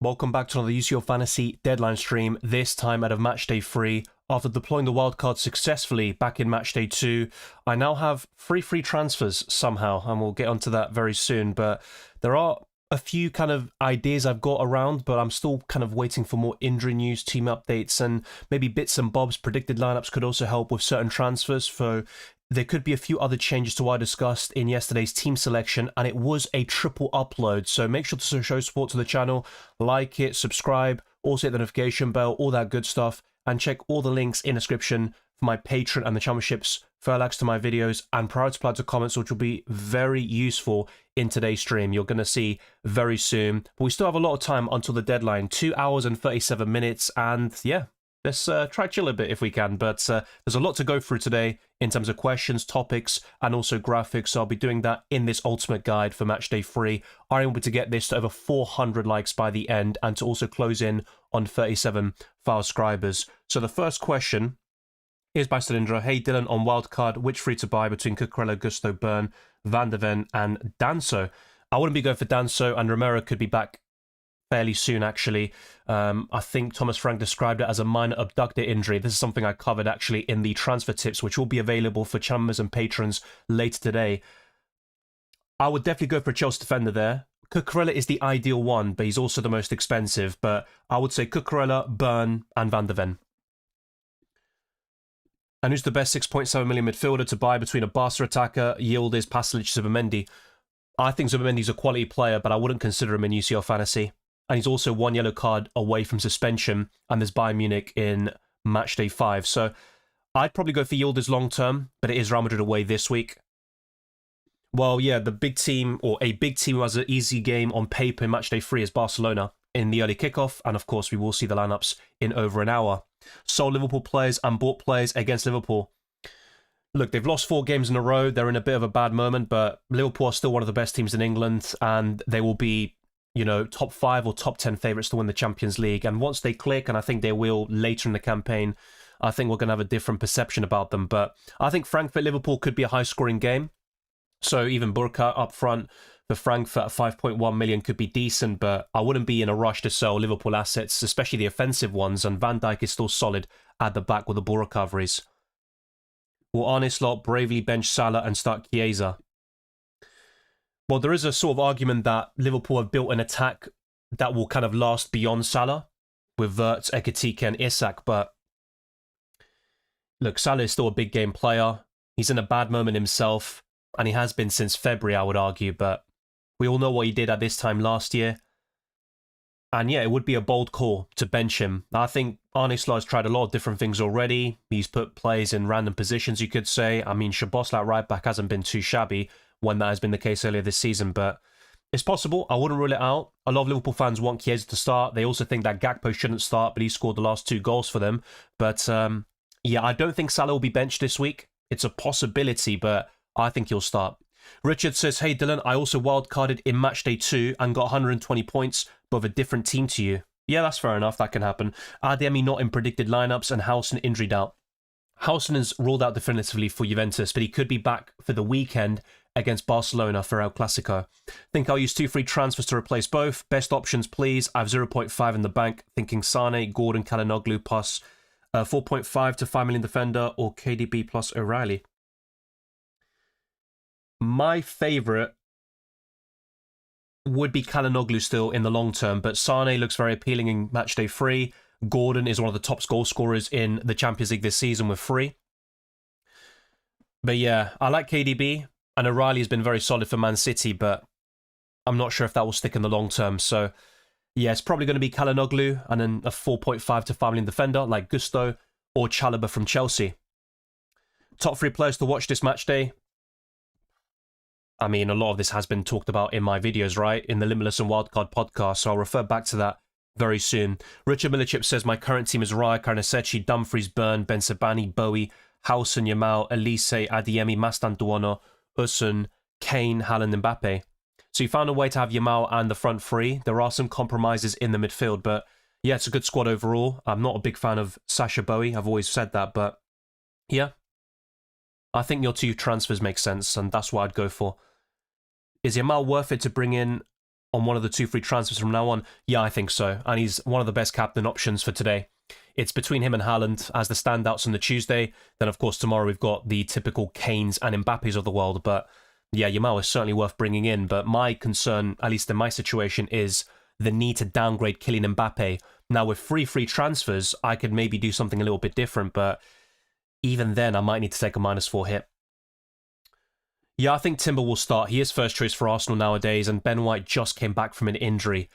Welcome back to another UCL Fantasy Deadline stream, this time out of Matchday 3. After deploying the wildcard successfully back in Matchday 2, I now have three free transfers somehow, and we'll get onto that very soon. But there are a few kind of ideas I've got around, but I'm still kind of waiting for more injury news, team updates, and maybe bits and bobs. Predicted lineups could also help with certain transfers, so there could be a few other changes to what I discussed in yesterday's team selection, and it was a triple upload, so make sure to show support to the channel, like it, subscribe, also hit the notification bell, all that good stuff, and check all the links in the description for my Patreon and the championships, furloughs to my videos, and prior to to comments, which will be very useful in today's stream. You're going to see very soon, but we still have a lot of time until the deadline, 2 hours and 37 minutes, and yeah, let's try chill a bit if we can, but there's a lot to go through today in terms of questions, topics, and also graphics, so I'll be doing that in this ultimate guide for Matchday 3. I'm able to get this to over 400 likes by the end, and to also close in on 37 subscribers. So the first question is by Cylindra. Hey Dylan, on wildcard, which free to buy between Cucurella, Gusto, Byrne, Van der Ven, and Danso? I wouldn't be going for Danso, and Romero could be back fairly soon, actually. I think Thomas Frank described it as a minor abductor injury. This is something I covered actually in the transfer tips, which will be available for channels and patrons later today. I would definitely go for a Chelsea defender there. Cucurella is the ideal one, but he's also the most expensive. But I would say Cucurella, Byrne, and Van der Ven. And who's the best 6.7 million midfielder to buy between a Barca attacker, Yildiz, Pasalic, Zubimendi? I think Zubimendi's a quality player, but I wouldn't consider him in UCL Fantasy. And he's also one yellow card away from suspension, and there's Bayern Munich in Matchday 5. So I'd probably go for Yildiz long term, but it is Real Madrid away this week. Well, yeah, the big team, or a big team who has an easy game on paper in Matchday 3 is Barcelona in the early kickoff, and of course we will see the lineups in over an hour. Sold Liverpool players and bought players against Liverpool. Look, they've lost 4 games in a row. They're in a bit of a bad moment, but Liverpool are still one of the best teams in England, and they will be, you know, top 5 or top 10 favourites to win the Champions League. And once they click, and I think they will later in the campaign, I think we're going to have a different perception about them. But I think Frankfurt-Liverpool could be a high-scoring game. So even Burka up front for Frankfurt at 5.1 million could be decent, but I wouldn't be in a rush to sell Liverpool assets, especially the offensive ones. And Van Dijk is still solid at the back with the ball recoveries. Will Arne Slot bravely bench Salah and start Chiesa? Well, there is a sort of argument that Liverpool have built an attack that will kind of last beyond Salah with Wirtz, Ekitike, and Isak. But look, Salah is still a big game player. He's in a bad moment himself, and he has been since February, I would argue. But we all know what he did at this time last year. And yeah, it would be a bold call to bench him. I think Arne Slot has tried a lot of different things already. He's put players in random positions, you could say. I mean, Szoboszlai right back hasn't been too shabby when that has been the case earlier this season, but it's possible. I wouldn't rule it out. A lot of Liverpool fans want Chiesa to start. They also think that Gakpo shouldn't start, but he scored the last 2 goals for them. But yeah, I don't think Salah will be benched this week. It's a possibility, but I think he'll start. Richard says, hey Dylan, I also wildcarded in Matchday 2 and got 120 points, but with a different team to you. Yeah, that's fair enough. That can happen. Ademi not in predicted lineups, and Howson injured out. Howson is ruled out definitively for Juventus, but he could be back for the weekend against Barcelona for El Clasico. Think I'll use 2 free transfers to replace both. Best options, please. I have 0.5 in the bank. Thinking Sane, Gordon, Kalinoglu plus 4.5 to 5 million defender, or KDB plus O'Reilly. My favourite would be Kalinoglu still in the long term, but Sane looks very appealing in Matchday 3. Gordon is one of the top goal scorers in the Champions League this season with 3. But yeah, I like KDB, and O'Reilly has been very solid for Man City, but I'm not sure if that will stick in the long term. So yeah, it's probably going to be Kalinoglu and then a 4.5 to 5 million defender like Gusto or Chalobah from Chelsea. Top 3 players to watch this match day. I mean, a lot of this has been talked about in my videos, right? In the Limitless and Wildcard podcast, so I'll refer back to that very soon. Richard Millichip says, my current team is Raya, Karnasechi, Dumfries, Byrne, Ben Sabani, Bowie, Howson, Yamal, Elise, Adiemi, Mastantuono, Usun, Kane, Haaland, Mbappe. So you found a way to have Yamal and the front 3. There are some compromises in the midfield, but yeah, it's a good squad overall. I'm not a big fan of Sasha Bowie. I've always said that, but yeah. I think your 2 transfers make sense, and that's what I'd go for. Is Yamal worth it to bring in on one of the 2 free transfers from now on? Yeah, I think so. And he's one of the best captain options for today. It's between him and Haaland as the standouts on the Tuesday. Then, of course, tomorrow we've got the typical Kanes and Mbappes of the world. But yeah, Yamal is certainly worth bringing in. But my concern, at least in my situation, is the need to downgrade Kylian Mbappe. Now, with free transfers, I could maybe do something a little bit different. But even then, I might need to take a -4 hit. Yeah, I think Timber will start. He is first choice for Arsenal nowadays, and Ben White just came back from an injury.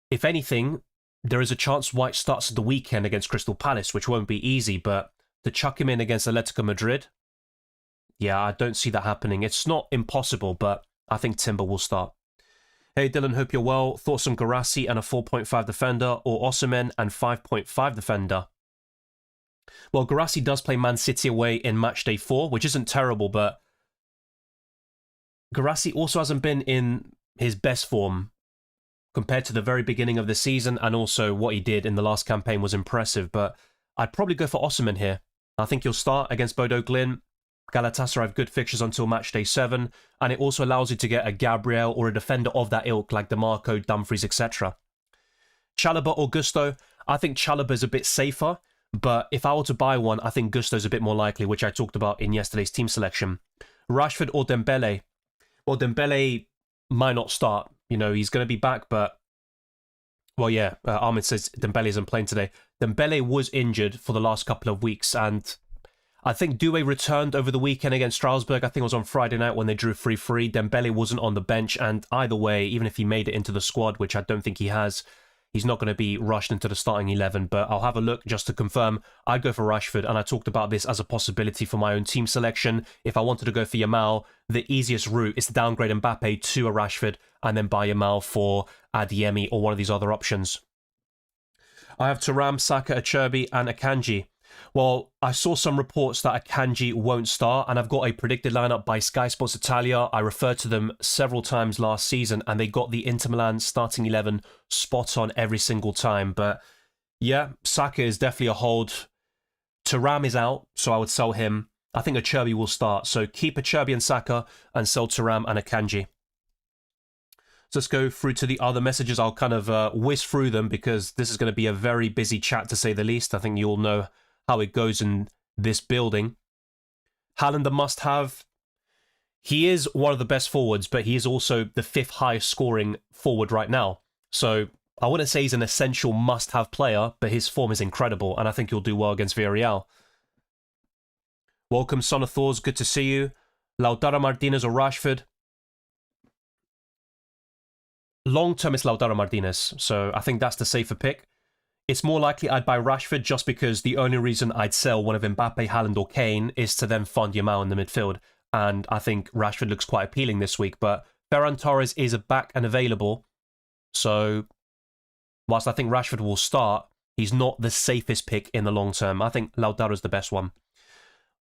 If anything, there is a chance White starts at the weekend against Crystal Palace, which won't be easy, but to chuck him in against Atletico Madrid, yeah, I don't see that happening. It's not impossible, but I think Timber will start. Hey Dylan, hope you're well. Thoughts on Guirassy and a 4.5 defender, or Osimhen and 5.5 defender? Well, Guirassy does play Man City away in Matchday 4, which isn't terrible, but Guirassy also hasn't been in his best form compared to the very beginning of the season, and also what he did in the last campaign was impressive, but I'd probably go for Osimhen here. I think he'll start against Bodo Glimt. Galatasaray have good fixtures until Matchday 7, and it also allows you to get a Gabriel or a defender of that ilk like DeMarco, Dumfries, etc. Chalobah or Gusto? I think Chalobah is a bit safer, but if I were to buy one, I think Gusto's a bit more likely, which I talked about in yesterday's team selection. Rashford or Dembele? Well, Dembele might not start. You know, he's going to be back, but... Well, yeah, Ahmed says Dembele isn't playing today. Dembele was injured for the last couple of weeks, and I think Doué returned over the weekend against Strasbourg. I think it was on Friday night when they drew 3-3. Dembele wasn't on the bench, and either way, even if he made it into the squad, which I don't think he has, he's not going to be rushed into the starting 11, but I'll have a look just to confirm. I'd go for Rashford, and I talked about this as a possibility for my own team selection. If I wanted to go for Yamal, the easiest route is to downgrade Mbappe to a Rashford and then buy Yamal for Adeyemi or one of these other options. I have Thuram, Saka, Acerbi, and Akanji. Well, I saw some reports that Akanji won't start, and I've got a predicted lineup by Sky Sports Italia. I referred to them several times last season, and they got the Inter Milan starting 11 spot on every single time. But yeah, Saka is definitely a hold. Thuram is out, so I would sell him. I think Acerbi will start, so keep Acerbi and Saka and sell Thuram and Akanji. So let's go through to the other messages. I'll kind of whiz through them because this is going to be a very busy chat to say the least. I think you all know how it goes in this building. Haaland a must-have. He is one of the best forwards, but he is also the 5th highest scoring forward right now. So I wouldn't say he's an essential must-have player, but his form is incredible, and I think he'll do well against Villarreal. Welcome, Son of Thors. Good to see you. Lautaro Martinez or Rashford? Long-term, it's Lautaro Martinez, so I think that's the safer pick. It's more likely I'd buy Rashford just because the only reason I'd sell one of Mbappe, Haaland or Kane is to then fund Yamal in the midfield. And I think Rashford looks quite appealing this week, but Ferran Torres is back and available. So whilst I think Rashford will start, he's not the safest pick in the long term. I think Lautaro's the best one.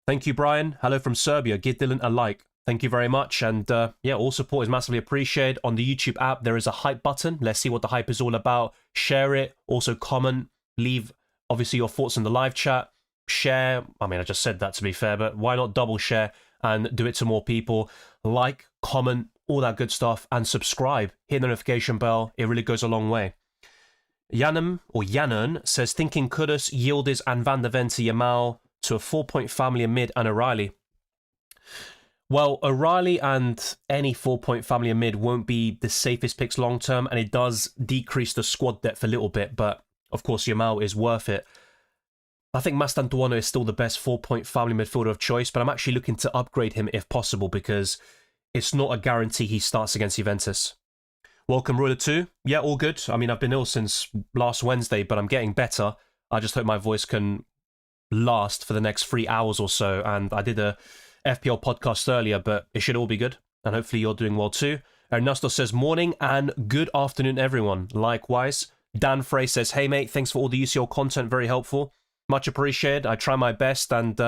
Thank you, Brian. Hello from Serbia. Give Dylan a like. Thank you very much. And yeah, all support is massively appreciated. On the YouTube app, there is a hype button. Let's see what the hype is all about. Share it. Also comment. Leave, obviously, your thoughts in the live chat. Share. I mean, I just said that to be fair, but why not double share and do it to more people? Like, comment, all that good stuff. And subscribe. Hit the notification bell. It really goes a long way. Jannon says, thinking Kudus, Yildiz and Van der Ven to Yamal to a 4-point family in mid and O'Reilly. Well, O'Reilly and any 4-point family in mid won't be the safest picks long term, and it does decrease the squad depth a little bit, but of course Yamal is worth it. I think Mastantuono is still the best 4-point family midfielder of choice, but I'm actually looking to upgrade him if possible because it's not a guarantee he starts against Juventus. Welcome, Ruler 2. Yeah, all good. I mean, I've been ill since last Wednesday, but I'm getting better. I just hope my voice can last for the next 3 hours or so, and I did a FPL podcast earlier, but it should all be good, and hopefully you're doing well too. Ernesto says, morning and good afternoon, everyone. Likewise. Dan Frey says, hey mate, thanks for all the UCL content, very helpful. Much appreciated. I try my best, and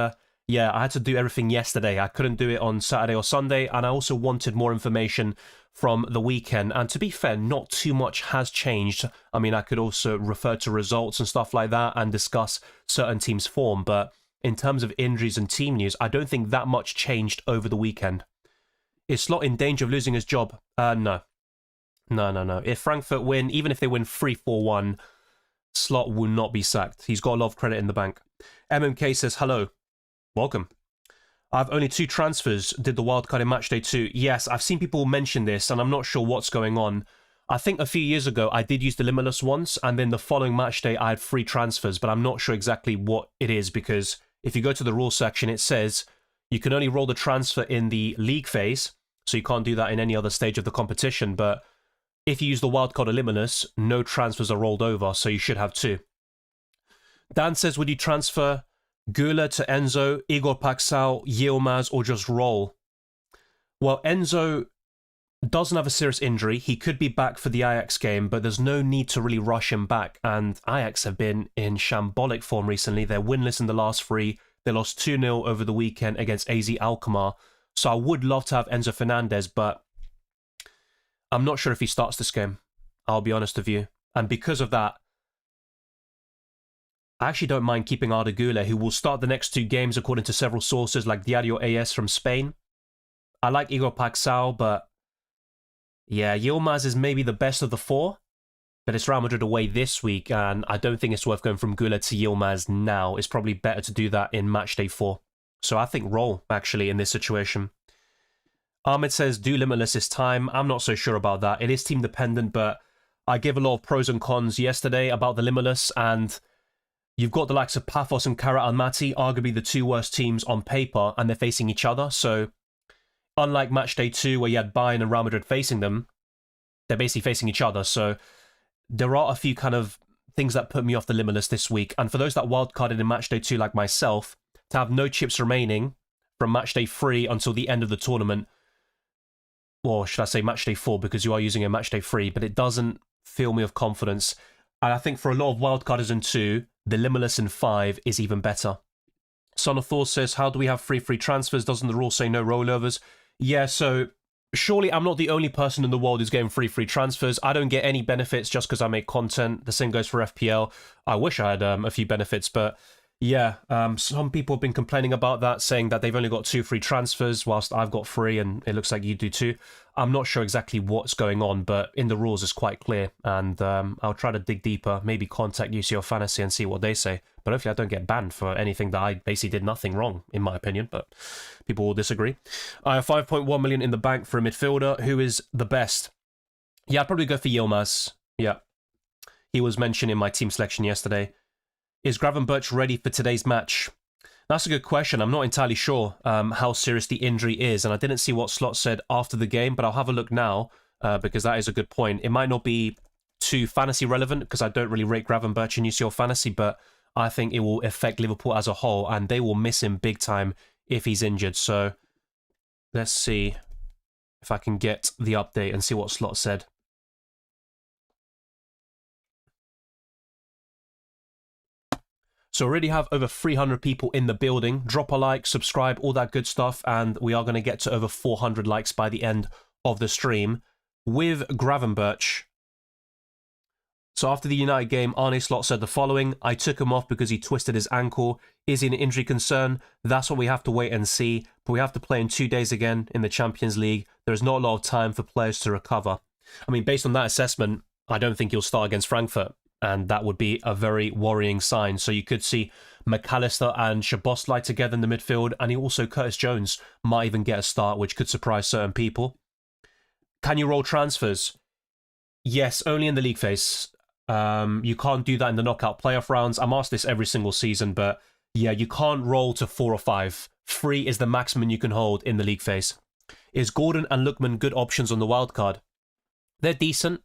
yeah, I had to do everything yesterday. I couldn't do it on Saturday or Sunday, and I also wanted more information from the weekend, and to be fair, not too much has changed. I mean, I could also refer to results and stuff like that and discuss certain teams' form, but in terms of injuries and team news, I don't think that much changed over the weekend. Is Slot in danger of losing his job? No. No, no, no. If Frankfurt win, even if they win 3-4-1, Slot will not be sacked. He's got a lot of credit in the bank. MMK says, hello. Welcome. I've only 2 transfers, did the wildcard in Matchday 2. Yes, I've seen people mention this, and I'm not sure what's going on. I think a few years ago, I did use the Limitless once, and then the following Matchday, I had 3 transfers, but I'm not sure exactly what it is, because if you go to the rules section, it says you can only roll the transfer in the league phase, so you can't do that in any other stage of the competition, but if you use the wildcard or Limitless, no transfers are rolled over, so you should have 2. Dan says, would you transfer Gula to Enzo, Igor Paxal, Yilmaz, or just roll? Well, Enzo doesn't have a serious injury. He could be back for the Ajax game, but there's no need to really rush him back. And Ajax have been in shambolic form recently. They're winless in the last 3. They lost 2-0 over the weekend against AZ Alkmaar. So I would love to have Enzo Fernandez, but I'm not sure if he starts this game. I'll be honest with you. And because of that, I actually don't mind keeping Arda Güler, who will start the next 2 games according to several sources like Diario AS from Spain. I like Igor Paxal, but yeah, Yilmaz is maybe the best of the 4, but it's Real Madrid away this week, and I don't think it's worth going from Güler to Yilmaz now. It's probably better to do that in Matchday 4. So I think roll, actually, in this situation. Ahmed says, do Limitless this time. I'm not so sure about that. It is team dependent, but I gave a lot of pros and cons yesterday about the Limitless, and you've got the likes of Paphos and Kara Almaty, arguably the 2 worst teams on paper, and they're facing each other. So, unlike Matchday 2, where you had Bayern and Real Madrid facing them, they're basically facing each other. So, there are a few kind of things that put me off the Limitless this week. And for those that wildcarded in Matchday 2, like myself, to have no chips remaining from Matchday 3 until the end of the tournament, or should I say Matchday 4, because you are using a Matchday 3, but it doesn't fill me with confidence. And I think for a lot of wildcarders in 2, the Limitless in 5 is even better. Son of Thor says, how do we have free transfers? Doesn't the rule say no rollovers? Yeah, so surely I'm not the only person in the world who's getting free transfers. I don't get any benefits just because I make content. The same goes for FPL. I wish I had a few benefits, but yeah, some people have been complaining about that, saying that they've only got 2 free transfers whilst I've got 3, and it looks like you do too. I'm not sure exactly what's going on, but in the rules it's quite clear, and I'll try to dig deeper, maybe contact UCL Fantasy and see what they say. But hopefully I don't get banned for anything that I basically did nothing wrong, in my opinion, but people will disagree. I have 5.1 million in the bank for a midfielder. Who is the best? Yeah, I'd probably go for Yilmaz. Yeah. He was mentioned in my team selection yesterday. Is Gravenberch ready for today's match? That's a good question. I'm not entirely sure how serious the injury is, and I didn't see what Slot said after the game, but I'll have a look now because that is a good point. It might not be too fantasy relevant because I don't really rate Gravenberch in UCL Fantasy, but I think it will affect Liverpool as a whole, and they will miss him big time if he's injured. So let's see if I can get the update and see what Slot said. So already have over 300 people in the building. Drop a like, subscribe, all that good stuff, and we are going to get to over 400 likes by the end of the stream. With Gravenberch, so after the United game, Arne Slot said the following: I took him off because he twisted his ankle. Is he an injury concern? That's what we have to wait and see, but we have to play in 2 days again in the Champions League. There is not a lot of time for players to recover. I mean, based on that assessment, I don't think he'll start against Frankfurt, and that would be a very worrying sign. So you could see McAllister and Szoboszlai together in the midfield, and he also, Curtis Jones, might even get a start, which could surprise certain people. Can you roll transfers? Yes, only in the league phase. You can't do that in the knockout playoff rounds. I'm asked this every single season, but yeah, you can't roll to 4 or 5. 3 is the maximum you can hold in the league phase. Is Gordon and Lookman good options on the wildcard? They're decent.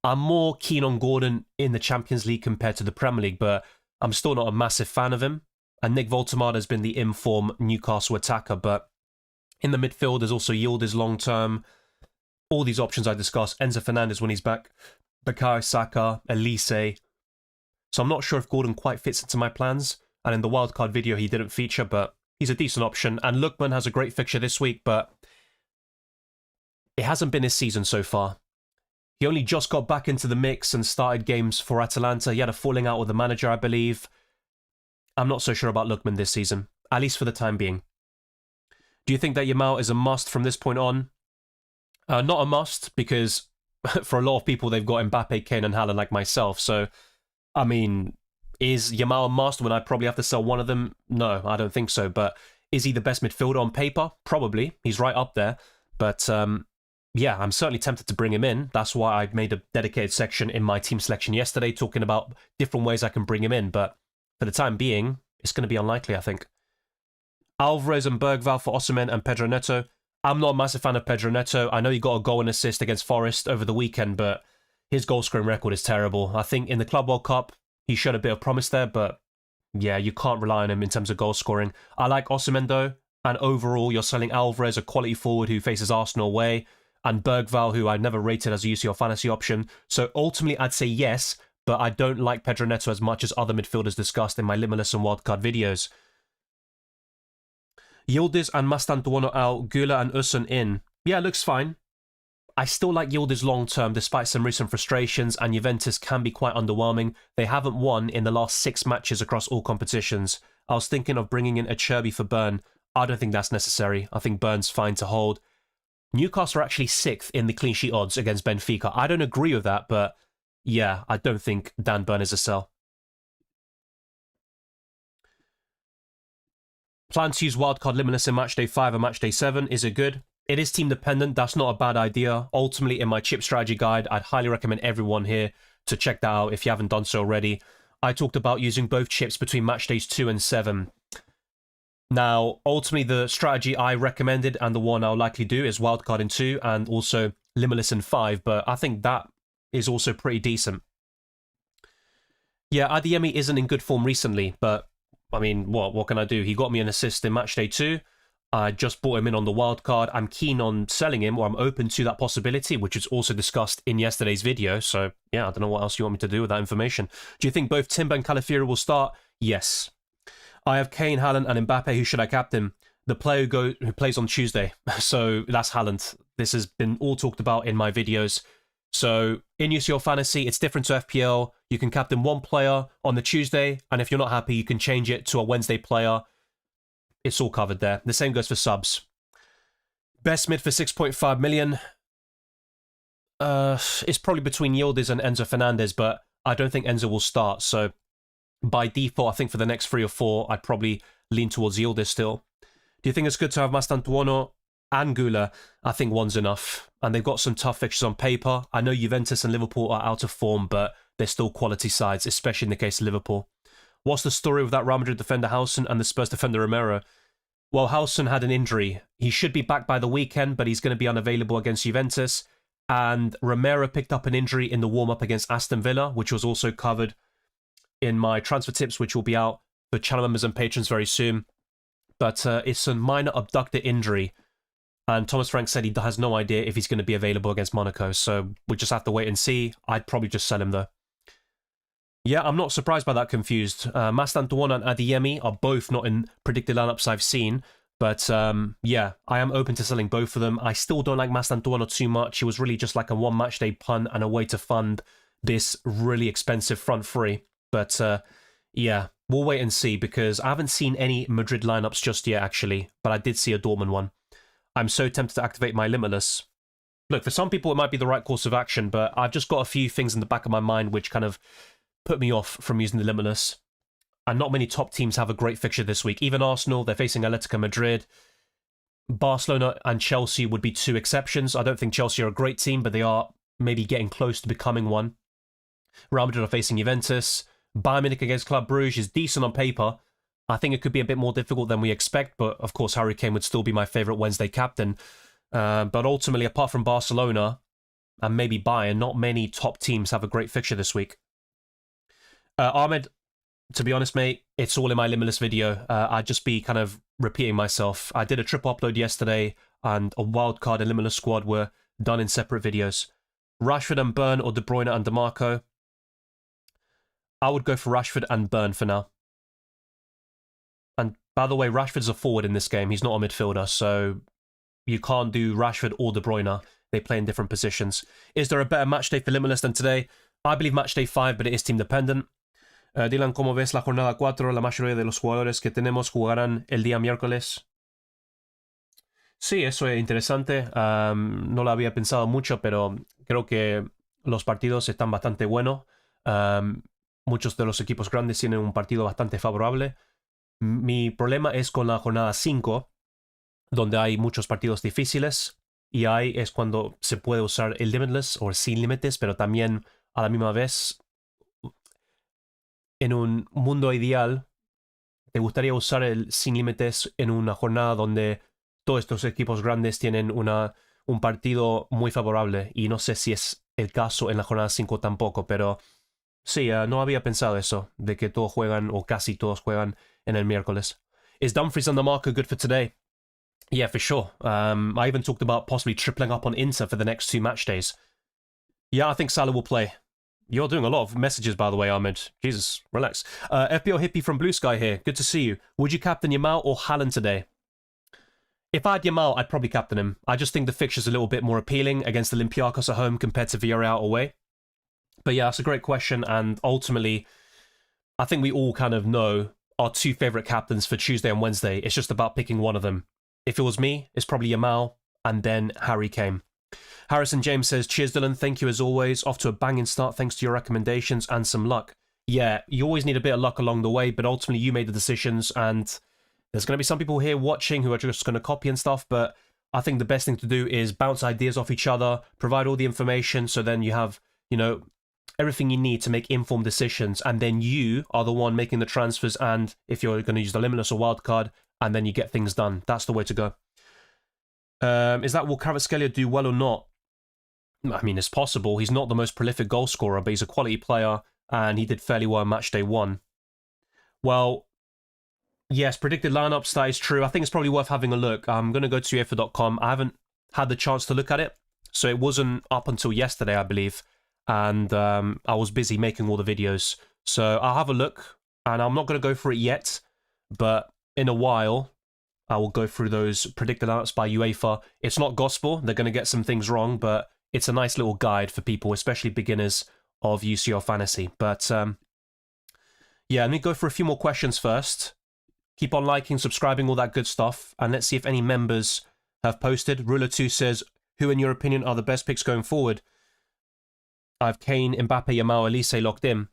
I'm more keen on Gordon in the Champions League compared to the Premier League, but I'm still not a massive fan of him. And Nick Voltemade has been the in-form Newcastle attacker, but in the midfield, there's also Yildiz long-term. All these options I discussed. Enzo Fernandez when he's back. Bukayo Saka, Elise. So I'm not sure if Gordon quite fits into my plans. And in the wildcard video, he didn't feature, but he's a decent option. And Lookman has a great fixture this week, but it hasn't been his season so far. He only just got back into the mix and started games for Atalanta. He had a falling out with the manager, I believe. I'm not so sure about Lookman this season, at least for the time being. Do you think that Yamal is a must from this point on? Not a must, because for a lot of people, they've got Mbappe, Kane, and Haaland like myself. So, I mean, is Yamal a master when I probably have to sell one of them? No, I don't think so. But is he the best midfielder on paper? Probably. He's right up there. But yeah, I'm certainly tempted to bring him in. That's why I made a dedicated section in my team selection yesterday talking about different ways I can bring him in. But for the time being, it's going to be unlikely, I think. Alvarez and Bergvall for Osimhen and Pedro Neto. I'm not a massive fan of Pedro Neto. I know he got a goal and assist against Forest over the weekend, but his goal-scoring record is terrible. I think in the Club World Cup, he showed a bit of promise there, but yeah, you can't rely on him in terms of goal-scoring. I like Osimhen, though, and overall, you're selling Alvarez, a quality forward who faces Arsenal away, and Bergvall, who I never rated as a UCL fantasy option. So ultimately, I'd say yes, but I don't like Pedro Neto as much as other midfielders discussed in my Limitless and Wildcard videos. Yildiz and Mastantuono out, Gula and Usun in. Yeah, looks fine. I still like Yildiz long term despite some recent frustrations, and Juventus can be quite underwhelming. They haven't won in the last 6 matches across all competitions. I was thinking of bringing in a Cherby for Bern. I don't think that's necessary. I think Bern's fine to hold. Newcastle are actually 6th in the clean sheet odds against Benfica. I don't agree with that, but yeah, I don't think Dan Burn is a sell. Plan to use wildcard Limitless in Matchday 5 and Matchday 7. Is it good? It is team dependent. That's not a bad idea. Ultimately, in my chip strategy guide, I'd highly recommend everyone here to check that out if you haven't done so already. I talked about using both chips between Matchdays 2 and 7. Now, ultimately, the strategy I recommended and the one I'll likely do is wildcard in 2 and also Limitless in 5, but I think that is also pretty decent. Yeah, Adeyemi isn't in good form recently, but I mean, what can I do? He got me an assist in Matchday 2. I just bought him in on the wild card. I'm keen on selling him, or I'm open to that possibility, which is also discussed in yesterday's video. So, yeah, I don't know what else you want me to do with that information. Do you think both Timber and Calafiori will start? Yes. I have Kane, Haaland, and Mbappe. Who should I captain? The player who plays on Tuesday. So, that's Haaland. This has been all talked about in my videos. So, in UCL Fantasy, it's different to FPL. You can captain one player on the Tuesday, and if you're not happy, you can change it to a Wednesday player. It's all covered there. The same goes for subs. Best mid for 6.5 million. It's probably between Yildiz and Enzo Fernandez, but I don't think Enzo will start. So, by default, I think for the next 3 or 4, I'd probably lean towards Yildiz still. Do you think it's good to have Mastantuono and Gula? I think one's enough. And they've got some tough fixtures on paper. I know Juventus and Liverpool are out of form, but they're still quality sides, especially in the case of Liverpool. What's the story with that Real Madrid defender Howson and the Spurs defender Romero? Well, Howson had an injury. He should be back by the weekend, but he's going to be unavailable against Juventus. And Romero picked up an injury in the warm-up against Aston Villa, which was also covered in my transfer tips, which will be out for channel members and patrons very soon. But it's a minor abductor injury. And Thomas Frank said he has no idea if he's going to be available against Monaco. So we just have to wait and see. I'd probably just sell him, though. Yeah, I'm not surprised by that confused. Mastantuono and Adeyemi are both not in predicted lineups I've seen. But yeah, I am open to selling both of them. I still don't like Mastantuono too much. He was really just like a one match day punt and a way to fund this really expensive front three. But yeah, we'll wait and see because I haven't seen any Madrid lineups just yet, actually. But I did see a Dortmund one. I'm so tempted to activate my Limitless. Look, for some people it might be the right course of action, but I've just got a few things in the back of my mind which kind of put me off from using the Limitless. And not many top teams have a great fixture this week. Even Arsenal, they're facing Atletico Madrid. Barcelona and Chelsea would be 2 exceptions. I don't think Chelsea are a great team, but they are maybe getting close to becoming one. Real Madrid are facing Juventus. Bayern Munich against Club Brugge is decent on paper. I think it could be a bit more difficult than we expect, but of course Harry Kane would still be my favourite Wednesday captain. But ultimately, apart from Barcelona and maybe Bayern, not many top teams have a great fixture this week. Ahmed, to be honest, mate, it's all in my Limitless video. I'd just be kind of repeating myself. I did a triple upload yesterday, and a wildcard and Limitless squad were done in separate videos. Rashford and Burn or De Bruyne and DeMarco? I would go for Rashford and Burn for now. And by the way, Rashford's a forward in this game. He's not a midfielder, so you can't do Rashford or De Bruyne. They play in different positions. Is there a better match day for Limitless than today? I believe match day 5, but it is team dependent. Dylan, ¿cómo ves la jornada 4? La mayoría de los jugadores que tenemos jugarán el día miércoles. Sí, eso es interesante. No lo había pensado mucho, pero creo que los partidos están bastante buenos. Um, Muchos de los equipos grandes tienen un partido bastante favorable. Mi problema es con la jornada 5, donde hay muchos partidos difíciles. Y ahí es cuando se puede usar el limitless o sin límites, pero también a la misma vez, en un mundo ideal, ¿te gustaría usar el sin límites en una jornada donde todos estos equipos grandes tienen un partido muy favorable? Y no sé si es el caso en la jornada 5 tampoco, pero sí, no había pensado eso, de que todos juegan, o casi todos juegan, en el miércoles. Is Dumfries on the marker good for today? Yeah, for sure. I even talked about possibly tripling up on Inter for the next 2 match days. Yeah, I think Salah will play. You're doing a lot of messages, by the way, Ahmed. Jesus, relax. FBO Hippie from Blue Sky here. Good to see you. Would you captain Yamal or Haaland today? If I had Yamal, I'd probably captain him. I just think the fixture's a little bit more appealing against Olympiacos at home compared to Villarreal away. But yeah, that's a great question, and ultimately, I think we all kind of know our 2 favourite captains for Tuesday and Wednesday. It's just about picking one of them. If it was me, it's probably Yamal, and then Harry Kane. Harrison James says, cheers Dylan, thank you as always. Off to a banging start thanks to your recommendations and some luck. Yeah, you always need a bit of luck along the way, but ultimately you made the decisions, and there's going to be some people here watching who are just going to copy and stuff, but I think the best thing to do is bounce ideas off each other, provide all the information, so then you have, everything you need to make informed decisions, and then you are the one making the transfers, and if you're going to use the limitless or wildcard, and then you get things done. That's the way to go. Is that will Kvaratskhelia do well or not? I mean, it's possible. He's not the most prolific goal scorer, but he's a quality player, and he did fairly well in Matchday 1. Well, yes, predicted lineups, that is true. I think it's probably worth having a look. I'm going to go to UEFA.com. I haven't had the chance to look at it, so it wasn't up until yesterday, I believe, and I was busy making all the videos. So I'll have a look, and I'm not going to go for it yet, but in a while, I will go through those predicted lineups by UEFA. It's not gospel. They're going to get some things wrong, but it's a nice little guide for people, especially beginners of UCL Fantasy. But yeah, let me go for a few more questions first. Keep on liking, subscribing, all that good stuff. And let's see if any members have posted. Ruler2 says, who in your opinion are the best picks going forward? I've Kane, Mbappe, Yamal, Elise locked in.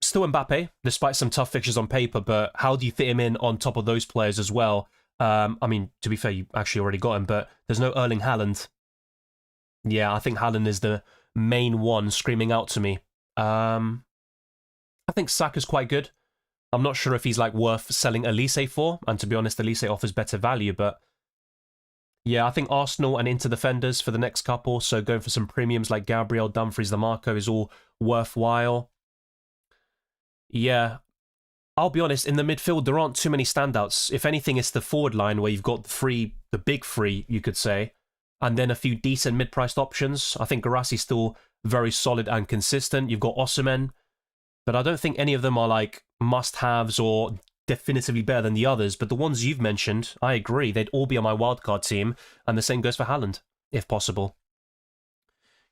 Still Mbappe, despite some tough fixtures on paper, but how do you fit him in on top of those players as well? I mean, to be fair, you actually already got him, but there's no Erling Haaland. Yeah, I think Haaland is the main one screaming out to me. I think Saka's quite good. I'm not sure if he's like worth selling Elise for, and to be honest, Elise offers better value, but yeah, I think Arsenal and Inter defenders for the next couple, so going for some premiums like Gabriel, Dumfries, Lamarco is all worthwhile. Yeah, I'll be honest, in the midfield, there aren't too many standouts. If anything, it's the forward line where you've got the big three, you could say, and then a few decent mid-priced options. I think Guirassi's still very solid and consistent. You've got Osimhen, but I don't think any of them are like must-haves or definitively better than the others. But the ones you've mentioned, I agree, they'd all be on my wildcard team, and the same goes for Haaland, if possible.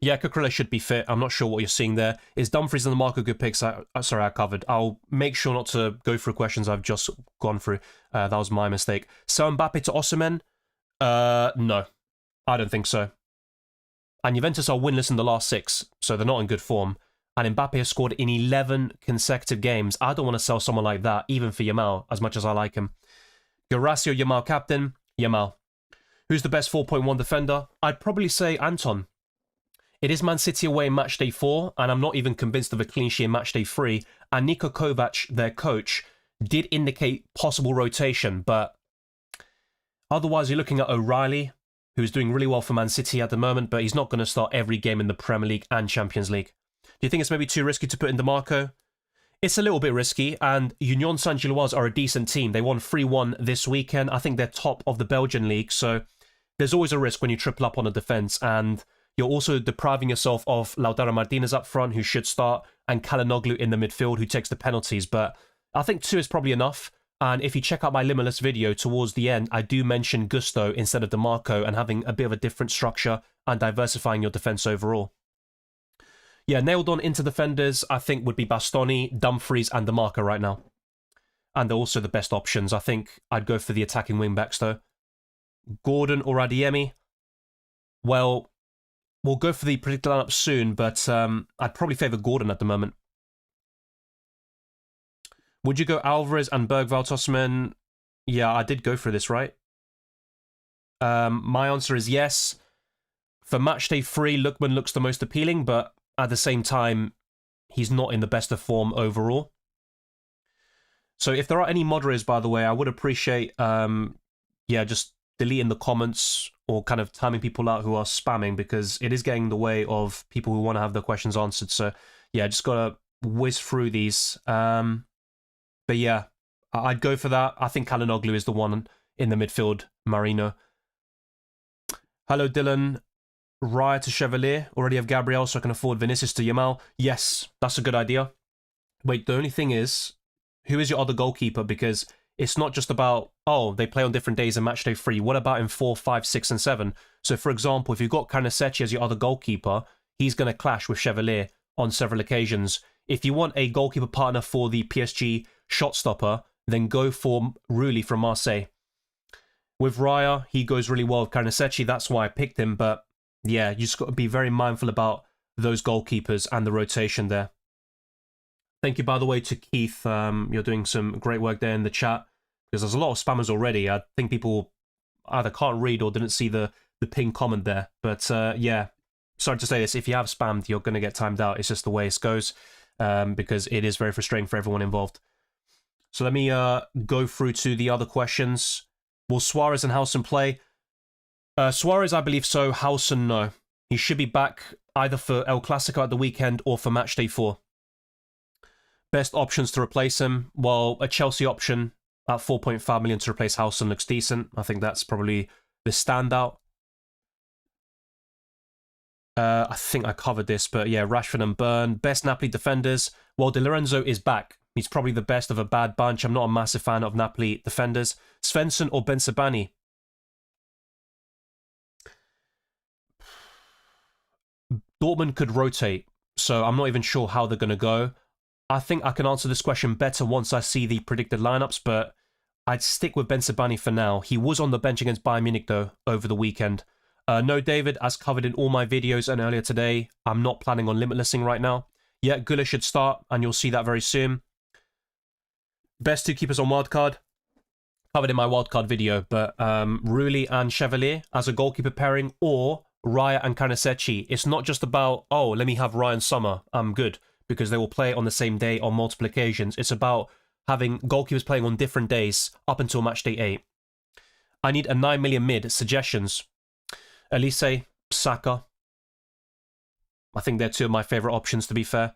Yeah, Cucurella should be fit. I'm not sure what you're seeing there. Is Dumfries and the Marco good picks? Sorry, I covered. I'll make sure not to go through questions I've just gone through. That was my mistake. So Mbappe to Osimhen? No. I don't think so. And Juventus are winless in the last 6, so they're not in good form. And Mbappe has scored in 11 consecutive games. I don't want to sell someone like that, even for Yamal, as much as I like him. Guirassy or Yamal captain? Yamal. Who's the best 4.1 defender? I'd probably say Anton. It is Man City away in Matchday 4, and I'm not even convinced of a clean sheet in Matchday 3. And Niko Kovac, their coach, did indicate possible rotation, but otherwise you're looking at O'Reilly, who's doing really well for Man City at the moment, but he's not going to start every game in the Premier League and Champions League. Do you think it's maybe too risky to put in DeMarco? It's a little bit risky, and Union Saint-Gilloise are a decent team. They won 3-1 this weekend. I think they're top of the Belgian league, so there's always a risk when you triple up on a defence, and you're also depriving yourself of Lautaro Martinez up front, who should start, and Kalinoglu in the midfield, who takes the penalties. But I think 2 is probably enough. And if you check out my Limitless video towards the end, I do mention Gusto instead of DeMarco and having a bit of a different structure and diversifying your defence overall. Yeah, nailed on into defenders, I think would be Bastoni, Dumfries, and DeMarco right now. And they're also the best options. I think I'd go for the attacking wing-backs, though. Gordon or Adeyemi? Well, we'll go for the predicted lineup soon, but I'd probably favour Gordon at the moment. Would you go Alvarez and Bergvall Tosman? Yeah, I did go through this, right? My answer is yes. For Matchday 3, Lookman looks the most appealing, but at the same time, he's not in the best of form overall. So if there are any moderators, by the way, I would appreciate, just deleting the comments or kind of timing people out who are spamming, because it is getting in the way of people who want to have their questions answered. So yeah, just gotta whiz through these. But yeah, I'd go for that. I think Kalinoglu is the one in the midfield, Marino. Hello, Dylan. Raya to Chevalier. Already have Gabriel, so I can afford Vinicius to Yamal. Yes, that's a good idea. Wait, the only thing is, who is your other goalkeeper? Because it's not just about, oh, they play on different days in Matchday 3. What about in 4, 5, 6, and 7? So, for example, if you've got Carnesecchi as your other goalkeeper, he's going to clash with Chevalier on several occasions. If you want a goalkeeper partner for the PSG shot stopper, then go for Rulli from Marseille. With Raya, he goes really well with Carnesecchi. That's why I picked him. But yeah, you just got to be very mindful about those goalkeepers and the rotation there. Thank you, by the way, to Keith. You're doing some great work there in the chat, because there's a lot of spammers already. I think people either can't read or didn't see the ping comment there. But yeah, sorry to say this. If you have spammed, you're going to get timed out. It's just the way it goes, because it is very frustrating for everyone involved. So let me go through to the other questions. Will Suarez and Howson play? Suarez, I believe so. Howson, no. He should be back either for El Clasico at the weekend or for Matchday 4. Best options to replace him? Well, a Chelsea option at 4.5 million to replace Howson looks decent. I think that's probably the standout. I think I covered this, but yeah, Rashford and Burn. Best Napoli defenders? Well, Di Lorenzo is back. He's probably the best of a bad bunch. I'm not a massive fan of Napoli defenders. Svensson or Bensabani? Dortmund could rotate, so I'm not even sure how they're going to go. I think I can answer this question better once I see the predicted lineups, but I'd stick with Bensabani for now. He was on the bench against Bayern Munich, though, over the weekend. No, David, as covered in all my videos and earlier today, I'm not planning on limitlessing right now. Yeah, Güler should start, and you'll see that very soon. Best two keepers on wildcard? Covered in my wildcard video, but Rulli and Chevalier as a goalkeeper pairing, or Raya and Carnesecchi. It's not just about, oh, let me have Ryan Sommer, I'm good, because they will play on the same day on multiple occasions. It's about having goalkeepers playing on different days up until Matchday 8. I need a 9 million mid. Suggestions? Elise, Saka. I think they're two of my favourite options, to be fair.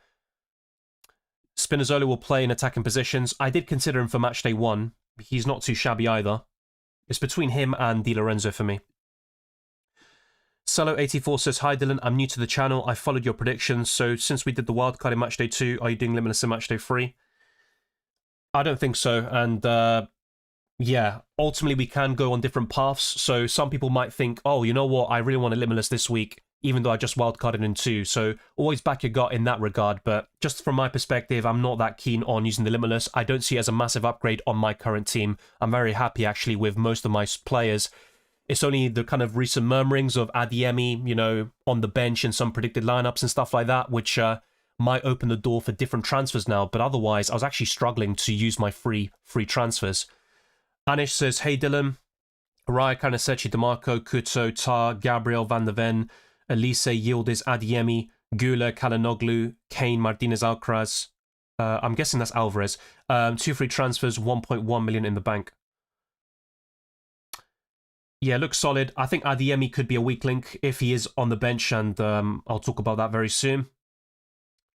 Spinazzola will play in attacking positions. I did consider him for Matchday 1. He's not too shabby either. It's between him and Di Lorenzo for me. Cello84 says, hi Dylan, I'm new to the channel. I followed your predictions. So since we did the wildcard in Matchday 2, are you doing Limitless in Matchday 3? I don't think so. And yeah, ultimately we can go on different paths. So some people might think, oh, you know what? I really want a Limitless this week, even though I just wildcarded in 2. So always back your gut in that regard. But just from my perspective, I'm not that keen on using the Limitless. I don't see it as a massive upgrade on my current team. I'm very happy actually with most of my players. It's only the kind of recent murmurings of Adeyemi, you know, on the bench and some predicted lineups and stuff like that, which might open the door for different transfers now. But otherwise, I was actually struggling to use my free transfers. Anish says, hey Dylan, Raya, Carnesecchi, DeMarco, Couto, Tar, Gabriel, Van der Ven, Elise, Yildiz, Adeyemi, Güler, Kalinoglu, Kane, Martinez, Alcaraz. I'm guessing that's Alvarez. 2 free transfers, 1.1 million in the bank. Yeah, looks solid. I think Adeyemi could be a weak link if he is on the bench, and I'll talk about that very soon.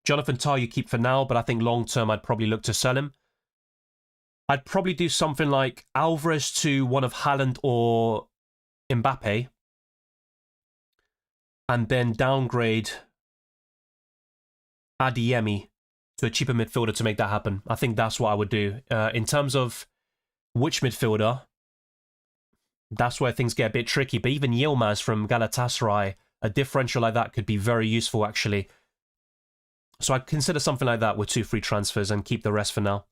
Jonathan Tah you keep for now, but I think long-term I'd probably look to sell him. I'd probably do something like Alvarez to one of Haaland or Mbappe, and then downgrade Adeyemi to a cheaper midfielder to make that happen. I think that's what I would do. In terms of which midfielder, that's where things get a bit tricky. But even Yilmaz from Galatasaray, a differential like that could be very useful, actually. So I'd consider something like that with 2 free transfers and keep the rest for now.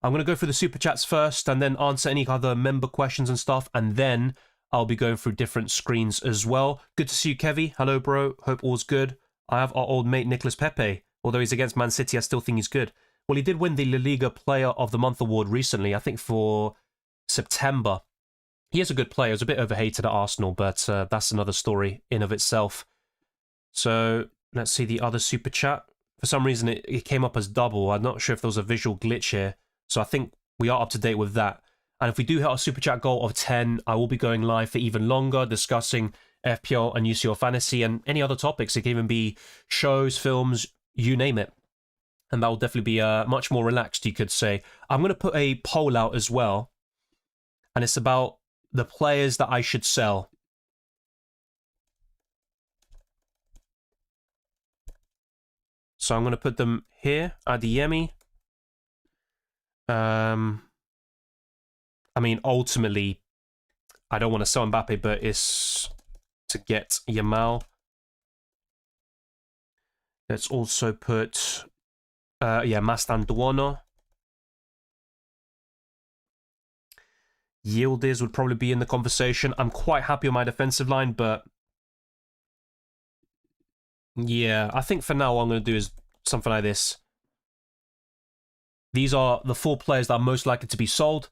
I'm going to go through the super chats first and then answer any other member questions and stuff, and then I'll be going through different screens as well. Good to see you, Kevy. Hello, bro. Hope all's good. I have our old mate, Nicolas Pepe. Although he's against Man City, I still think he's good. Well, he did win the La Liga Player of the Month award recently, I think for September. He is a good player. He was a bit overhated at Arsenal, but that's another story in of itself. So let's see the other super chat. For some reason, it came up as double. I'm not sure if there was a visual glitch here. So I think we are up to date with that. And if we do hit our super chat goal of 10, I will be going live for even longer, discussing FPL and UCL Fantasy and any other topics. It can even be shows, films, you name it. And that will definitely be much more relaxed, you could say. I'm going to put a poll out as well. And it's about the players that I should sell. So I'm going to put them here, Adeyemi. I mean, ultimately, I don't want to sell Mbappe, but it's to get Yamal. Let's also put, Mastantuono. Yildiz would probably be in the conversation. I'm quite happy on my defensive line, but yeah, I think for now what I'm going to do is something like this. These are the 4 players that are most likely to be sold,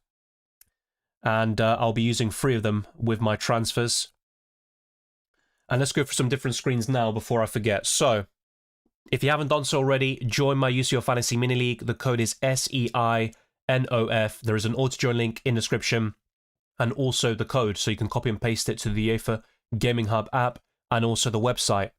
and I'll be using 3 of them with my transfers. And let's go for some different screens now before I forget. So, if you haven't done so already, join my UCL Fantasy Mini League. The code is SEINOF. There is an auto-join link in the description, and also the code, so you can copy and paste it to the UEFA Gaming Hub app and also the website.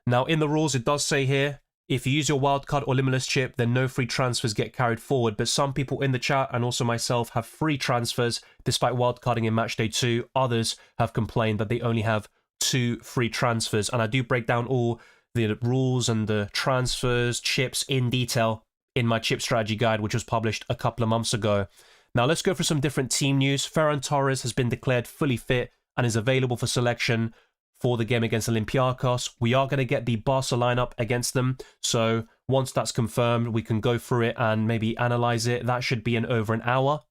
Now, in the rules, it does say here, if you use your wildcard or limitless chip, then no free transfers get carried forward. But some people in the chat, and also myself, have free transfers despite wildcarding in Matchday 2. Others have complained that they only have 2 free transfers. And I do break down all the rules and the transfers, chips in detail in my chip strategy guide, which was published a couple of months ago. Now let's go for some different team news. Ferran Torres has been declared fully fit and is available for selection for the game against Olympiacos. We are going to get the Barca lineup against them. So once that's confirmed, we can go through it and maybe analyze it. That should be in over an hour.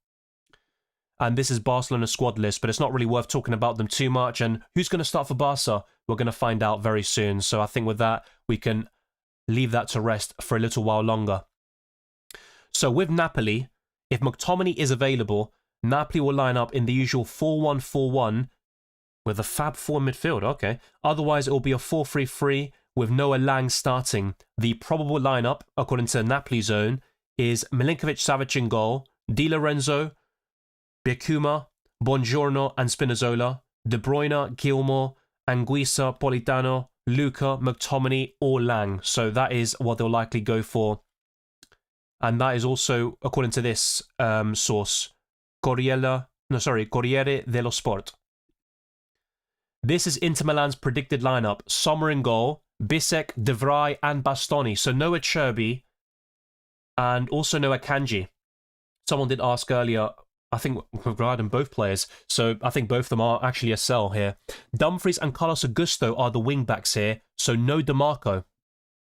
And this is Barcelona's squad list, but it's not really worth talking about them too much. And who's going to start for Barca? We're going to find out very soon. So I think with that, we can leave that to rest for a little while longer. So with Napoli, if McTominay is available, Napoli will line up in the usual 4-1-4-1 with a Fab 4 midfield. Okay. Otherwise, it will be a 4-3-3 with Noah Lang starting. The probable lineup, according to Napoli Zone, is Milinkovic-Savic in goal, Di Lorenzo, Biakuma, Buongiorno and Spinazzola, De Bruyne, Gilmour, Anguissa, Politano, Luca, McTominay or Lang. So that is what they'll likely go for. And that is also, according to this source, Corriere dello Sport. This is Inter Milan's predicted lineup. Sommer in goal, Bisek, De Vrij and Bastoni. So no Acerbi and also no Akanji. Someone did ask earlier, I think regarding both players. So I think both of them are actually a sell here. Dumfries and Carlos Augusto are the wing backs here. So no DeMarco.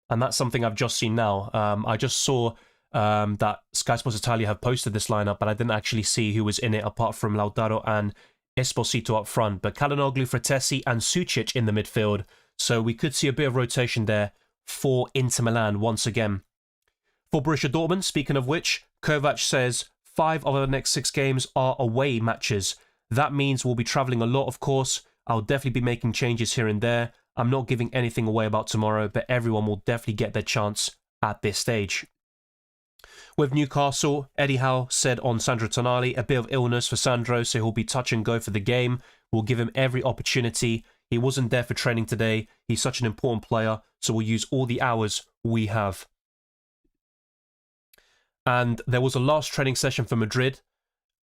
And that's something I've just seen now. I just saw that Sky Sports Italia have posted this lineup, but I didn't actually see who was in it apart from Lautaro and Esposito up front. But Calhanoglu, Fratesi and Sucic in the midfield. So we could see a bit of rotation there for Inter Milan once again. For Borussia Dortmund, speaking of which, Kovac says 5 of the next 6 games are away matches. That means we'll be travelling a lot, of course. I'll definitely be making changes here and there. I'm not giving anything away about tomorrow, but everyone will definitely get their chance at this stage. With Newcastle, Eddie Howe said on Sandro Tonali, a bit of illness for Sandro, so he'll be touch and go for the game. We'll give him every opportunity. He wasn't there for training today. He's such an important player, so we'll use all the hours we have. And there was a last training session for Madrid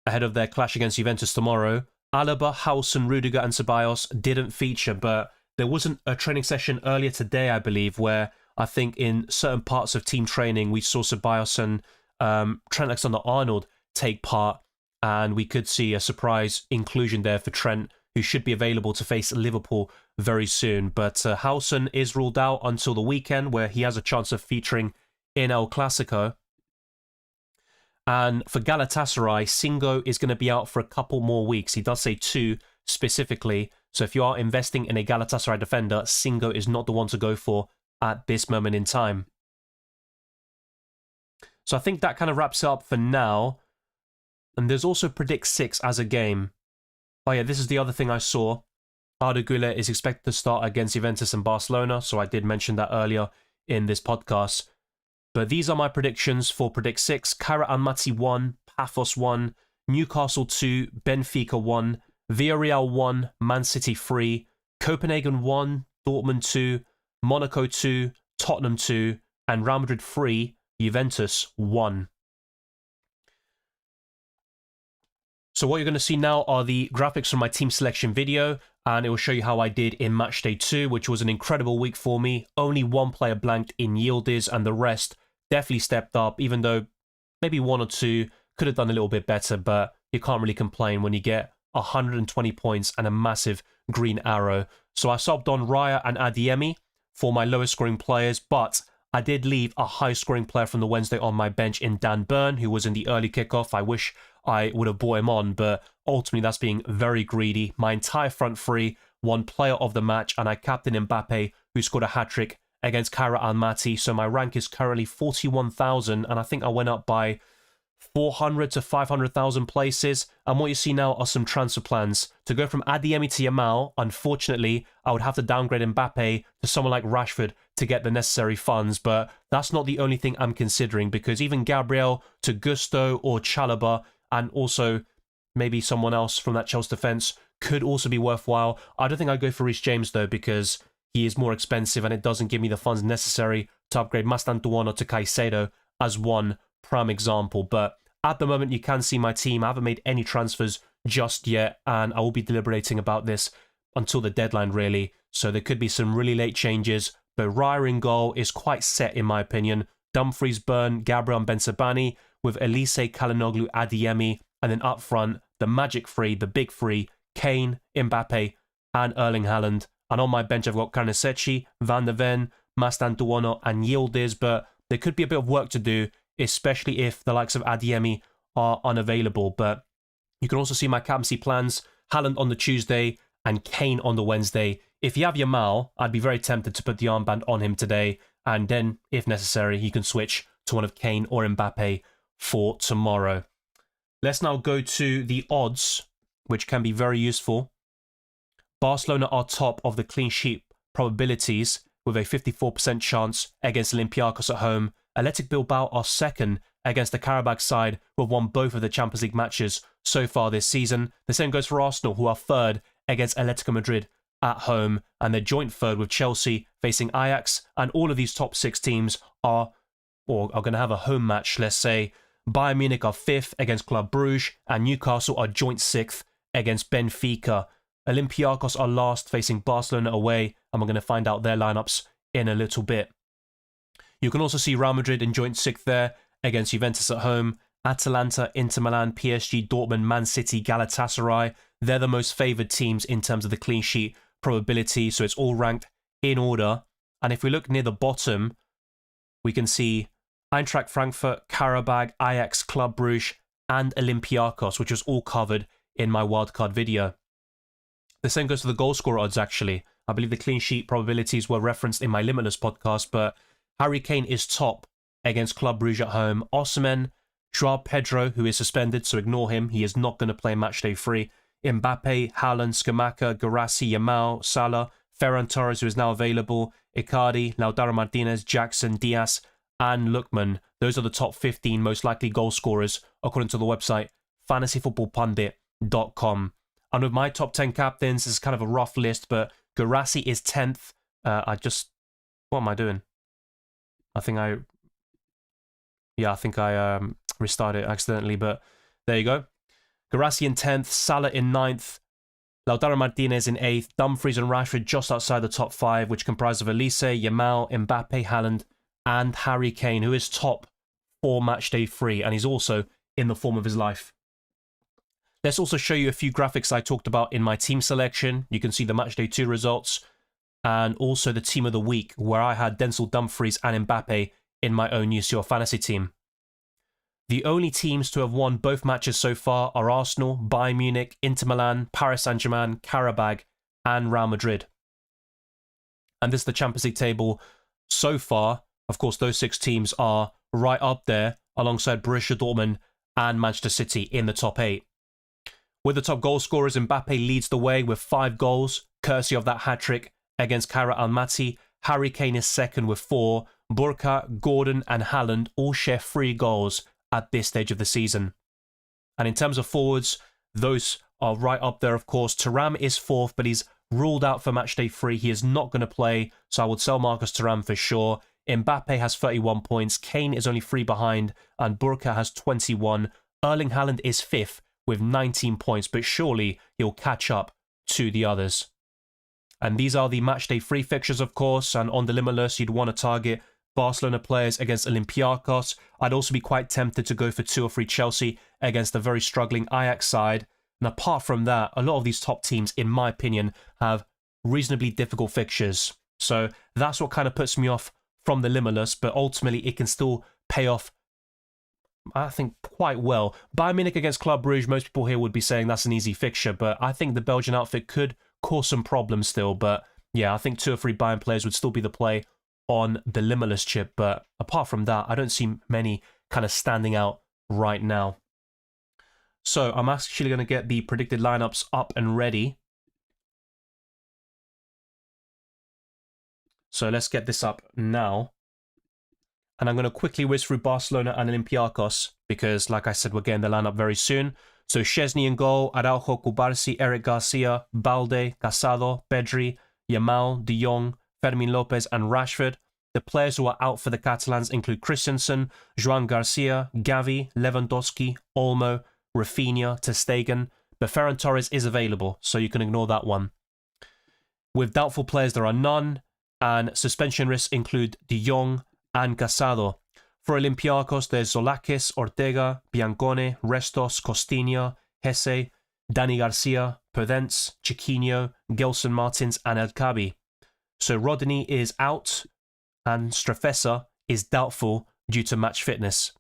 ahead of their clash against Juventus tomorrow. Alaba, Howson, Rudiger and Ceballos didn't feature, but there wasn't a training session earlier today, I believe, where I think in certain parts of team training we saw Ceballos and Trent Alexander-Arnold take part, and we could see a surprise inclusion there for Trent, who should be available to face Liverpool very soon. But Howson is ruled out until the weekend, where he has a chance of featuring in El Clasico. And for Galatasaray, Singo is going to be out for a couple more weeks. He does say 2 specifically. So if you are investing in a Galatasaray defender, Singo is not the one to go for at this moment in time. So I think that kind of wraps it up for now. And there's also Predict 6 as a game. Oh yeah, this is the other thing I saw. Arda Güler is expected to start against Juventus and Barcelona, so I did mention that earlier in this podcast. But these are my predictions for Predict 6. Kara Almaty 1, Paphos 1, Newcastle 2, Benfica 1, Villarreal 1, Man City 3, Copenhagen 1, Dortmund 2, Monaco 2, Tottenham 2, and Real Madrid 3, Juventus 1. So what you're going to see now are the graphics from my team selection video, and it will show you how I did in Matchday 2, which was an incredible week for me. Only one player blanked in Yildiz, and the rest definitely stepped up, even though maybe 1 or 2 could have done a little bit better, but you can't really complain when you get 120 points and a massive green arrow. So I subbed on Raya and Adeyemi for my lowest scoring players, but I did leave a high scoring player from the Wednesday on my bench in Dan Burn, who was in the early kickoff. I wish I would have brought him on, but ultimately that's being very greedy. My entire front three won player of the match, and I captained Mbappe, who scored a hat-trick against Kara Almaty. So my rank is currently 41,000, and I think I went up by 400 to 500,000 places. And what you see now are some transfer plans. To go from Adeyemi to Yamal, unfortunately, I would have to downgrade Mbappe to someone like Rashford to get the necessary funds. But that's not the only thing I'm considering, because even Gabriel to Gusto or Chalobah, and also maybe someone else from that Chelsea defence could also be worthwhile. I don't think I'd go for Reece James, though, because he is more expensive and it doesn't give me the funds necessary to upgrade Mastantuono to Caicedo as one prime example. But at the moment, you can see my team. I haven't made any transfers just yet, and I will be deliberating about this until the deadline, really. So there could be some really late changes, but Raya in goal is quite set, in my opinion. Dumfries, Burn, Gabriel and Bensabani, with Elise, Kalinoglu, Adeyemi, and then up front, the magic three, the big three, Kane, Mbappe, and Erling Haaland. And on my bench, I've got Karnasecchi, Van de Ven, Mastantuono, and Yildiz, but there could be a bit of work to do, especially if the likes of Adeyemi are unavailable. But you can also see my captaincy plans, Haaland on the Tuesday and Kane on the Wednesday. If you have Yamal, I'd be very tempted to put the armband on him today, and then, if necessary, you can switch to one of Kane or Mbappe for tomorrow. Let's now go to the odds, which can be very useful. Barcelona are top of the clean sheet probabilities with a 54% chance against Olympiacos at home. Athletic Bilbao are second against the Karabakh side, who have won both of the Champions League matches so far this season. The same goes for Arsenal, who are third against Atletico Madrid at home, and they're joint third with Chelsea facing Ajax. And all of these top 6 teams are going to have a home match, let's say. Bayern Munich are 5th against Club Brugge, and Newcastle are joint 6th against Benfica. Olympiacos are last, facing Barcelona away, and we're going to find out their lineups in a little bit. You can also see Real Madrid in joint 6th there against Juventus at home. Atalanta, Inter Milan, PSG, Dortmund, Man City, Galatasaray. They're the most favoured teams in terms of the clean sheet probability, so it's all ranked in order. And if we look near the bottom, we can see Eintracht Frankfurt, Karabakh, Ajax, Club Brugge, and Olympiacos, which was all covered in my wildcard video. The same goes for the goal scorer odds, actually. I believe the clean sheet probabilities were referenced in my Limitless podcast, but Harry Kane is top against Club Brugge at home. Osimhen, Joao Pedro, who is suspended, so ignore him. He is not going to play Matchday 3. Mbappe, Haaland, Scamacca, Guirassy, Yamal, Salah, Ferran Torres, who is now available, Icardi, Lautaro Martinez, Jackson, Diaz, and Lookman. Those are the top 15 most likely goal scorers, according to the website fantasyfootballpundit.com. And with my top 10 captains, this is kind of a rough list, but Guirassy is 10th. What am I doing? I think I restarted it accidentally, but there you go. Guirassy in 10th, Salah in 9th, Lautaro Martinez in 8th, Dumfries and Rashford just outside the top 5, which comprise of Elise, Yamal, Mbappe, Haaland, and Harry Kane, who is top for Matchday 3, and he's also in the form of his life. Let's also show you a few graphics I talked about in my team selection. You can see the Matchday 2 results, and also the team of the week, where I had Denzel Dumfries and Mbappe in my own UCL Fantasy team. The only teams to have won both matches so far are Arsenal, Bayern Munich, Inter Milan, Paris Saint-Germain, Qarabag, and Real Madrid. And this is the Champions League table so far. Of course, those 6 teams are right up there alongside Borussia Dortmund and Manchester City in the top 8. With the top goal scorers, Mbappe leads the way with 5 goals, courtesy of that hat-trick against Kara Almaty. Harry Kane is second with 4. Burka, Gordon and Haaland all share 3 goals at this stage of the season. And in terms of forwards, those are right up there, of course. Thuram is 4th, but he's ruled out for matchday 3. He is not going to play, so I would sell Marcus Thuram for sure. Mbappe has 31 points. Kane is only 3 behind, and Burka has 21. Erling Haaland is 5th with 19 points, but surely he'll catch up to the others. And these are the matchday 3 fixtures, of course, and on the limitless, you'd want to target Barcelona players against Olympiacos. I'd also be quite tempted to go for 2 or 3 Chelsea against the very struggling Ajax side. And apart from that, a lot of these top teams, in my opinion, have reasonably difficult fixtures. So that's what kind of puts me off from the limitless, but ultimately it can still pay off, I think, quite well. Bayern Munich against Club Brugge, most people here would be saying that's an easy fixture, but I think the Belgian outfit could cause some problems still. But yeah, I think 2 or 3 Bayern players would still be the play on the limitless chip, but apart from that, I don't see many kind of standing out right now. So I'm actually going to get the predicted lineups up and ready. So let's get this up now. And I'm going to quickly whiz through Barcelona and Olympiacos because, like I said, we're getting the lineup very soon. So Szczesny in goal, Araujo, Kubarsi, Eric Garcia, Balde, Casado, Pedri, Yamal, De Jong, Fermin Lopez and Rashford. The players who are out for the Catalans include Christensen, Joan Garcia, Gavi, Lewandowski, Olmo, Rafinha, ter Stegen, but Ferran Torres is available, so you can ignore that one. With doubtful players, there are none, and suspension risks include De Jong and Casado. For Olympiacos, there's Zolakis, Ortega, Biancone, Restos, Costinha, Hesse, Dani Garcia, Pudence, Chiquinho, Gelson Martins and El Kabi. So Rodney is out and Strefessa is doubtful due to match fitness.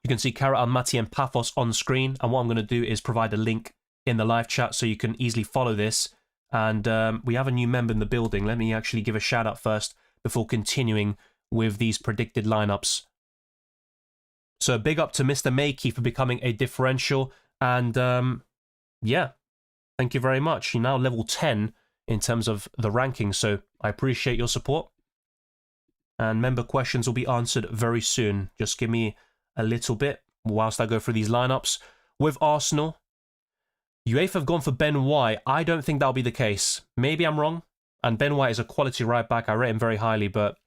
You can see Kara Almaty and Paphos on screen, and what I'm going to do is provide a link in the live chat so you can easily follow this. And we have a new member in the building. Let me actually give a shout out first before continuing with these predicted lineups. So big up to Mr. Makey for becoming a differential, and yeah, thank you very much. You're now level 10 in terms of the ranking, so I appreciate your support. And member questions will be answered very soon. Just give me a little bit whilst I go through these lineups. With Arsenal, UEFA have gone for Ben White. I don't think that'll be the case. Maybe I'm wrong. And Ben White is a quality right back. I rate him very highly, but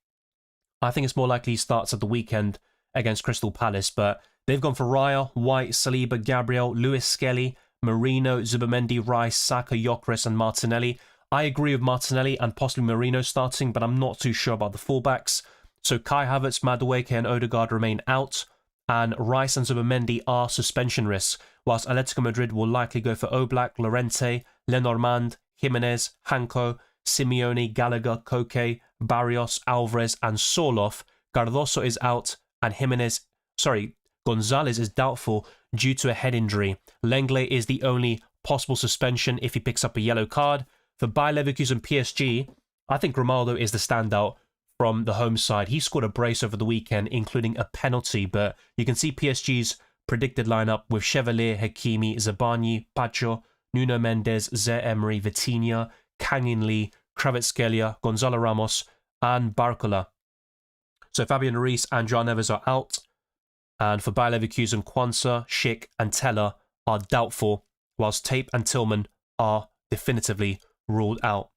I think it's more likely he starts at the weekend against Crystal Palace. But they've gone for Raya, White, Saliba, Gabriel, Lewis Skelly, Marino, Zubamendi, Rice, Saka, Gyökeres and Martinelli. I agree with Martinelli and possibly Marino starting, but I'm not too sure about the fullbacks. So Kai Havertz, Madueke and Odegaard remain out, and Rice and Zubamendi are suspension risks, whilst Atletico Madrid will likely go for Oblak, Llorente, Lenormand, Jimenez, Hanko, Simeone, Gallagher, Koke, Barrios, Alvarez and Soloff. Cardoso is out, and Gonzalez is doubtful due to a head injury. Lenglet is the only possible suspension if he picks up a yellow card. For Bayer Leverkusen PSG, I think Grimaldo is the standout from the home side. He scored a brace over the weekend, including a penalty, but you can see PSG's predicted lineup with Chevalier, Hakimi, Zabani, Pacho, Nuno Mendes, Zaire Emery, Vitinha, Kangin Lee, Kvaratskhelia, Gonzalo Ramos, and Barcola. So Fabian Ruiz and João Neves are out, and for Bayer Leverkusen, Kwanzaa, Schick, and Teller are doubtful, whilst Tape and Tillman are definitively ruled out.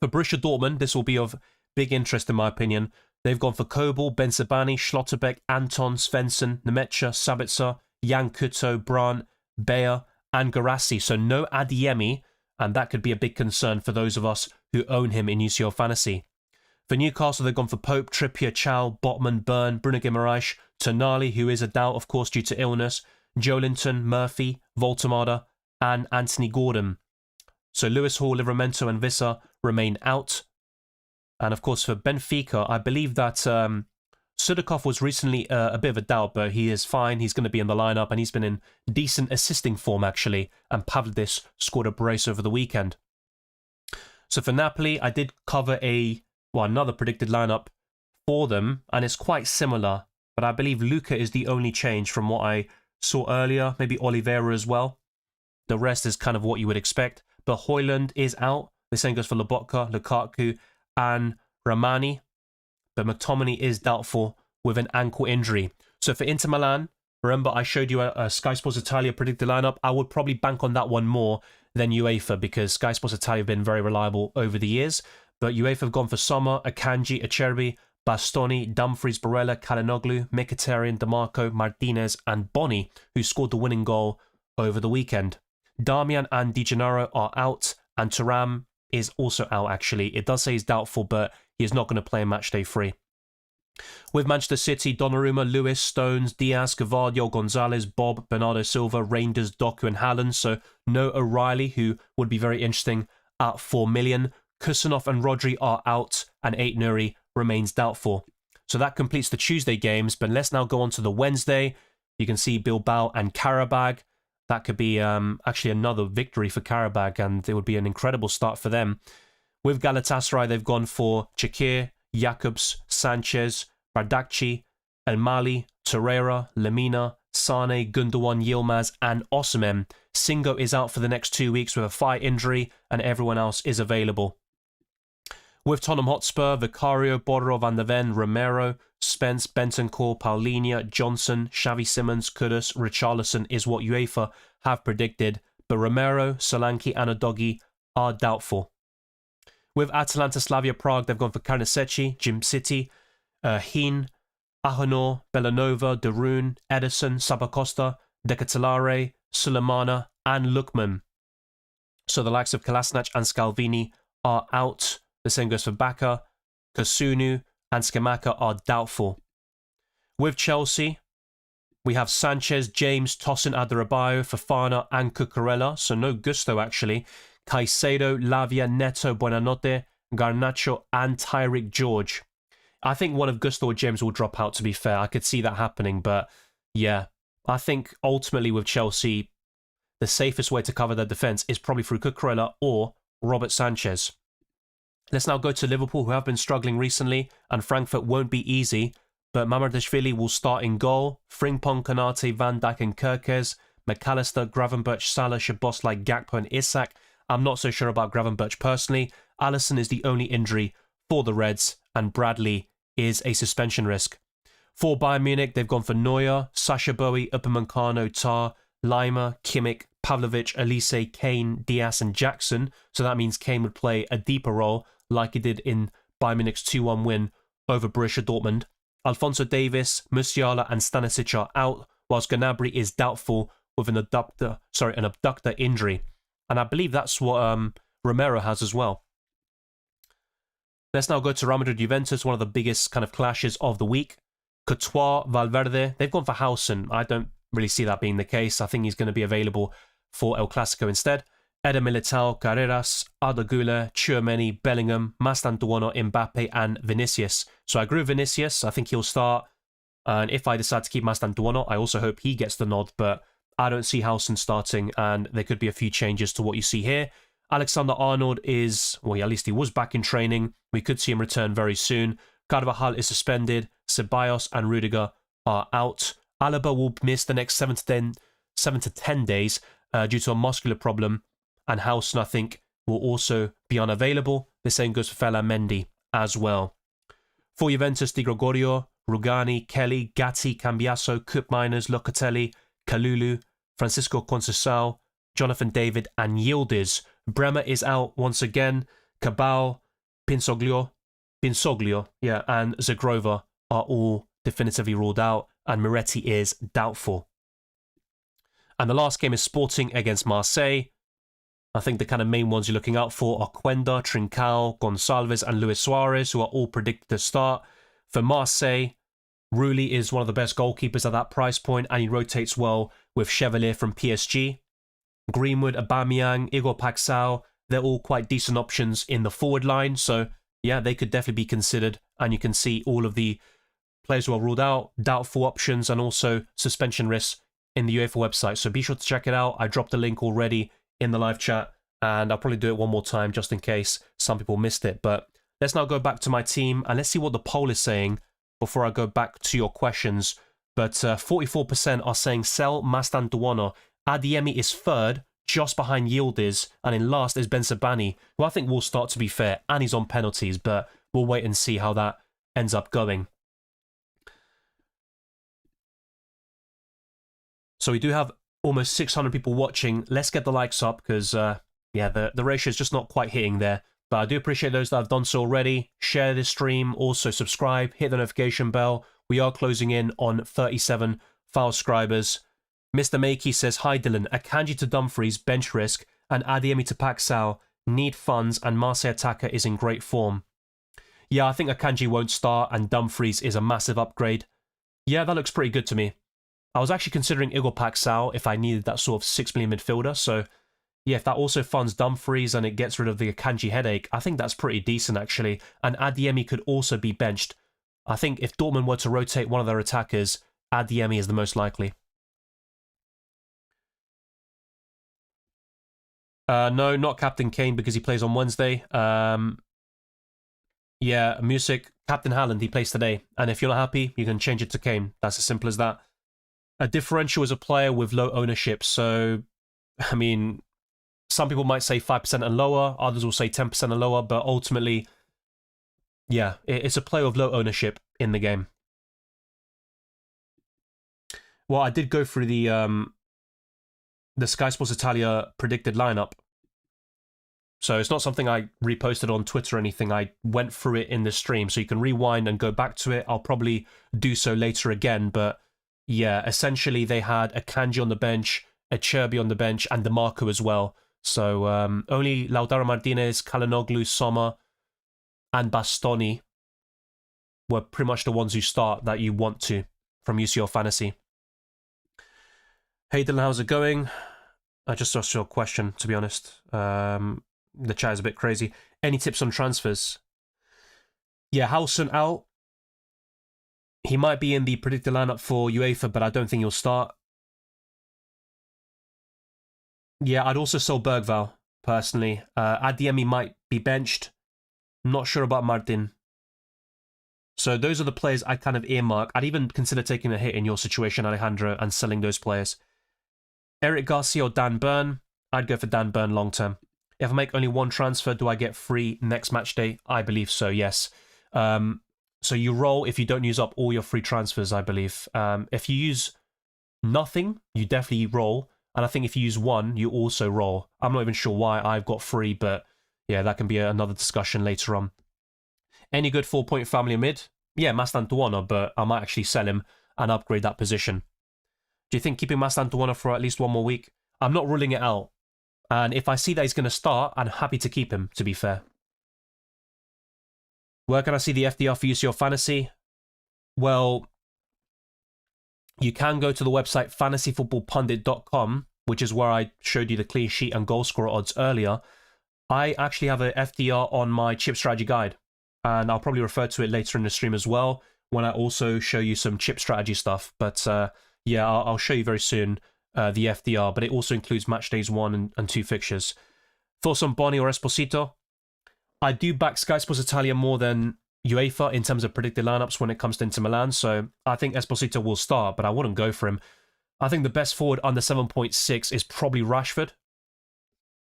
For Borussia Dortmund, this will be of big interest in my opinion. They've gone for Kobel, Bensabani, Schlotterbeck, Anton, Svensson, Nemecha, Sabitzer, Jan Kuto, Brandt, Bayer, and Garassi. So no Adeyemi, and that could be a big concern for those of us who own him in UCL Fantasy. For Newcastle, they've gone for Pope, Trippier, Chow, Botman, Byrne, Bruno Guimaraes, Tonali, who is a doubt, of course, due to illness, Joelinton, Murphy, Voltemada, and Anthony Gordon. So Lewis Hall, Livramento, and Visser remain out. And of course, for Benfica, I believe that Sudakov was recently a bit of a doubt, but he is fine. He's going to be in the lineup, and he's been in decent assisting form, actually. And Pavlidis scored a brace over the weekend. So for Napoli, I did cover another predicted lineup for them, and it's quite similar. But I believe Luca is the only change from what I saw earlier. Maybe Oliveira as well. The rest is kind of what you would expect. But Højlund is out. The same goes for Lobotka, Lukaku, and Ramani. But McTominay is doubtful with an ankle injury. So for Inter Milan, remember I showed you a Sky Sports Italia predicted lineup. I would probably bank on that one more than UEFA because Sky Sports Italia have been very reliable over the years. But UEFA have gone for Sommer, Akanji, Acerbi, Bastoni, Dumfries, Barella, Kalinoglu, Mkhitaryan, DeMarco, Martinez, and Boni, who scored the winning goal over the weekend. Darmian and Di Gennaro are out, and Thuram is also out, actually. It does say he's doubtful, but he is not going to play in Matchday 3. With Manchester City, Donnarumma, Lewis, Stones, Diaz, Gavardio, Gonzalez, Bob, Bernardo Silva, Reinders, Doku, and Haaland. So no O'Reilly, who would be very interesting at 4 million. Kusanov and Rodri are out, and 8 Nuri remains doubtful. So that completes the Tuesday games, but let's now go on to the Wednesday. You can see Bilbao and Qarabag. That could be actually another victory for Qarabag, and it would be an incredible start for them. With Galatasaray, they've gone for Çakir, Jakobs, Sanchez, Bardakci, El Mali, Torreira, Lemina, Sane, Gundogan, Yilmaz, and Osimhen. Singo is out for the next 2 weeks with a thigh injury, and everyone else is available. With Tottenham Hotspur, Vicario, Borro, Van der Ven, Romero, Spence, Bentancur, Paulinho, Johnson, Xavi Simons, Kudus, Richarlison is what UEFA have predicted, but Romero, Solanke, and Udogie are doubtful. With Atalanta Slavia Prague, they've gone for Karnaseci, Jim City, Heen, Ahonor, Belanova, Darun, Edison, Sabacosta, Decatelare, Sulemana, and Lukman. So the likes of Kolasinac and Scalvini are out. The same goes for Baka, Kasunu, and Skamaka are doubtful. With Chelsea, we have Sanchez, James, Tosin Adarabioyo, Fofana, and Cucurella. So no Gusto, actually. Caicedo, Lavia, Neto, Buonanotte, Garnacho, and Tyreek George. I think one of Gusto or James will drop out, to be fair. I could see that happening, but yeah. I think ultimately with Chelsea, the safest way to cover their defence is probably through Cucurella or Robert Sanchez. Let's now go to Liverpool, who have been struggling recently, and Frankfurt won't be easy, but Mamardashvili will start in goal. Frimpong, Konate, Van Dijk, and Kerkez, McAllister, Gravenberch, Salah, Szoboszlai, Gakpo, and Isak. I'm not so sure about Gravenberch personally. Alisson is the only injury for the Reds, and Bradley is a suspension risk. For Bayern Munich, they've gone for Neuer, Sasha Bowie, Upamecano, Tar, Lima, Kimmich, Pavlovic, Elise, Kane, Diaz, and Jackson. So that means Kane would play a deeper role, like he did in Bayern Munich's 2-1 win over Borussia Dortmund. Alphonso Davies, Musiala, and Stanisic are out, whilst Gnabry is doubtful with an abductor injury. And I believe that's what Romero has as well. Let's now go to Real Madrid Juventus, one of the biggest kind of clashes of the week. Courtois, Valverde, they've gone for Howson. I don't really see that being the case. I think he's going to be available for El Clasico instead. Eder Militao, Carreras, Arda Güler, Tchouameni, Bellingham, Mastantuono, Mbappe, and Vinicius. So I agree with Vinicius. I think he'll start. And if I decide to keep Mastantuono, I also hope he gets the nod. But I don't see Howson starting, and there could be a few changes to what you see here. Alexander-Arnold is, well, at least he was back in training. We could see him return very soon. Carvajal is suspended. Ceballos and Rudiger are out. Alaba will miss the next 7 to 10 days due to a muscular problem. And Howson, I think, will also be unavailable. The same goes for Ferland Mendy as well. For Juventus, Di Gregorio, Rugani, Kelly, Gatti, Cambiaso, Koopmeiners, Locatelli, Kalulu, Francisco Conceição, Jonathan David, and Yildiz. Bremer is out once again. Cabal, Pinsoglio, and Zagrova are all definitively ruled out, and Moretti is doubtful. And the last game is Sporting against Marseille. I think the kind of main ones you're looking out for are Quenda, Trincao, Gonçalves, and Luis Suarez, who are all predicted to start. For Marseille, Rulli is one of the best goalkeepers at that price point, and he rotates well with Chevalier from PSG. Greenwood, Aubameyang, Igor Paxao, they're all quite decent options in the forward line. So, yeah, they could definitely be considered. And you can see all of the players who are ruled out, doubtful options, and also suspension risks in the UEFA website. So be sure to check it out. I dropped the link already in the live chat, and I'll probably do it one more time just in case some people missed it. But let's now go back to my team, and let's see what the poll is saying before I go back to your questions. But 44% are saying sell Mastantuono. Adeyemi is third, just behind Yildiz, and in last is Bensabani, who I think will start, to be fair, and he's on penalties, but we'll wait and see how that ends up going. So we do have almost 600 people watching. Let's get the likes up, because, yeah, the ratio is just not quite hitting there. But I do appreciate those that have done so already. Share this stream, also subscribe, hit the notification bell. We are closing in on 37 file subscribers. Mr. Makey says, hi Dylan, Akanji to Dumfries, bench risk, and Adeyemi to Paxao, need funds, and Marseille attacker is in great form. Yeah, I think Akanji won't start, and Dumfries is a massive upgrade. Yeah, that looks pretty good to me. I was actually considering Igor Paxao if I needed that sort of 6 million midfielder, so yeah, if that also funds Dumfries and it gets rid of the Akanji headache, I think that's pretty decent actually, and Adeyemi could also be benched. I think if Dortmund were to rotate one of their attackers, Adeyemi is the most likely. No, not Captain Kane because he plays on Wednesday. Yeah, Music, Captain Haaland, he plays today. And if you're not happy, you can change it to Kane. That's as simple as that. A differential is a player with low ownership. So, I mean, some people might say 5% and lower. Others will say 10% and lower. But ultimately, yeah, it's a player with low ownership in the game. Well, I did go through the Sky Sports Italia predicted lineup. So it's not something I reposted on Twitter or anything. I went through it in the stream, so you can rewind and go back to it. I'll probably do so later again, but yeah, essentially they had Akanji on the bench, Acerbi on the bench, and DeMarco as well. So only Lautaro Martinez, Kalanoglu, Sommer, and Bastoni were pretty much the ones who start that you want to from UCL Fantasy. Hey Dylan, how's it going? I just asked your question, to be honest. The chat is a bit crazy. Any tips on transfers? Yeah, Howson out. He might be in the predicted lineup for UEFA, but I don't think he'll start. Yeah, I'd also sell Bergval, personally. Adeyemi might be benched. Not sure about Martin. So those are the players I kind of earmark. I'd even consider taking a hit in your situation, Alejandro, and selling those players. Eric Garcia or Dan Burn? I'd go for Dan Burn long term. If I make only one transfer, do I get free next match day? I believe so, yes. So you roll if you don't use up all your free transfers, I believe. If you use nothing, you definitely roll. And I think if you use one, you also roll. I'm not even sure why I've got free, but yeah, that can be another discussion later on. Any good 4-point family mid? Yeah, Mastantuono, but I might actually sell him and upgrade that position. Do you think keeping Mastantuono for at least one more week? I'm not ruling it out. And if I see that he's going to start, I'm happy to keep him, to be fair. Where can I see the FDR for UCL Fantasy? Well, you can go to the website fantasyfootballpundit.com, which is where I showed you the clean sheet and goal scorer odds earlier. I actually have a FDR on my chip strategy guide, and I'll probably refer to it later in the stream as well, when I also show you some chip strategy stuff. But yeah, I'll show you very soon the FDR, but it also includes match days 1 and 2 fixtures. Thoughts on Boni or Esposito? I do back Sky Sports Italia more than UEFA in terms of predicted lineups when it comes to Inter Milan, so I think Esposito will start, but I wouldn't go for him. I think the best forward under 7.6 is probably Rashford,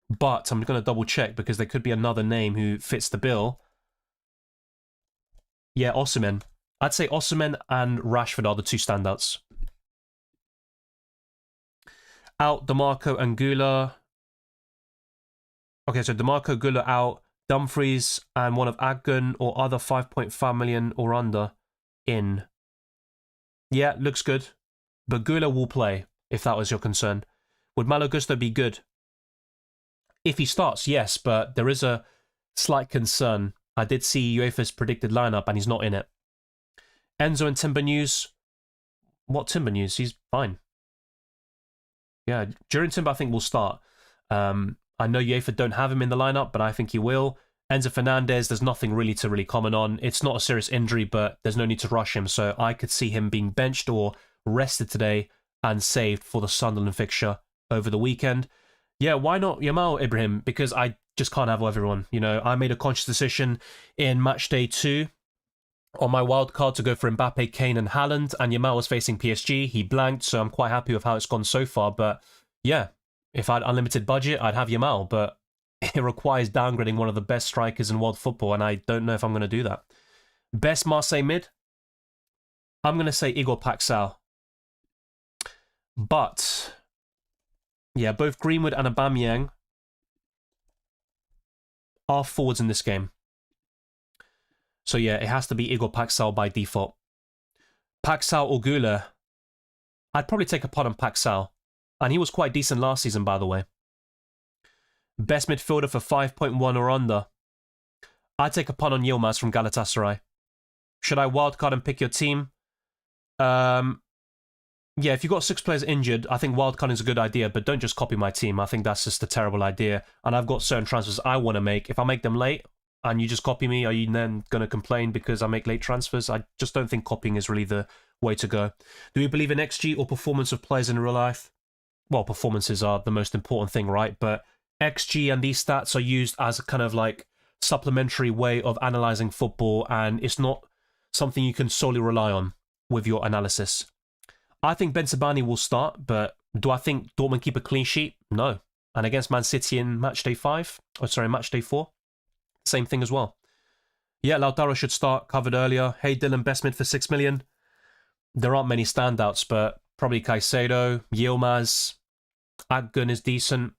but I'm going to double check because there could be another name who fits the bill. Yeah, Osimhen. I'd say Osimhen and Rashford are the two standouts. Out, DeMarco and Gula. Okay, so DeMarco, Gula out. Dumfries and one of Aggun or other 5.5 million or under in. Yeah, looks good. But Gula will play, if that was your concern. Would Malo Gusto be good? If he starts, yes, but there is a slight concern. I did see UEFA's predicted lineup and he's not in it. Enzo and Timber News. What Timber News? He's fine. Yeah, during Timber I think will start. I know UEFA don't have him in the lineup, but I think he will. Enzo Fernandez, there's nothing really to comment on. It's not a serious injury, but there's no need to rush him. So I could see him being benched or rested today and saved for the Sunderland fixture over the weekend. Yeah, why not Yamal Ibrahim? Because I just can't have everyone. You know, I made a conscious decision in Matchday 2 on my wild card to go for Mbappe, Kane and Haaland, and Yamal was facing PSG. He blanked, so I'm quite happy with how it's gone so far. But yeah, if I had unlimited budget, I'd have Yamal, but it requires downgrading one of the best strikers in world football, and I don't know if I'm going to do that. Best Marseille mid? I'm going to say Igor Paxal. But yeah, both Greenwood and Aubameyang are forwards in this game. So yeah, it has to be Igor Paxal by default. Paxal or Güler? I'd probably take a pot on Paxal. And he was quite decent last season, by the way. Best midfielder for 5.1 or under? I'd take a punt on Yilmaz from Galatasaray. Should I wildcard and pick your team? Yeah, if you've got 6 players injured, I think wildcarding is a good idea, but don't just copy my team. I think that's just a terrible idea. And I've got certain transfers I want to make. If I make them late and you just copy me, are you then going to complain because I make late transfers? I just don't think copying is really the way to go. Do we believe in XG or performance of players in real life? Well, performances are the most important thing, right? But XG and these stats are used as a kind of like supplementary way of analysing football, and it's not something you can solely rely on with your analysis. I think Benzabani will start, but do I think Dortmund keep a clean sheet? No. And against Man City in Matchday 4, same thing as well. Yeah, Lautaro should start, covered earlier. Hey Dylan, best mid for 6 million. There aren't many standouts, but probably Caicedo, Yilmaz, Adgun is decent.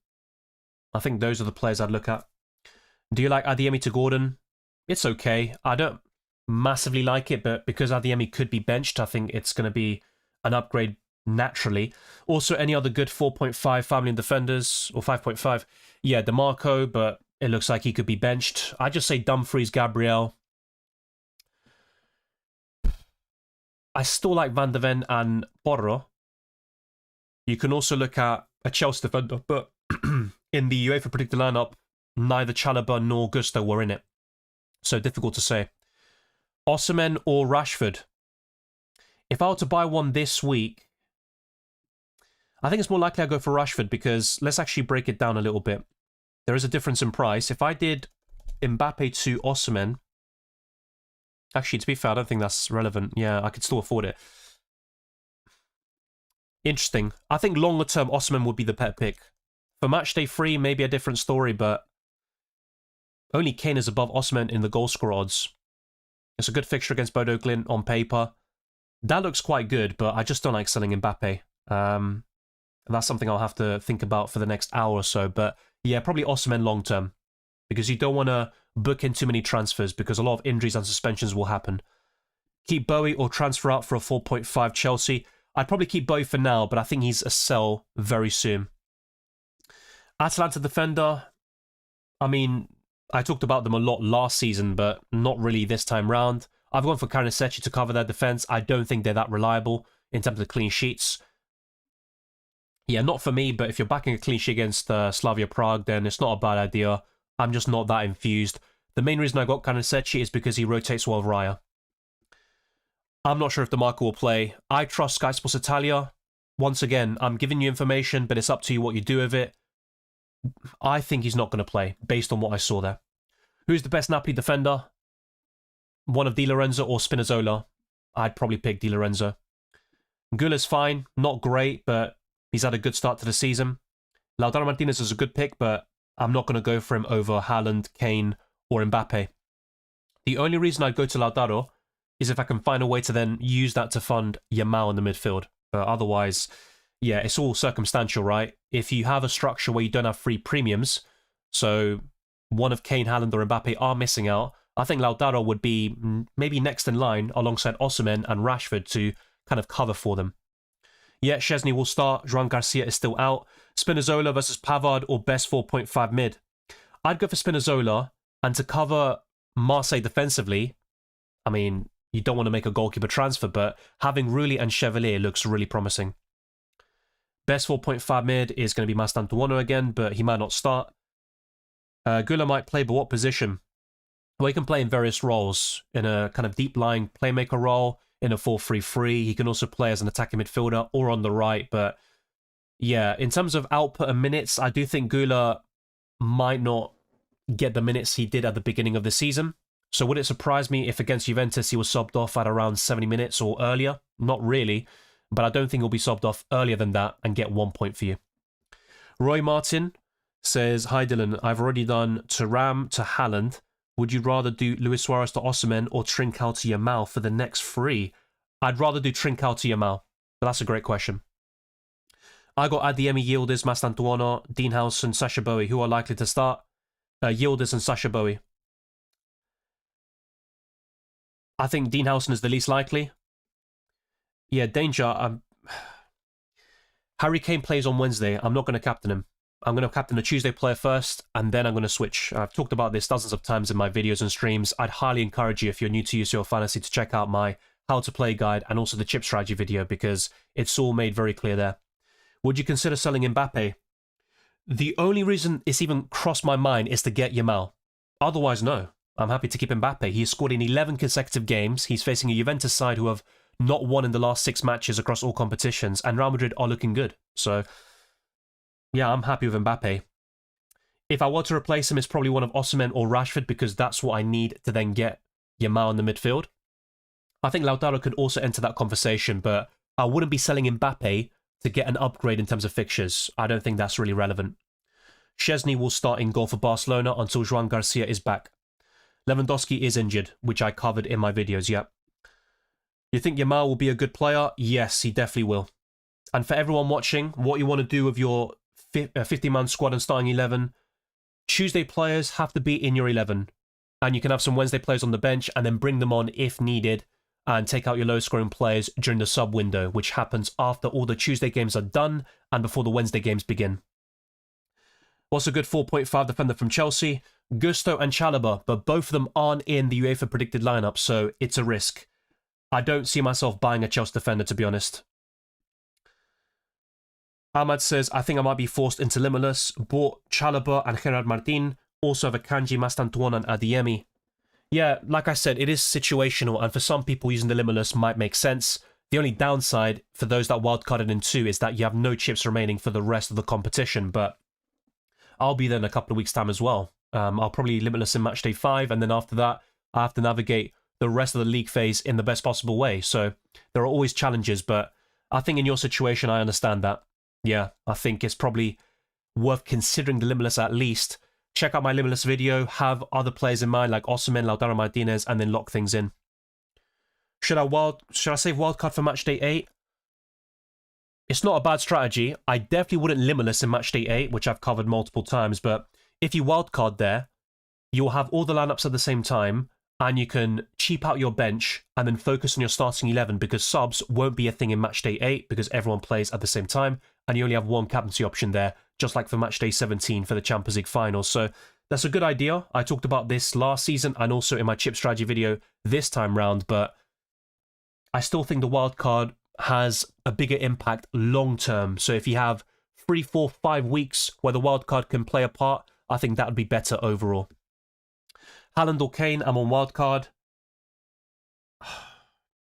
I think those are the players I'd look at. Do you like Adeyemi to Gordon? It's okay. I don't massively like it, but because Adeyemi could be benched, I think it's going to be an upgrade naturally. Also, any other good 4.5 family and defenders, or 5.5? Yeah, DeMarco, but it looks like he could be benched. I just say Dumfries, Gabriel. I still like Van de Ven and Porro. You can also look at a Chelsea defender, but in the UEFA predicted lineup, neither Chalobah nor Gusto were in it. So difficult to say. Osimhen or Rashford? If I were to buy one this week, I think it's more likely I go for Rashford because let's actually break it down a little bit. There is a difference in price. If I did Mbappe to Osimhen, actually, to be fair, I don't think that's relevant. Yeah, I could still afford it. Interesting. I think longer term, Osimhen would be the pet pick. For Matchday 3, maybe a different story, but only Kane is above Osimhen in the goal scorer odds. It's a good fixture against Bodo Glimt on paper. That looks quite good, but I just don't like selling Mbappe. That's something I'll have to think about for the next hour or so. But yeah, probably Osimhen long term. Because you don't want to book in too many transfers because a lot of injuries and suspensions will happen. Keep Bowie or transfer out for a 4.5 Chelsea. I'd probably keep Bowie for now, but I think he's a sell very soon. Atalanta defender. I mean, I talked about them a lot last season, but not really this time round. I've gone for Karnicetti to cover their defence. I don't think they're that reliable in terms of clean sheets. Yeah, not for me, but if you're backing a clean sheet against Slavia Prague, then it's not a bad idea. I'm just not that infused. The main reason I got Karnicetti is because he rotates well with Raya. I'm not sure if DeMarco will play. I trust Sky Sports Italia. Once again, I'm giving you information, but it's up to you what you do with it. I think he's not going to play, based on what I saw there. Who's the best Napoli defender? One of Di Lorenzo or Spinazzola? I'd probably pick Di Lorenzo. Gula's fine, not great, but he's had a good start to the season. Lautaro Martinez is a good pick, but I'm not going to go for him over Haaland, Kane, or Mbappe. The only reason I'd go to Lautaro is if I can find a way to then use that to fund Yamal in the midfield. But otherwise, yeah, it's all circumstantial, right? If you have a structure where you don't have free premiums, so one of Kane, Haaland, or Mbappe are missing out, I think Lautaro would be maybe next in line alongside Osimhen and Rashford to kind of cover for them. Yeah, Szczesny will start. Joan Garcia is still out. Spinazzola versus Pavard or best 4.5 mid. I'd go for Spinazzola, and to cover Marseille defensively, I mean, you don't want to make a goalkeeper transfer, but having Rulli and Chevalier looks really promising. Best 4.5 mid is going to be Mastantuono again, but he might not start. Gula might play, but what position? Well, he can play in various roles, in a kind of deep-lying playmaker role, in a 4-3-3. He can also play as an attacking midfielder or on the right. But yeah, in terms of output and minutes, I do think Gula might not get the minutes he did at the beginning of the season. So would it surprise me if against Juventus he was subbed off at around 70 minutes or earlier? Not really, but I don't think he'll be subbed off earlier than that and get 1 point for you. Roy Martin says, hi Dylan, I've already done Thuram to Haaland. Would you rather do Luis Suarez to Osimhen or Trincao to Yamal for the next 3? I'd rather do Trincao to Yamal, but that's a great question. I got Adeyemi, Yildiz, Mastantuono, Dean House and Sacha Boey, who are likely to start. Yildiz and Sacha Boey. I think Dean Howson is the least likely. Yeah, danger. Harry Kane plays on Wednesday. I'm not going to captain him. I'm going to captain a Tuesday player first, and then I'm going to switch. I've talked about this dozens of times in my videos and streams. I'd highly encourage you, if you're new to UCL Fantasy, to check out my How to Play guide and also the chip strategy video, because it's all made very clear there. Would you consider selling Mbappe? The only reason it's even crossed my mind is to get Yamal. Otherwise, no. I'm happy to keep Mbappe. He's scored in 11 consecutive games. He's facing a Juventus side who have not won in the last 6 matches across all competitions, and Real Madrid are looking good. So, yeah, I'm happy with Mbappe. If I were to replace him, it's probably one of Osimhen or Rashford, because that's what I need to then get Yamal in the midfield. I think Lautaro could also enter that conversation, but I wouldn't be selling Mbappe to get an upgrade in terms of fixtures. I don't think that's really relevant. Szczesny will start in goal for Barcelona until Joan Garcia is back. Lewandowski is injured, which I covered in my videos, yeah. You think Yamal will be a good player? Yes, he definitely will. And for everyone watching, what you want to do with your 50-man squad and starting 11, Tuesday players have to be in your 11. And you can have some Wednesday players on the bench and then bring them on if needed and take out your low-scoring players during the sub window, which happens after all the Tuesday games are done and before the Wednesday games begin. What's a good 4.5 defender from Chelsea? Gusto and Chalobah, but both of them aren't in the UEFA predicted lineup, so it's a risk. I don't see myself buying a Chelsea defender, to be honest. Ahmad says, I think I might be forced into Limitless. Bought Chalobah and Gerard Martin. Also have a Kanji, Mastantuono and Adeyemi. Yeah, like I said, it is situational, and for some people using the Limitless might make sense. The only downside for those that wildcarded in 2 is that you have no chips remaining for the rest of the competition, but I'll be there in a couple of weeks' time as well. I'll probably Limitless in Matchday 5, and then after that, I have to navigate the rest of the league phase in the best possible way. So there are always challenges, but I think in your situation, I understand that. Yeah, I think it's probably worth considering the Limitless at least. Check out my Limitless video, have other players in mind like Osimhen, Lautaro Martinez, and then lock things in. Should I save wildcard for Matchday 8? It's not a bad strategy. I definitely wouldn't Limitless in Matchday 8, which I've covered multiple times, but if you wildcard there, you'll have all the lineups at the same time, and you can cheap out your bench and then focus on your starting 11, because subs won't be a thing in Matchday 8 because everyone plays at the same time, and you only have one captaincy option there, just like for Matchday 17 for the Champions League finals. So that's a good idea. I talked about this last season and also in my chip strategy video this time round, but I still think the wildcard has a bigger impact long term. So if you have 3, 4, 5 weeks where the wildcard can play a part, I think that would be better overall. Haaland or Kane, I'm on wildcard.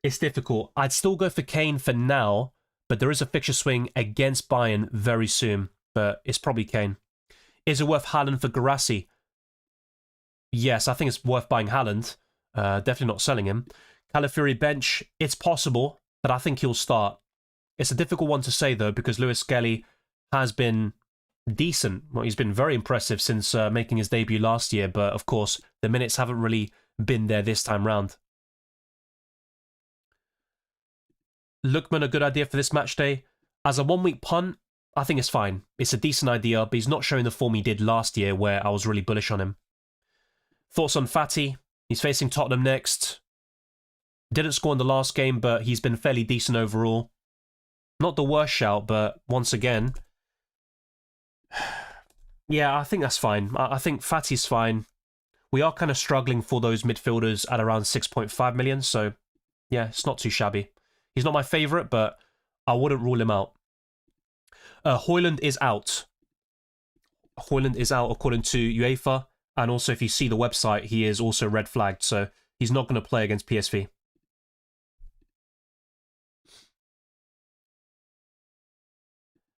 It's difficult. I'd still go for Kane for now, but there is a fixture swing against Bayern very soon. But it's probably Kane. Is it worth Haaland for Guirassy? Yes, I think it's worth buying Haaland. Definitely not selling him. Calafiori bench, it's possible, but I think he'll start. It's a difficult one to say, though, because Lewis Skelly has been decent. Well, he's been very impressive since making his debut last year, but of course, the minutes haven't really been there this time round. Lookman, a good idea for this match day. As a 1-week punt, I think it's fine. It's a decent idea, but he's not showing the form he did last year where I was really bullish on him. Thoughts on Fati? He's facing Tottenham next. Didn't score in the last game, but he's been fairly decent overall. Not the worst shout, but once again, yeah, I think that's fine. I think Fati's fine. We are kind of struggling for those midfielders at around 6.5 million, so yeah, it's not too shabby. He's not my favourite, but I wouldn't rule him out. Højlund is out. Højlund is out according to UEFA, And also, if you see the website, he is also red flagged, so he's not going to play against PSV.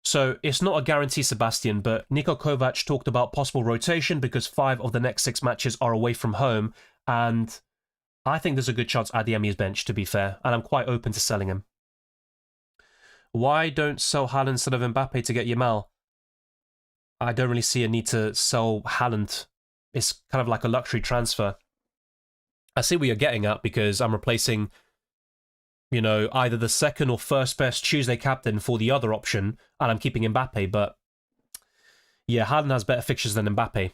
So it's not a guarantee, Sebastian, but Niko Kovac talked about possible rotation because 5 of the next 6 matches are away from home, and I think there's a good chance Adeyemi is benched, to be fair, and I'm quite open to selling him. Why don't sell Haaland instead of Mbappe to get Yamal? I don't really see a need to sell Haaland. It's kind of like a luxury transfer. I see what you're getting at because I'm replacing, you know, either the second or first best Tuesday captain for the other option, and I'm keeping Mbappe, but yeah, Haaland has better fixtures than Mbappe.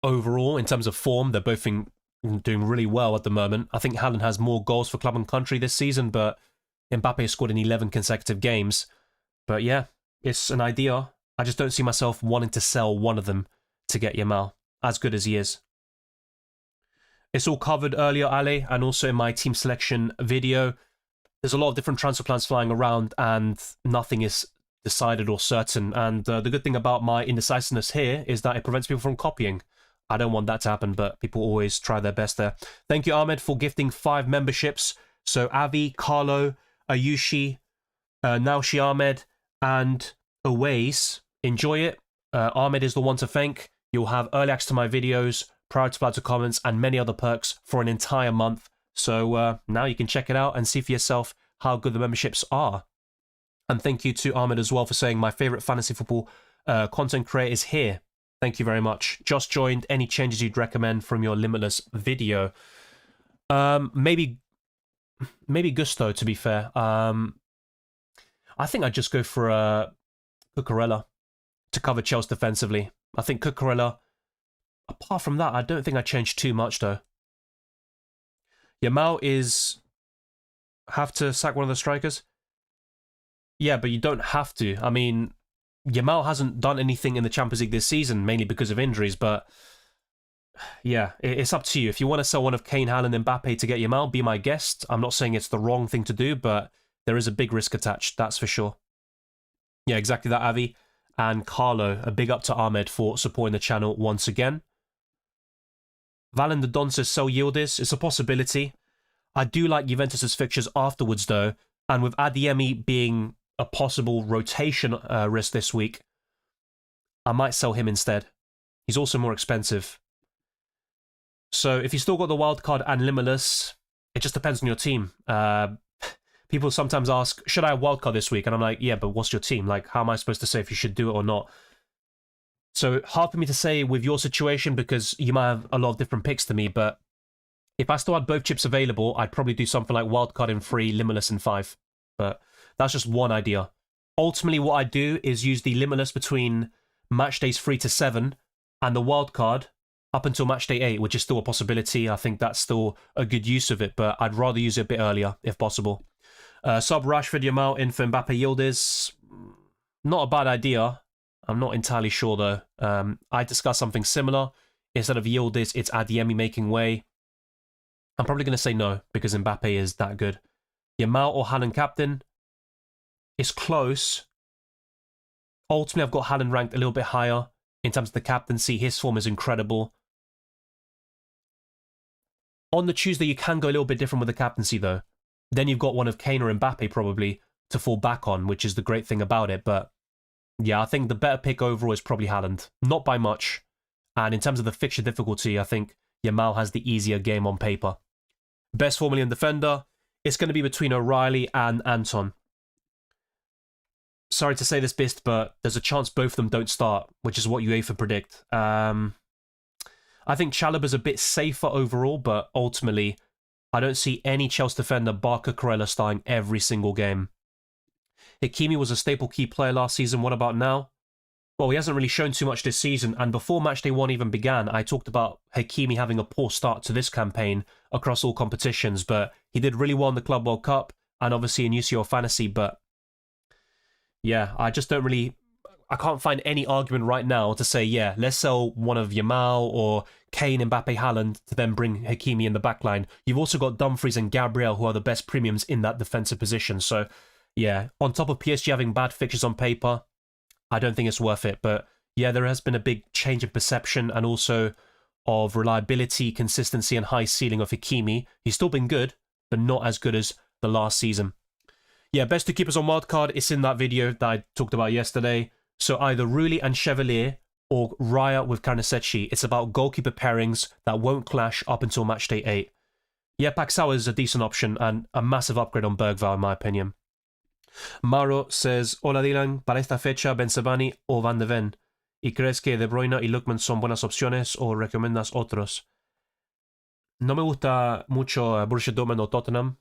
Overall, in terms of form, they're both doing really well at the moment. I think Haaland has more goals for club and country this season, but Mbappe has scored in 11 consecutive games. But yeah, it's an idea. I just don't see myself wanting to sell one of them to get Yamal, as good as he is. It's all covered earlier, Ale, and also in my team selection video. There's a lot of different transfer plans flying around, and nothing is decided or certain. And the good thing about my indecisiveness here is that it prevents people from copying. I don't want that to happen, but people always try their best there. Thank you, Ahmed, for gifting 5 memberships. So Avi, Carlo, Ayushi, Naushi Ahmed, and Aways. Enjoy it. Ahmed is the one to thank. You'll have early access to my videos, prior to reply to comments, and many other perks for an entire month. So now you can check it out and see for yourself how good the memberships are. And thank you to Ahmed as well for saying my favourite fantasy football content creator is here. Thank you very much. Just joined. Any changes you'd recommend from your Limitless video? Maybe Gusto, to be fair. I think I'd just go for Cucurella to cover Chelsea defensively. I think Cucurella, apart from that, I don't think I changed too much, though. Yamal have to sack one of the strikers? Yeah, but you don't have to. I mean, Yamal hasn't done anything in the Champions League this season, mainly because of injuries, but yeah, it's up to you. If you want to sell one of Kane, Haaland, and Mbappe to get Yamal, be my guest. I'm not saying it's the wrong thing to do, but there is a big risk attached, that's for sure. Yeah, exactly that, Avi. And Carlo, a big up to Ahmed for supporting the channel once again. Valen de Don says sell Yildiz. It's a possibility. I do like Juventus' fixtures afterwards, though, and with Adeyemi being a possible rotation risk this week, I might sell him instead. He's also more expensive. So if you still got the wild card and Limitless, it just depends on your team. People sometimes ask, should I have wildcard this week? And I'm like, yeah, but what's your team? Like, how am I supposed to say if you should do it or not? So hard for me to say with your situation because you might have a lot of different picks to me, but if I still had both chips available, I'd probably do something like wildcard in 3, Limitless in 5. But that's just one idea. Ultimately, what I do is use the Limitless between match days 3 to 7 and the wildcard up until match day 8, which is still a possibility. I think that's still a good use of it, but I'd rather use it a bit earlier if possible. Sub Rashford Yamal in for Mbappe Yildiz. Not a bad idea. I'm not entirely sure though. I discussed something similar. Instead of Yildiz, it's Adeyemi making way. I'm probably going to say no because Mbappe is that good. Yamal or Haaland captain? It's close. Ultimately, I've got Haaland ranked a little bit higher in terms of the captaincy. His form is incredible. On the Tuesday, you can go a little bit different with the captaincy though. Then you've got one of Kane or Mbappe probably to fall back on, which is the great thing about it. But yeah, I think the better pick overall is probably Haaland. Not by much. And in terms of the fixture difficulty, I think Yamal has the easier game on paper. Best 4 million defender, it's going to be between O'Reilly and Anton. Sorry to say this, Bist, but there's a chance both of them don't start, which is what UEFA predict. I think Chalobah's a bit safer overall, but ultimately, I don't see any Chelsea defender bar Cucurella starting every single game. Hakimi was a staple key player last season. What about now? Well, he hasn't really shown too much this season, and before Matchday 1 even began, I talked about Hakimi having a poor start to this campaign across all competitions, but he did really well in the Club World Cup, and obviously in UCL Fantasy, but yeah, I just don't really... I can't find any argument right now to say, yeah, let's sell one of Yamal or Kane, Mbappe, Haaland to then bring Hakimi in the backline. You've also got Dumfries and Gabriel, who are the best premiums in that defensive position. So, yeah, on top of PSG having bad fixtures on paper, I don't think it's worth it. But Yeah, there has been a big change in perception and also of reliability, consistency, and high ceiling of Hakimi. He's still been good, but not as good as the last season. Yeah, best two keepers on wildcard. It's in that video that I talked about yesterday. So either Rulli and Chevalier or Raya with Carnesecchi. It's about goalkeeper pairings that won't clash up until matchday 8. Yeah, Paxao is a decent option and a massive upgrade on Bergvall in my opinion. Mauro says, Hola Dylan, para esta fecha Benzabani o Van de Ven. ¿Y crees que De Bruyne y Lookman son buenas opciones o recomiendas otros? No me gusta mucho Borussia Dortmund o Tottenham